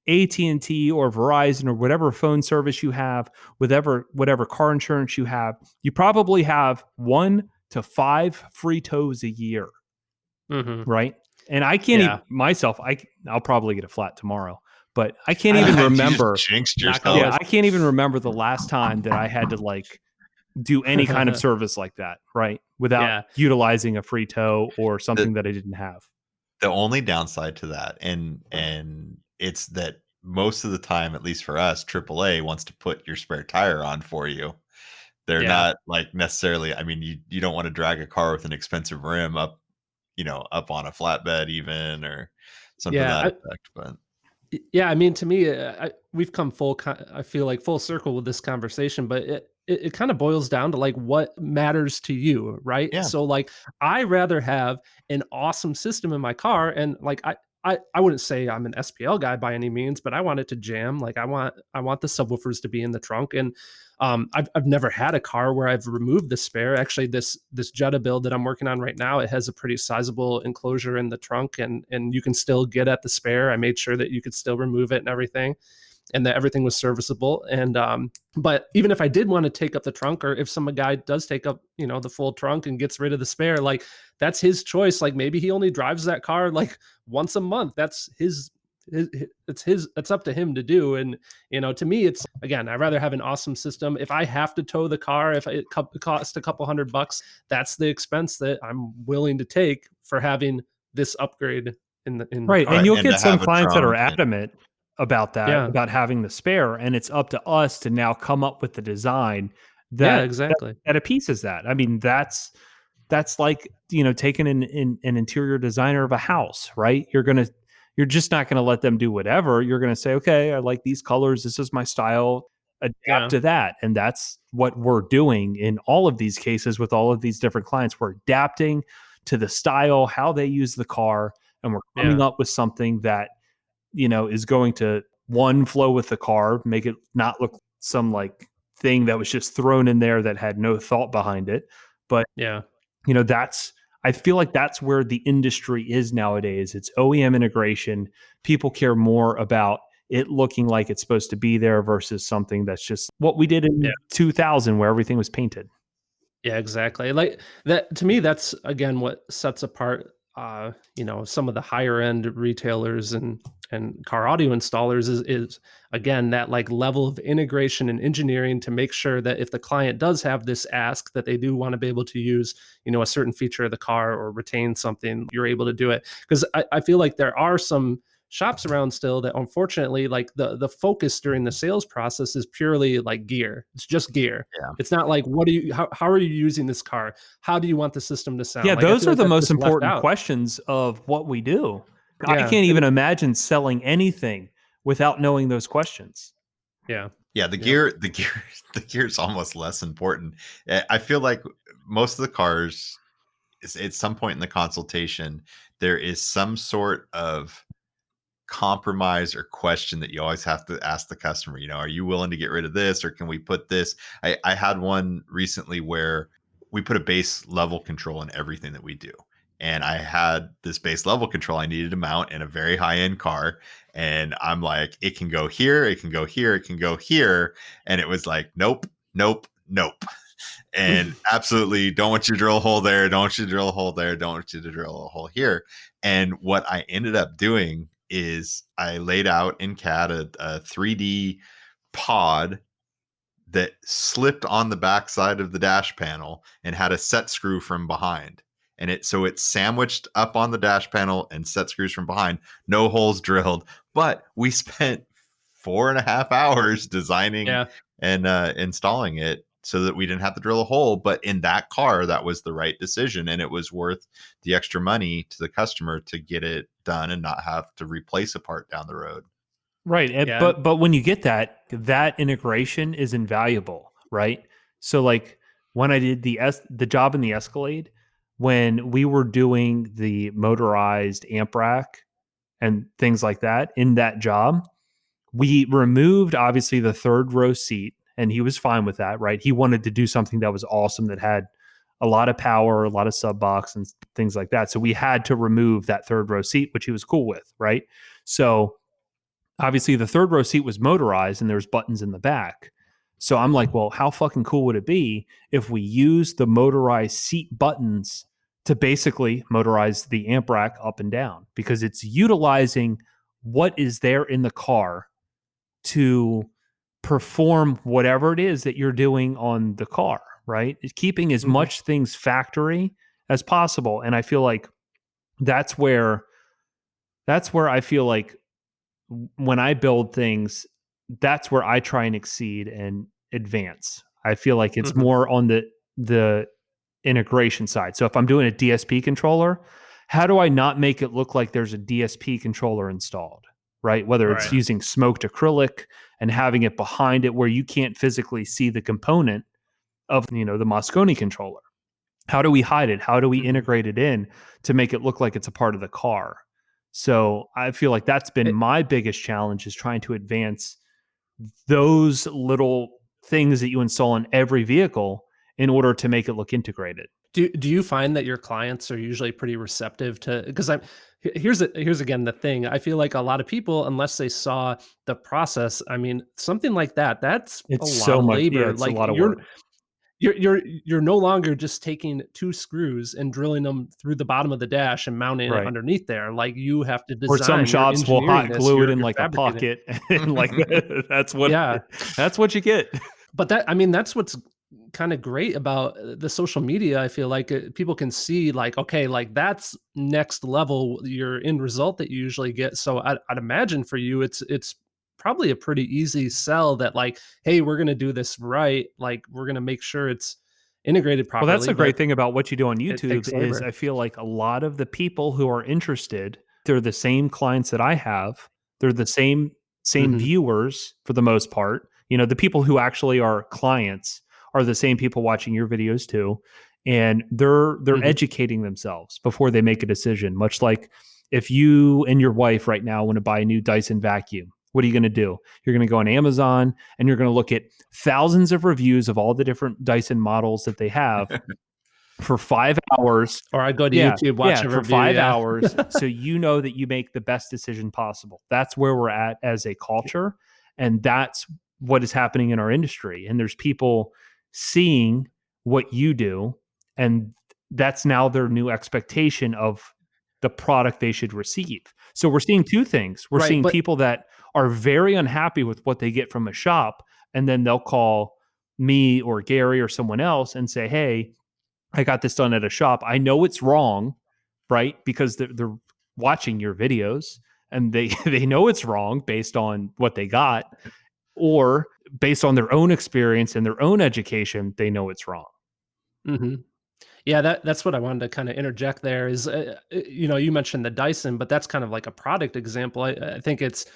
AT&T or Verizon or whatever phone service you have, whatever car insurance you have, you probably have 1 to 5 free tows a year, right? And I can't even myself. I'll probably get a flat tomorrow, but I can't even remember. I can't even remember the last time that I had to like do any kind of service like that, right? Without utilizing a free tow or something that I didn't have. The only downside to that, and it's that most of the time, at least for us, AAA wants to put your spare tire on for you. They're not like necessarily. I mean, you don't want to drag a car with an expensive rim up on a flatbed even, or something to that effect. But yeah, I mean, to me, we've come I feel like full circle with this conversation, but it kind of boils down to like what matters to you, right? Yeah. So like, I rather have an awesome system in my car, and like I wouldn't say I'm an SPL guy by any means, but I want it to jam. Like, I want the subwoofers to be in the trunk. And I've never had a car where I've removed the spare. Actually, this Jetta build that I'm working on right now, it has a pretty sizable enclosure in the trunk, and you can still get at the spare. I made sure that you could still remove it and everything, and that everything was serviceable. And but even if I did want to take up the trunk, or if some guy does take up the full trunk and gets rid of the spare, like, that's his choice. Like, maybe he only drives that car like once a month. That's it's up to him to do. And to me, it's, again, I'd rather have an awesome system. If I have to tow the car, if it costs a couple $100, that's the expense that I'm willing to take for having this upgrade in the right. car. And you'll get some clients that are adamant about that, about having the spare, and it's up to us to now come up with the design that that appeases that. I mean, that's like taking an interior designer of a house, right? You're just not going to let them do whatever. You're going to say, okay, I like these colors. This is my style. Adapt to that. And that's what we're doing in all of these cases with all of these different clients. We're adapting to the style, how they use the car, and we're coming up with something that, is going to, one, flow with the car, make it not look some like thing that was just thrown in there that had no thought behind it. But, I feel like that's where the industry is nowadays. It's OEM integration. People care more about it looking like it's supposed to be there versus something that's just what we did in 2000 where everything was painted. Yeah, exactly. Like that to me, that's again what sets apart some of the higher end retailers and car audio installers is again that like level of integration and engineering to make sure that if the client does have this ask that they do want to be able to use, a certain feature of the car or retain something, you're able to do it. Because I feel like there are some shops around still that unfortunately like the focus during the sales process is purely like gear. It's just gear. Yeah. It's not like how are you using this car? How do you want the system to sound? Yeah, Like, those are like the that's most just left important out. questions of what we do. I Yeah. can't even imagine selling anything without knowing those questions. Yeah. Yeah, the gear is almost less important. I feel like most of the cars, at some point in the consultation, there is some sort of compromise or question that you always have to ask the customer. Are you willing to get rid of this, or can we put this? I had one recently where we put a base level control in everything that we do. And I had this base level control I needed to mount in a very high end car. And I'm like, it can go here, it can go here, it can go here. And it was like, nope, nope, nope. And absolutely don't want you to drill a hole there. Don't want you to drill a hole there. Don't want you to drill a hole here. And what I ended up doing is I laid out in CAD a 3D pod that slipped on the backside of the dash panel and had a set screw from behind. And it sandwiched up on the dash panel and set screws from behind, no holes drilled. But we spent 4.5 hours designing and installing it so that we didn't have to drill a hole. But in that car, that was the right decision. And it was worth the extra money to the customer to get it done and not have to replace a part down the road. Right. Yeah. But when you get that integration is invaluable, right? So like when I did the job in the Escalade, when we were doing the motorized amp rack and things like that in that job, we removed obviously the third row seat, and he was fine with that, right? He wanted to do something that was awesome, that had a lot of power, a lot of sub box and things like that. So we had to remove that third row seat, which he was cool with, right? So obviously the third row seat was motorized and there's buttons in the back. So I'm like, well, how fucking cool would it be if we use the motorized seat buttons to basically motorize the amp rack up and down? Because it's utilizing what is there in the car to perform whatever it is that you're doing on the car, right? It's keeping as much things factory as possible. And I feel like that's where I feel like when I build things, that's where I try and exceed and advance. I feel like it's more on the integration side. So if I'm doing a DSP controller, how do I not make it look like there's a DSP controller installed, right? Whether it's using smoked acrylic and having it behind it where you can't physically see the component of, the Mosconi controller. How do we hide it? How do we integrate it in to make it look like it's a part of the car? So I feel like that's been my biggest challenge, is trying to advance those little things that you install in every vehicle in order to make it look integrated. Do you find that your clients are usually pretty receptive to, because here's again the thing. I feel like a lot of people, unless they saw the process, I mean, something like that's a lot of labor. Yeah, it's like a lot of work. You're no longer just taking two screws and drilling them through the bottom of the dash and mounting it underneath there. Like you have to design. Or some shops will hot glue it in like a pocket, and like that's what you get. But that's what's kind of great about the social media. I feel like people can see like, okay, like that's next level, your end result that you usually get. So I'd imagine for you, it's probably a pretty easy sell that like, hey, we're going to do this right. Like we're going to make sure it's integrated properly. Well, that's the great thing about what you do on YouTube is I feel like a lot of the people who are interested, they're the same clients that I have. They're the same viewers for the most part. The people who actually are clients are the same people watching your videos too. And they're educating themselves before they make a decision. Much like if you and your wife right now want to buy a new Dyson vacuum, what are you going to do? You're going to go on Amazon and you're going to look at thousands of reviews of all the different Dyson models that they have. for 5 hours. Or I go to Yeah, YouTube, watch a for review. 5 Yeah. hours, so you know that you make the best decision possible. That's where we're at as a culture, and that's what is happening in our industry. And there's people seeing what you do, and that's now their new expectation of the product they should receive. So we're seeing two things. We're Right, seeing but people that are very unhappy with what they get from a shop, and then they'll call me or Gary or someone else and say, "Hey, I got this done at a shop. I know it's wrong, right? Because they're watching your videos and they they know it's wrong based on what they got, or based on their own experience and their own education, they know it's wrong." mhm. Yeah, that's what I wanted to kind of interject there is, you mentioned the Dyson, but that's kind of like a product example. I think it's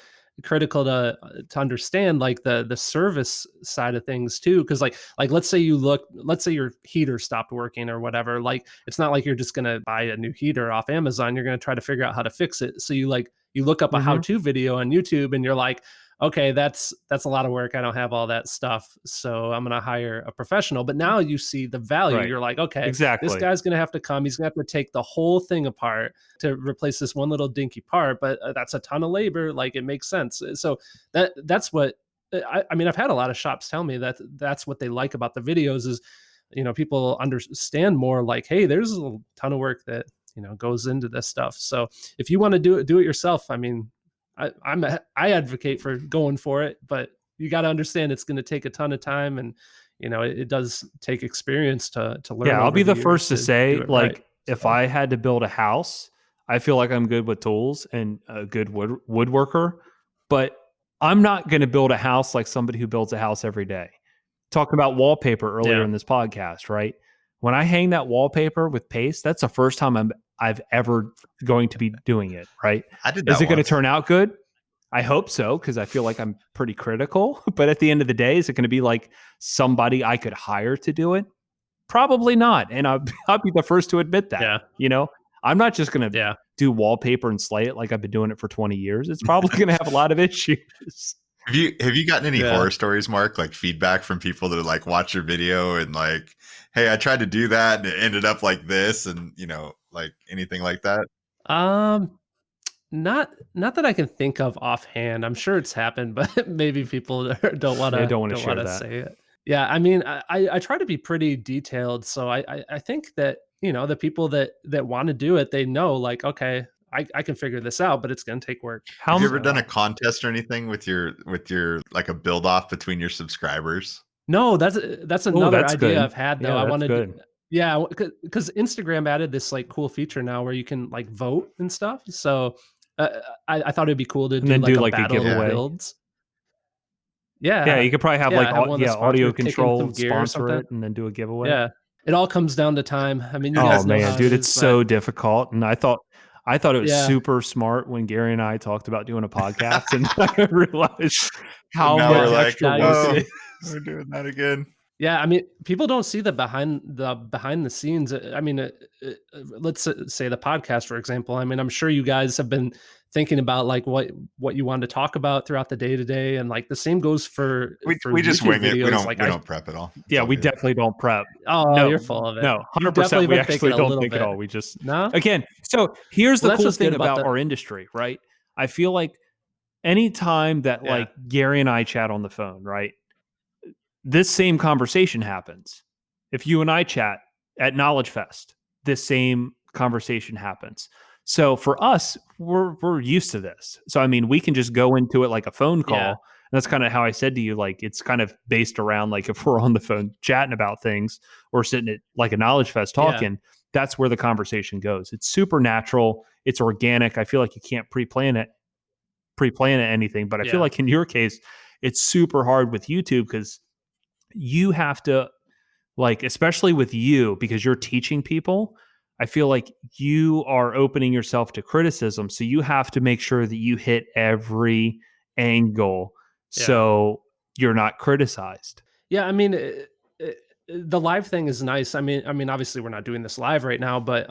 critical to understand like the service side of things too, because like let's say your heater stopped working or whatever. Like it's not like you're just gonna buy a new heater off Amazon. You're gonna try to figure out how to fix it. So you look up a Mhm. how-to video on YouTube and you're like, okay, that's a lot of work. I don't have all that stuff. So I'm gonna hire a professional. But now you see the value. Right. You're like, okay, this Exactly. guy's gonna have to come. He's gonna have to take the whole thing apart to replace this one little dinky part. But that's a ton of labor. Like it makes sense. So that's what I mean. I've had a lot of shops tell me that that's what they like about the videos is, people understand more. Like, hey, there's a ton of work that goes into this stuff. So if you want to do it yourself. I mean, I advocate for going for it, but you got to understand it's going to take a ton of time, and it does take experience to learn. Yeah, I'll over be the years first to do say, it right. like, if So, I had to build a house, I feel like I'm good with tools and a good woodworker, but I'm not going to build a house like somebody who builds a house every day. Talking about wallpaper earlier yeah, in this podcast, right? When I hang that wallpaper with paste, that's the first time I've ever going to be doing it, right? I did Is that it going to once. turn out good? I hope so, because I feel like I'm pretty critical. But at the end of the day, is it going to be like somebody I could hire to do it? Probably not. And I'll be the first to admit that. yeah, I'm not just going to yeah. do wallpaper and slay it like I've been doing it for 20 years. It's probably going to have a lot of issues. Have you gotten any Yeah. horror stories, Mark? Like feedback from people that like watch your video and like, hey, I tried to do that and it ended up like this, and like anything like that? Um, not that I can think of offhand. I'm sure it's happened, but maybe people don't want They to don't want to share that. say it. Yeah, I mean, I try to be pretty detailed, so I think that the people that want to do it, they know like, okay, I can figure this out, but it's gonna take work. Have you ever So- done a contest or anything with your like a build off between your subscribers? No, that's another that's idea good. I've had though. Yeah, I that's wanted good. yeah, because Instagram added this like cool feature now where you can like vote and stuff. So I thought it'd be cool to And do then like do a like a battle of giveaway. builds. Yeah, you could probably have Yeah, like have one that's sponsored, audio picking control some gear or sponsor something. it and then do a giveaway. Yeah. It all comes down to time. I mean, you Oh guys know man, how dude, it it's is, so but difficult. And I thought it was yeah. super smart when Gary and I talked about doing a podcast, and I realized how now much we're like, extra now work you it see. is. we're doing that again. Yeah, I mean, people don't see the behind the scenes. I mean, let's say the podcast, for example. I mean, I'm sure you guys have been thinking about like what you want to talk about throughout the day to day, and like the same goes for We just YouTube wing it. We videos. don't Like we don't prep at all. It's Yeah, all we good. definitely don't prep. oh, No, you're full of it. No, You've 100%. definitely We been actually thinking a don't little think at bit. all. We just No, again. So here's well, the that's cool what's good thing about about the our industry, right? I feel like anytime that yeah, like Gary and I chat on the phone, right? This same conversation happens. If you and I chat at Knowledge Fest, this same conversation happens. So for us, we're used to this. So I mean, we can just go into it like a phone call. yeah, And that's kind of how I said to you, like it's kind of based around like if we're on the phone chatting about things or sitting at like a Knowledge Fest yeah, talking, that's where the conversation goes. It's super natural. It's organic. I feel like you can't pre-plan anything, but I feel yeah, like in your case, it's super hard with YouTube because you have to like, especially with you, because you're teaching people, I feel like you are opening yourself to criticism. So you have to make sure that you hit every angle yeah. so you're not criticized. Yeah, I mean, the live thing is nice. I mean, obviously we're not doing this live right now, but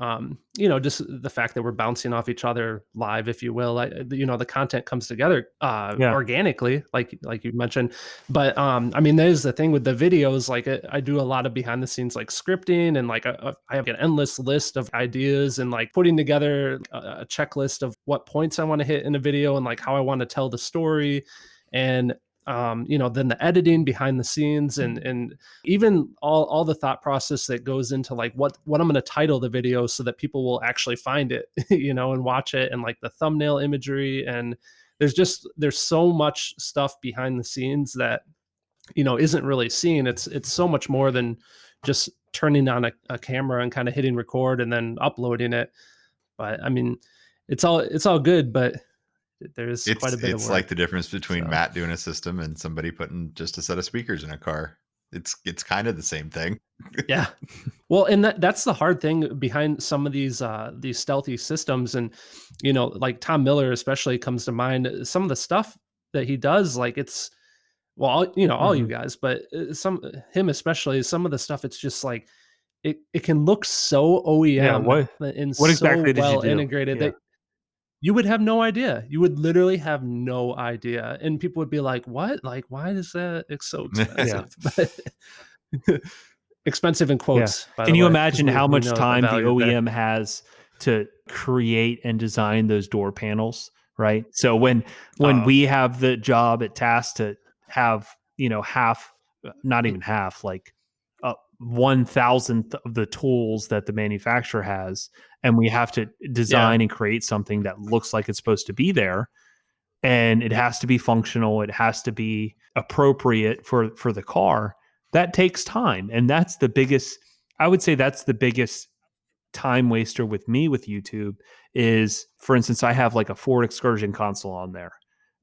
just the fact that we're bouncing off each other live, if you will, the content comes together Yeah. organically, like you mentioned. But I mean, there's the thing with the videos. Like I do a lot of behind the scenes like scripting, and like I have an endless list of ideas, and like putting together a checklist of what points I want to hit in a video, and like how I want to tell the story, and then the editing behind the scenes, and even all the thought process that goes into like what I'm going to title the video so that people will actually find it, and watch it, and like the thumbnail imagery. And there's so much stuff behind the scenes that isn't really seen. It's so much more than just turning on a camera and kind of hitting record and then uploading it. But I mean, it's all good, but there's quite a bit of It's work. like the difference between So. Matt doing a system and somebody putting just a set of speakers in a car. It's kind of the same thing. Yeah. Well, and that's the hard thing behind some of these stealthy systems. And like Tom Miller especially comes to mind. Some of the stuff that he does, like it's, well, all you guys, but him especially, some of the stuff, it's just like it can look so Yeah. OEM and What so exactly did you well do? integrated Yeah. that you would have no idea. You would literally have no idea. And people would be like, what? Like, why is that? It's so expensive. But expensive in quotes. By Can the you way, imagine 'cause how we much know time the value there. OEM has to create and design those door panels, right? So when we have the job at task to have, half, not even half, like 1,000th of the tools that the manufacturer has, and we have to design and create something that looks like it's supposed to be there, and it has to be functional, it has to be appropriate for the car. That takes time, and I would say that's the biggest time waster with me with YouTube is, for instance, I have like a Ford Excursion console on there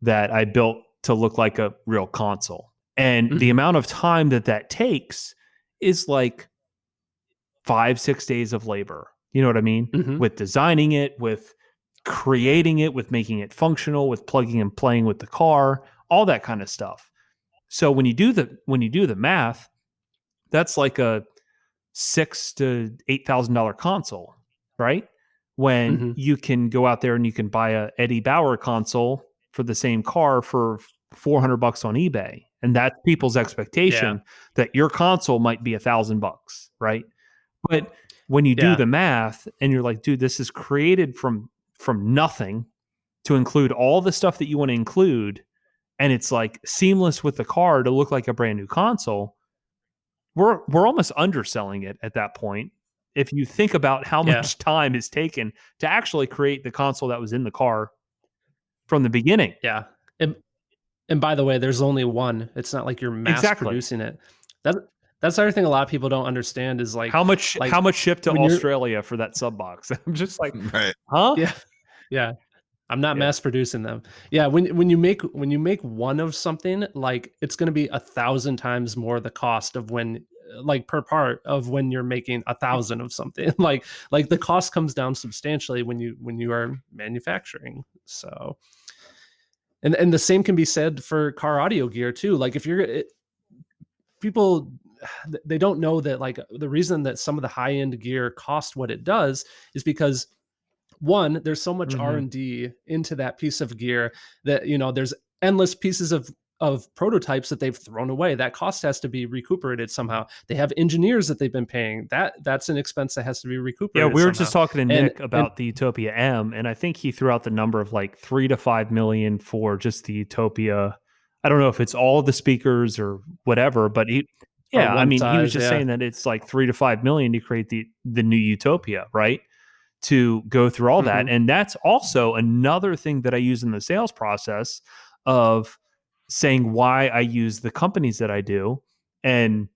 that I built to look like a real console. And the amount of time that takes is like 5-6 days of labor. You know what I mean? With designing it, with creating it, with making it functional, with plugging and playing with the car, all that kind of stuff. So when you do the math, that's like a $6,000 to $8,000 console, right? When you can go out there and you can buy a Eddie Bauer console for the same car for $400 on eBay, and that's people's expectation that your console might be $1,000, right? But when you do the math and you're like, dude, this is created from nothing to include all the stuff that you want to include, and it's like seamless with the car to look like a brand new console, we're almost underselling it at that point. If you think about how much time is taken to actually create the console that was in the car from the beginning. Yeah. And by the way, there's only one. It's not like you're mass producing it. That's the other thing a lot of people don't understand is like how much shipped to Australia for that sub box. I'm just like, right. Huh? Yeah. Yeah. I'm not mass producing them. Yeah, when you make one of something, like it's going to be 1,000 times more the cost of when, like per part of when you're making 1,000 of something. like the cost comes down substantially when you are manufacturing. So, and the same can be said for car audio gear too. Like if people, they don't know that like the reason that some of the high end gear cost what it does is because one, there's so much R&D into that piece of gear that, there's endless pieces of prototypes that they've thrown away. That cost has to be recuperated somehow. They have engineers that they've been paying. That's an expense that has to be recuperated. Yeah, we were just talking to Nick about the Utopia M, and I think he threw out the number of like $3 to $5 million for just the Utopia. I don't know if it's all the speakers or whatever, but he was just saying that it's like $3 to $5 million to create the new Utopia, right? To go through all that. And that's also another thing that I use in the sales process of saying why I use the companies that I do. And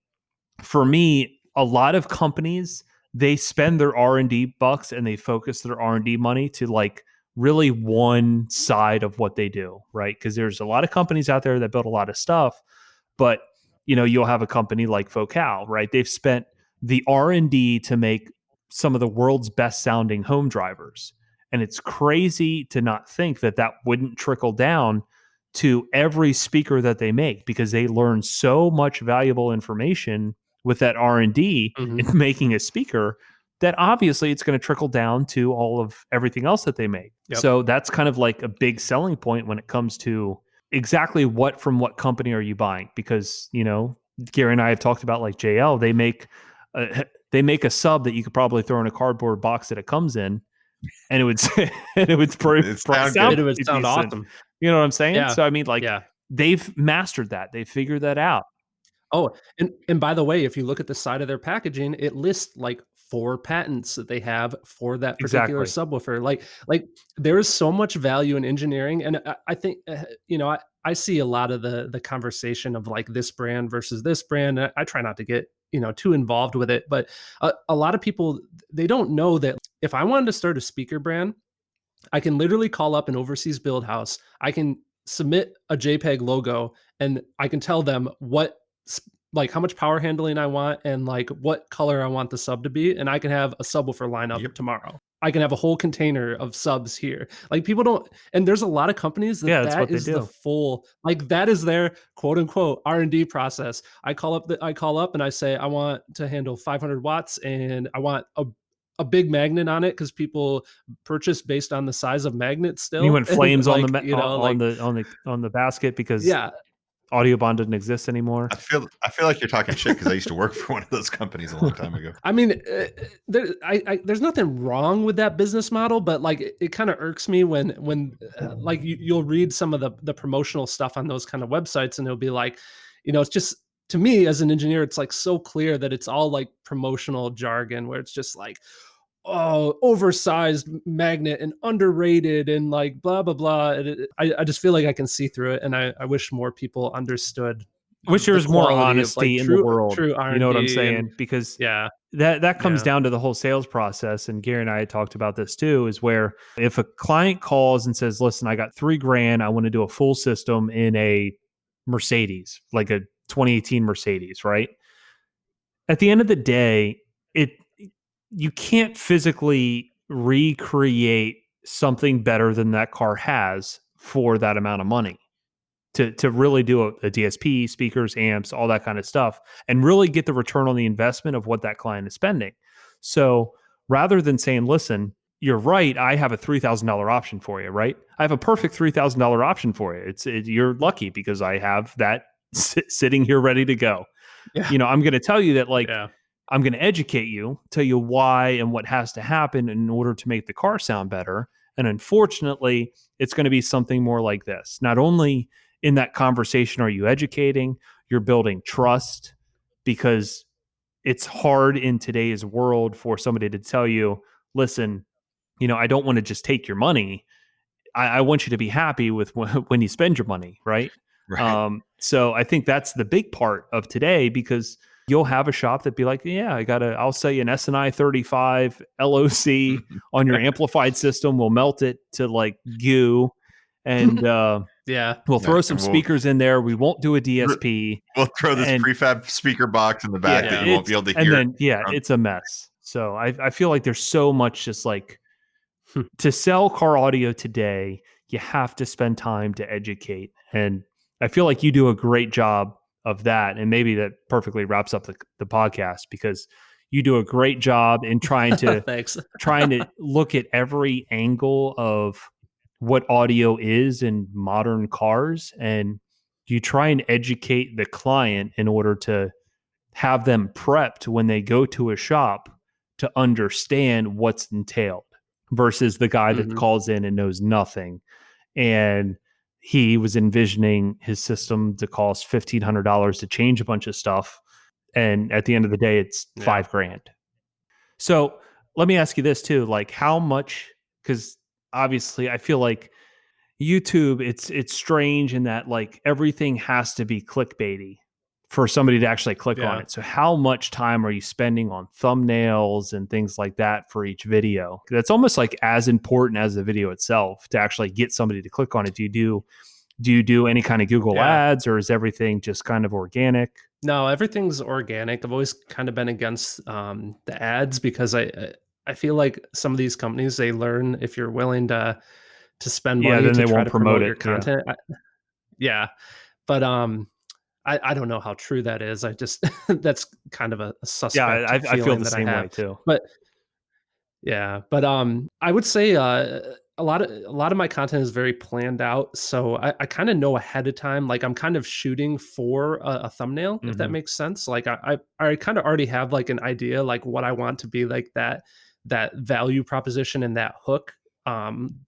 for me, a lot of companies, they spend their R&D bucks and they focus their R&D money to like really one side of what they do, right? Because there's a lot of companies out there that build a lot of stuff, but you'll have a company like Focal, right? They've spent the R&D to make some of the world's best sounding home drivers. And it's crazy to not think that wouldn't trickle down to every speaker that they make, because they learn so much valuable information with that R&D Mhm. in making a speaker, that obviously it's going to trickle down to all of everything else that they make. Yep. So that's kind of like a big selling point when it comes to exactly what from what company are you buying? Because, you know, Gary and I have talked about like JL, they make a sub that you could probably throw in a cardboard box that it comes in, and it would sound sound good. It would sound decent. awesome. You know what I'm saying? Yeah. So I mean, like, Yeah. they've mastered that. They figured that out. Oh, and by the way, if you look at the side of their packaging, it lists like 4 patents that they have for that particular Exactly. subwoofer. Like there is so much value in engineering, and I think you know I see a lot of the conversation of like this brand versus this brand. I try not to get too involved with it, but a lot of people, they don't know that if I wanted to start a speaker brand, I can literally call up an overseas build house. I can submit a JPEG logo and I can tell them like how much power handling I want and like what color I want the sub to be. And I can have a subwoofer lineup Yep. tomorrow. I can have a whole container of subs here. Like people don't, and there's a lot of companies Yeah, that that's that what they is the do. full, like that is their quote unquote R&D process. I call up and I say, I want to handle 500 watts and I want a big magnet on it because people purchase based on the size of magnets And you still. went And flames on the like, like, on the basket because yeah, Audiobond doesn't exist anymore. I feel like you're talking shit because I used to work for one of those companies a long time ago. I mean, there's nothing wrong with that business model, but like it kind of irks me when like you'll read some of the promotional stuff on those kind of websites, and it'll be like, it's just, to me as an engineer, it's like so clear that it's all like promotional jargon where it's just like, oh, oversized magnet and underrated and like blah blah blah. I just feel like I can see through it, and I wish more people understood Wish there the was more quality of like honesty in the world. true You know what I'm R&D. And saying? Because yeah, that comes yeah. down to the whole sales process. And Gary and I had talked about this too, is where if a client calls and says, listen, I got $3,000, I want to do a full system in a Mercedes, like a 2018 Mercedes, right? At the end of the day, you can't physically recreate something better than that car has for that amount of money to really do a DSP, speakers, amps, all that kind of stuff, and really get the return on the investment of what that client is spending. So rather than saying, listen, you're right, I have a $3,000 option for you, right? I have a perfect $3,000 option for you. You're lucky because I have that sitting here ready to go. Yeah. You know, I'm going to tell you that, like, Yeah. I'm going to educate you, tell you why and what has to happen in order to make the car sound better. And unfortunately, it's going to be something more like this. Not only in that conversation are you educating, you're building trust, because it's hard in today's world for somebody to tell you, listen, you know, I don't want to just take your money. I want you to be happy with when you spend your money, right? Right. So I think that's the big part of today, because you'll have a shop that be like, yeah, I'll sell you an SNI 35 LOC on your amplified system. We'll melt it to like goo, and Yeah. we'll throw Nice. some And speakers in there. We won't do a DSP. we'll throw this And prefab speaker box in the back Yeah. that you won't be able to and hear. then from. it's a mess. So I feel like there's so much just like to sell car audio today, you have to spend time to educate. And I feel like you do a great job of that. And maybe that perfectly wraps up the podcast, because you do a great job in trying to Thanks. look at every angle of what audio is in modern cars. And you try and educate the client in order to have them prepped when they go to a shop to understand what's entailed, versus the guy that Mhm. calls in and knows nothing. And he was envisioning his system to cost $1,500 to change a bunch of stuff. And at the end of the day, it's Yeah. $5,000. So let me ask you this too, like how much, because obviously I feel like YouTube, it's strange in that like everything has to be clickbaity for somebody to actually click on Yeah. it. So how much time are you spending on thumbnails and things like that for each video? That's almost like as important as the video itself to actually get somebody to click on it. Do you do any kind of Google Yeah. ads, or is everything just kind of organic? No, everything's organic. I've always kind of been against the ads because I feel like some of these companies, they learn if you're willing to spend Yeah, money then to they try won't to promote promote it. your Yeah. content. Yeah. But I don't know how true that is. I just that's kind of a suspect I feel feeling the that I same way have. too. But yeah, but I would say a lot of my content is very planned out, so I kind of know ahead of time. Like I'm kind of shooting for a thumbnail, if that Mhm. makes sense. Like I kind of already have like an idea like what I want to be like that value proposition and that hook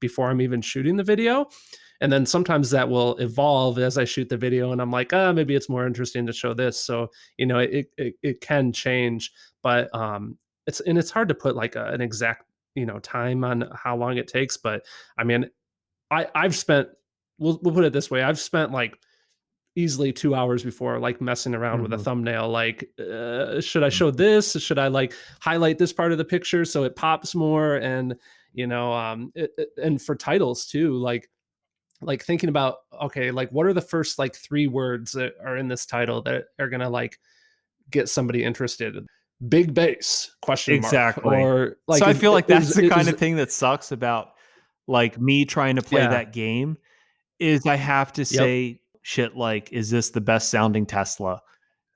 before I'm even shooting the video. And then sometimes that will evolve as I shoot the video, and I'm like, maybe it's more interesting to show this. So it can change, but it's hard to put like an exact time on how long it takes. But I mean, I've spent we'll put it this way, I've spent like easily 2 hours before like messing around with a Mhm. thumbnail. Like, should I show this? Should I like highlight this part of the picture so it pops more? And and for titles too, like thinking about, okay, like what are the first like 3 words that are in this title that are gonna like get somebody interested? Big bass question mark, Exactly. or So like I feel like that's the kind is of thing that sucks about like me trying to play yeah, that game is I have to yep, say shit like, is this the best sounding Tesla?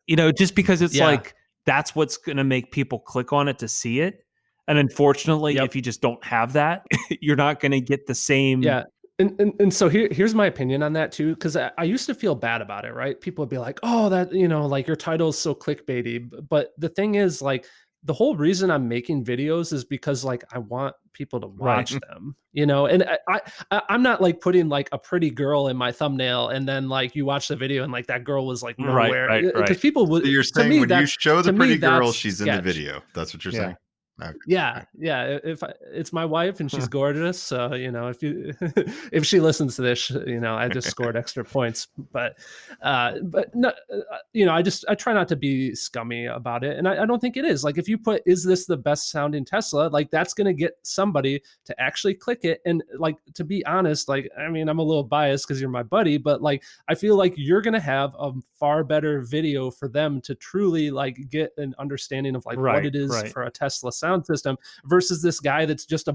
Just because it's yeah, like that's what's gonna make people click on it to see it. And unfortunately, yep. if you just don't have that, you're not gonna get the same. Yeah. And so here's my opinion on that too, because I used to feel bad about it, right? People would be like, oh, that, like your title is so clickbaity. But the thing is, like, the whole reason I'm making videos is because like I want people to Right. watch them, and I'm not like putting like a pretty girl in my thumbnail and then like you watch the video and like that girl was like Right, nowhere, right, because right. people So would, you're to saying me when you that's show the to me pretty girl, that's she's in the sketch. video. That's what you're Yeah. saying? Okay. Yeah, yeah. It's my wife and she's gorgeous, so if you if she listens to this, I just scored extra points. But no, I try not to be scummy about it, and I don't think it is. Like if you put, "Is this the best sounding Tesla?" Like that's gonna get somebody to actually click it. And like to be honest, like I mean, I'm a little biased because you're my buddy, but like I feel like you're gonna have a far better video for them to truly like get an understanding of like what Right, it is right. for a Tesla sound system versus this guy that's just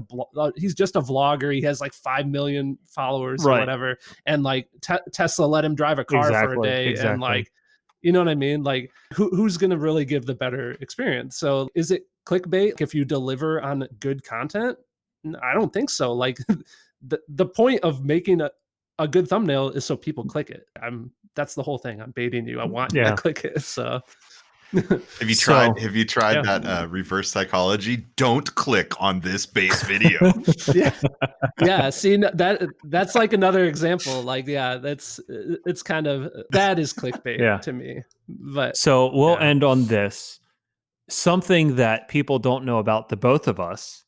he's just a vlogger. He has like 5 million followers or Right. whether, and like Tesla let him drive a car for a Exactly, day, and exactly. like, you know what I mean? Like who's going to really give the better experience? So is it clickbait if you deliver on good content? I don't think so. Like the point of making a good thumbnail is so people click it. That's the whole thing. I'm baiting you. I want you to Yeah. click it. So Have you So tried yeah. that reverse psychology? Don't click on this base video. Yeah. Yeah, see that's like another example. Like, yeah, it's kind of that is clickbait yeah. to me. But So we'll yeah, end on this. Something that people don't know about the both of us,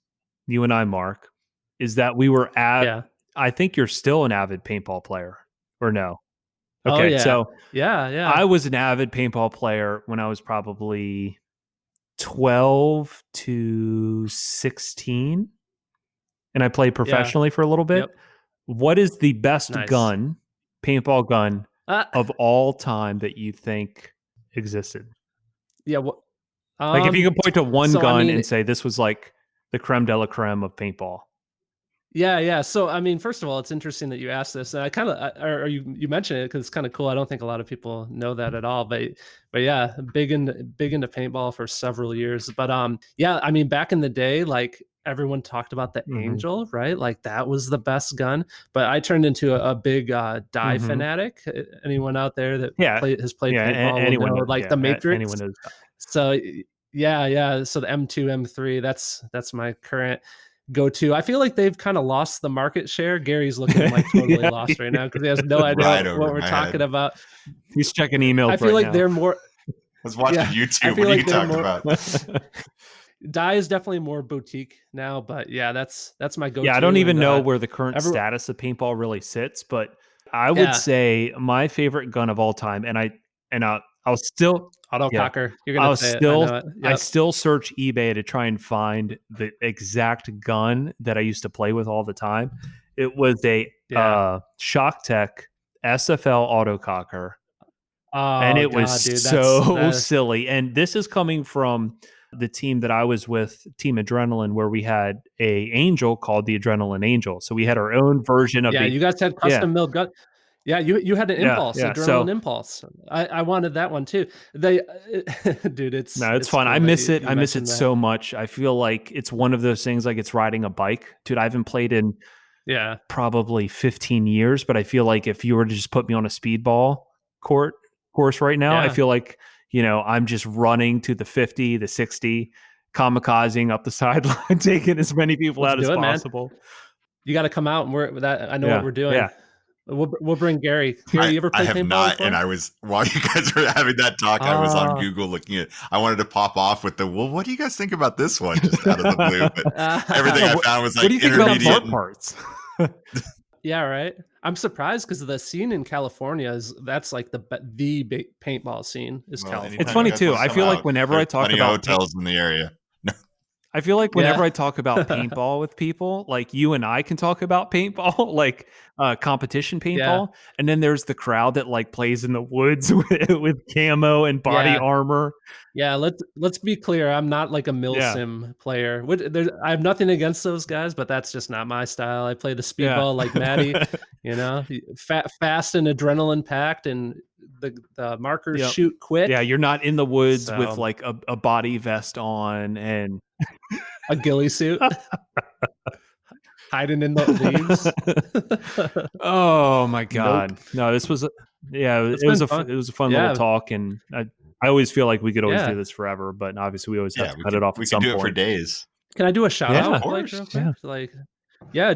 you and I, Mark, is that we were yeah. I think you're still an avid paintball player, or no? Oh Okay, yeah. so Yeah, yeah. I was an avid paintball player when I was probably 12 to 16, and I played Yeah. professionally for a little bit. Yep. What is the best Nice. paintball gun Uh, of all time that you think existed? yeah, well, Like if you can point to one so I gun mean, and say this was like the creme de la creme of paintball. yeah, yeah. So I mean, first of all, it's interesting that you asked this. And I kind of, or you mentioned it because it's kind of cool. I don't think a lot of people know that at all. But yeah, big into paintball for several years. But yeah, I mean, back in the day, like everyone talked about the Mhm. Angel, right? Like that was the best gun. But I turned into a big die Mhm. fanatic. Anyone out there that Yeah. has played Yeah, paintball will anyone know, knows, like the Matrix. anyone knows. So yeah, yeah. So the M2, M3, that's my current go-to. I feel like they've kind of lost the market share. Gary's looking like totally Yeah. lost right now because he has no idea Right what over we're my talking head. about. He's checking I emails feel right like now. they're more, I was watching yeah, I YouTube. feel What are like you they're talking more, about? Die is definitely more boutique now, but yeah, that's my Yeah, I don't go-to. even And know where the current everyone, status of paintball really sits, but I would yeah, say my favorite gun of all time, and I'll still yeah, autococker. You're gonna say it. I know it. I Yep. still search eBay to try and find the exact gun that I used to play with all the time. It was a Yeah. Shock Tech SFL autococker, and Oh it was God, dude, so that. silly. And this is coming from the team that I was with, Team Adrenaline, where we had a angel called the Adrenaline Angel. So we had our own version of Yeah, the you guys had yeah. custom built gun. Yeah, you had an Yeah, impulse, yeah. adrenaline So impulse. I wanted that one too. They dude, no, it's it's fun. I cool that miss you it. you I miss it mentioned that. so much. I feel like it's one of those things like it's riding a bike. Dude, I haven't played in Yeah, probably 15 years, but I feel like if you were to just put me on a speedball course right now, I yeah. feel like, I'm just running to the 50, the 60, kamikazing up the sideline, taking as many people Let's out as do it, man. possible. You gotta come out and I know what Yeah. we're doing. Yeah. We'll bring Gary. Gary, you ever I played have paintball not, before? and I was while you guys were having that talk, I was on Ah. Google looking at. I wanted to pop off with the well. What do you guys think about this one? Just out of the blue, but everything Yeah, I what, found was what like do you think about intermediate. fart parts? Yeah, right. I'm surprised because the scene in California that's like the big paintball scene is Well, It's California. anytime you funny guys too. want to I come feel like out, whenever I there's talk plenty of about hotels in the area. I feel like whenever Yeah. I talk about paintball with people, like you and I can talk about paintball, like competition Yeah. paintball, and then there's the crowd that like plays in the woods with camo and body Yeah. armor. Yeah, let's be clear. I'm not like a Yeah, milsim player. I have nothing against those guys, but that's just not my style. I play the yeah, speedball like Maddie, fast and adrenaline packed, and the markers yep, shoot yeah. quick. You're not in the woods with So like a body vest on and a ghillie suit, hiding in the leaves. oh my Nope. god, no! This was yeah, It's been fun. it was a fun little Yeah, talk, and I always feel like we could always do yeah. this forever, but obviously we always have Yeah, to cut it off we at could some do it for point. days. Can I do a shout Yeah, out, of like, course. real quick? Yeah. Like, yeah,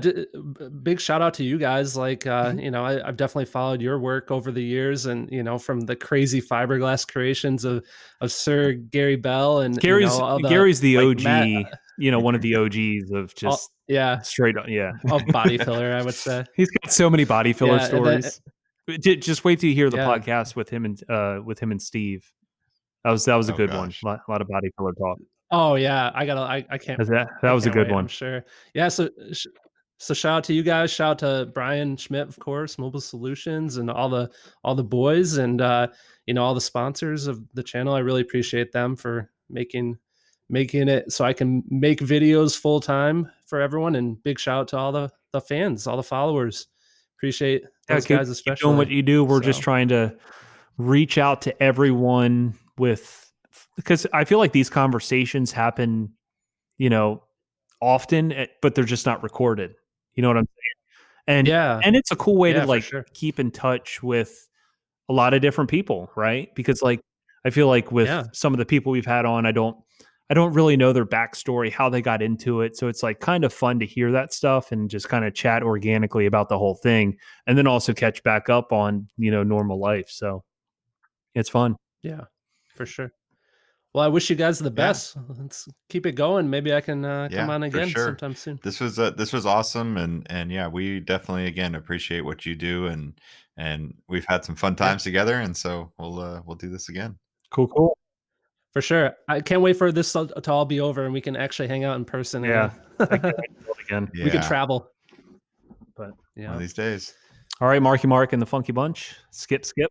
big shout out to you guys. Like, I've definitely followed your work over the years, and from the crazy fiberglass creations of Sir Gary Bell, and all the Gary's the like Matt, OG, one of the OGs of just yeah, straight up, yeah. of body filler, I would say. He's got so many body filler Yeah, and then stories. Just wait till you hear the yeah. podcast with him and Steve. That was a Oh good one. gosh. A lot of body filler talk. Oh yeah, I can't That I was a can't good wait. I'm one. sure. Yeah, so shout out to you guys. Shout out to Brian Schmidt, of course, Mobile Solutions, and all the boys, and all the sponsors of the channel. I really appreciate them for making it so I can make videos full time for everyone. And big shout out to all the fans, all the followers. Appreciate Yeah, those keep guys doing what especially. you do. We're just So trying to reach out to everyone because I feel like these conversations happen, you know, often, but they're just not recorded. You know what I'm saying? And yeah, and it's a cool way to yeah, for like sure. keep in touch with a lot of different people, right? Because like I feel like with Yeah, some of the people we've had on, I don't really know their backstory, how they got into it. So it's like kind of fun to hear that stuff and just kind of chat organically about the whole thing and then also catch back up on, normal life. So it's fun. yeah, for sure. Well, I wish you guys the Yeah. best. Let's keep it going. Maybe I can come Yeah, on for again sure. sometime soon. This was awesome, and yeah, we definitely again appreciate what you do, and we've had some fun Yeah, times together, and so we'll do this again. Cool, cool. for sure. I can't wait for this to all be over and we can actually hang out in person Yeah. I can't again. wait to do it again. We can Yeah, travel. But one Yeah. of these days. all right, Marky Mark and the Funky Bunch. Skip, skip.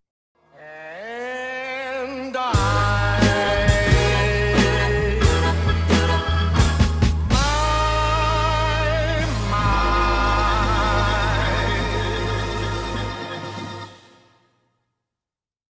And I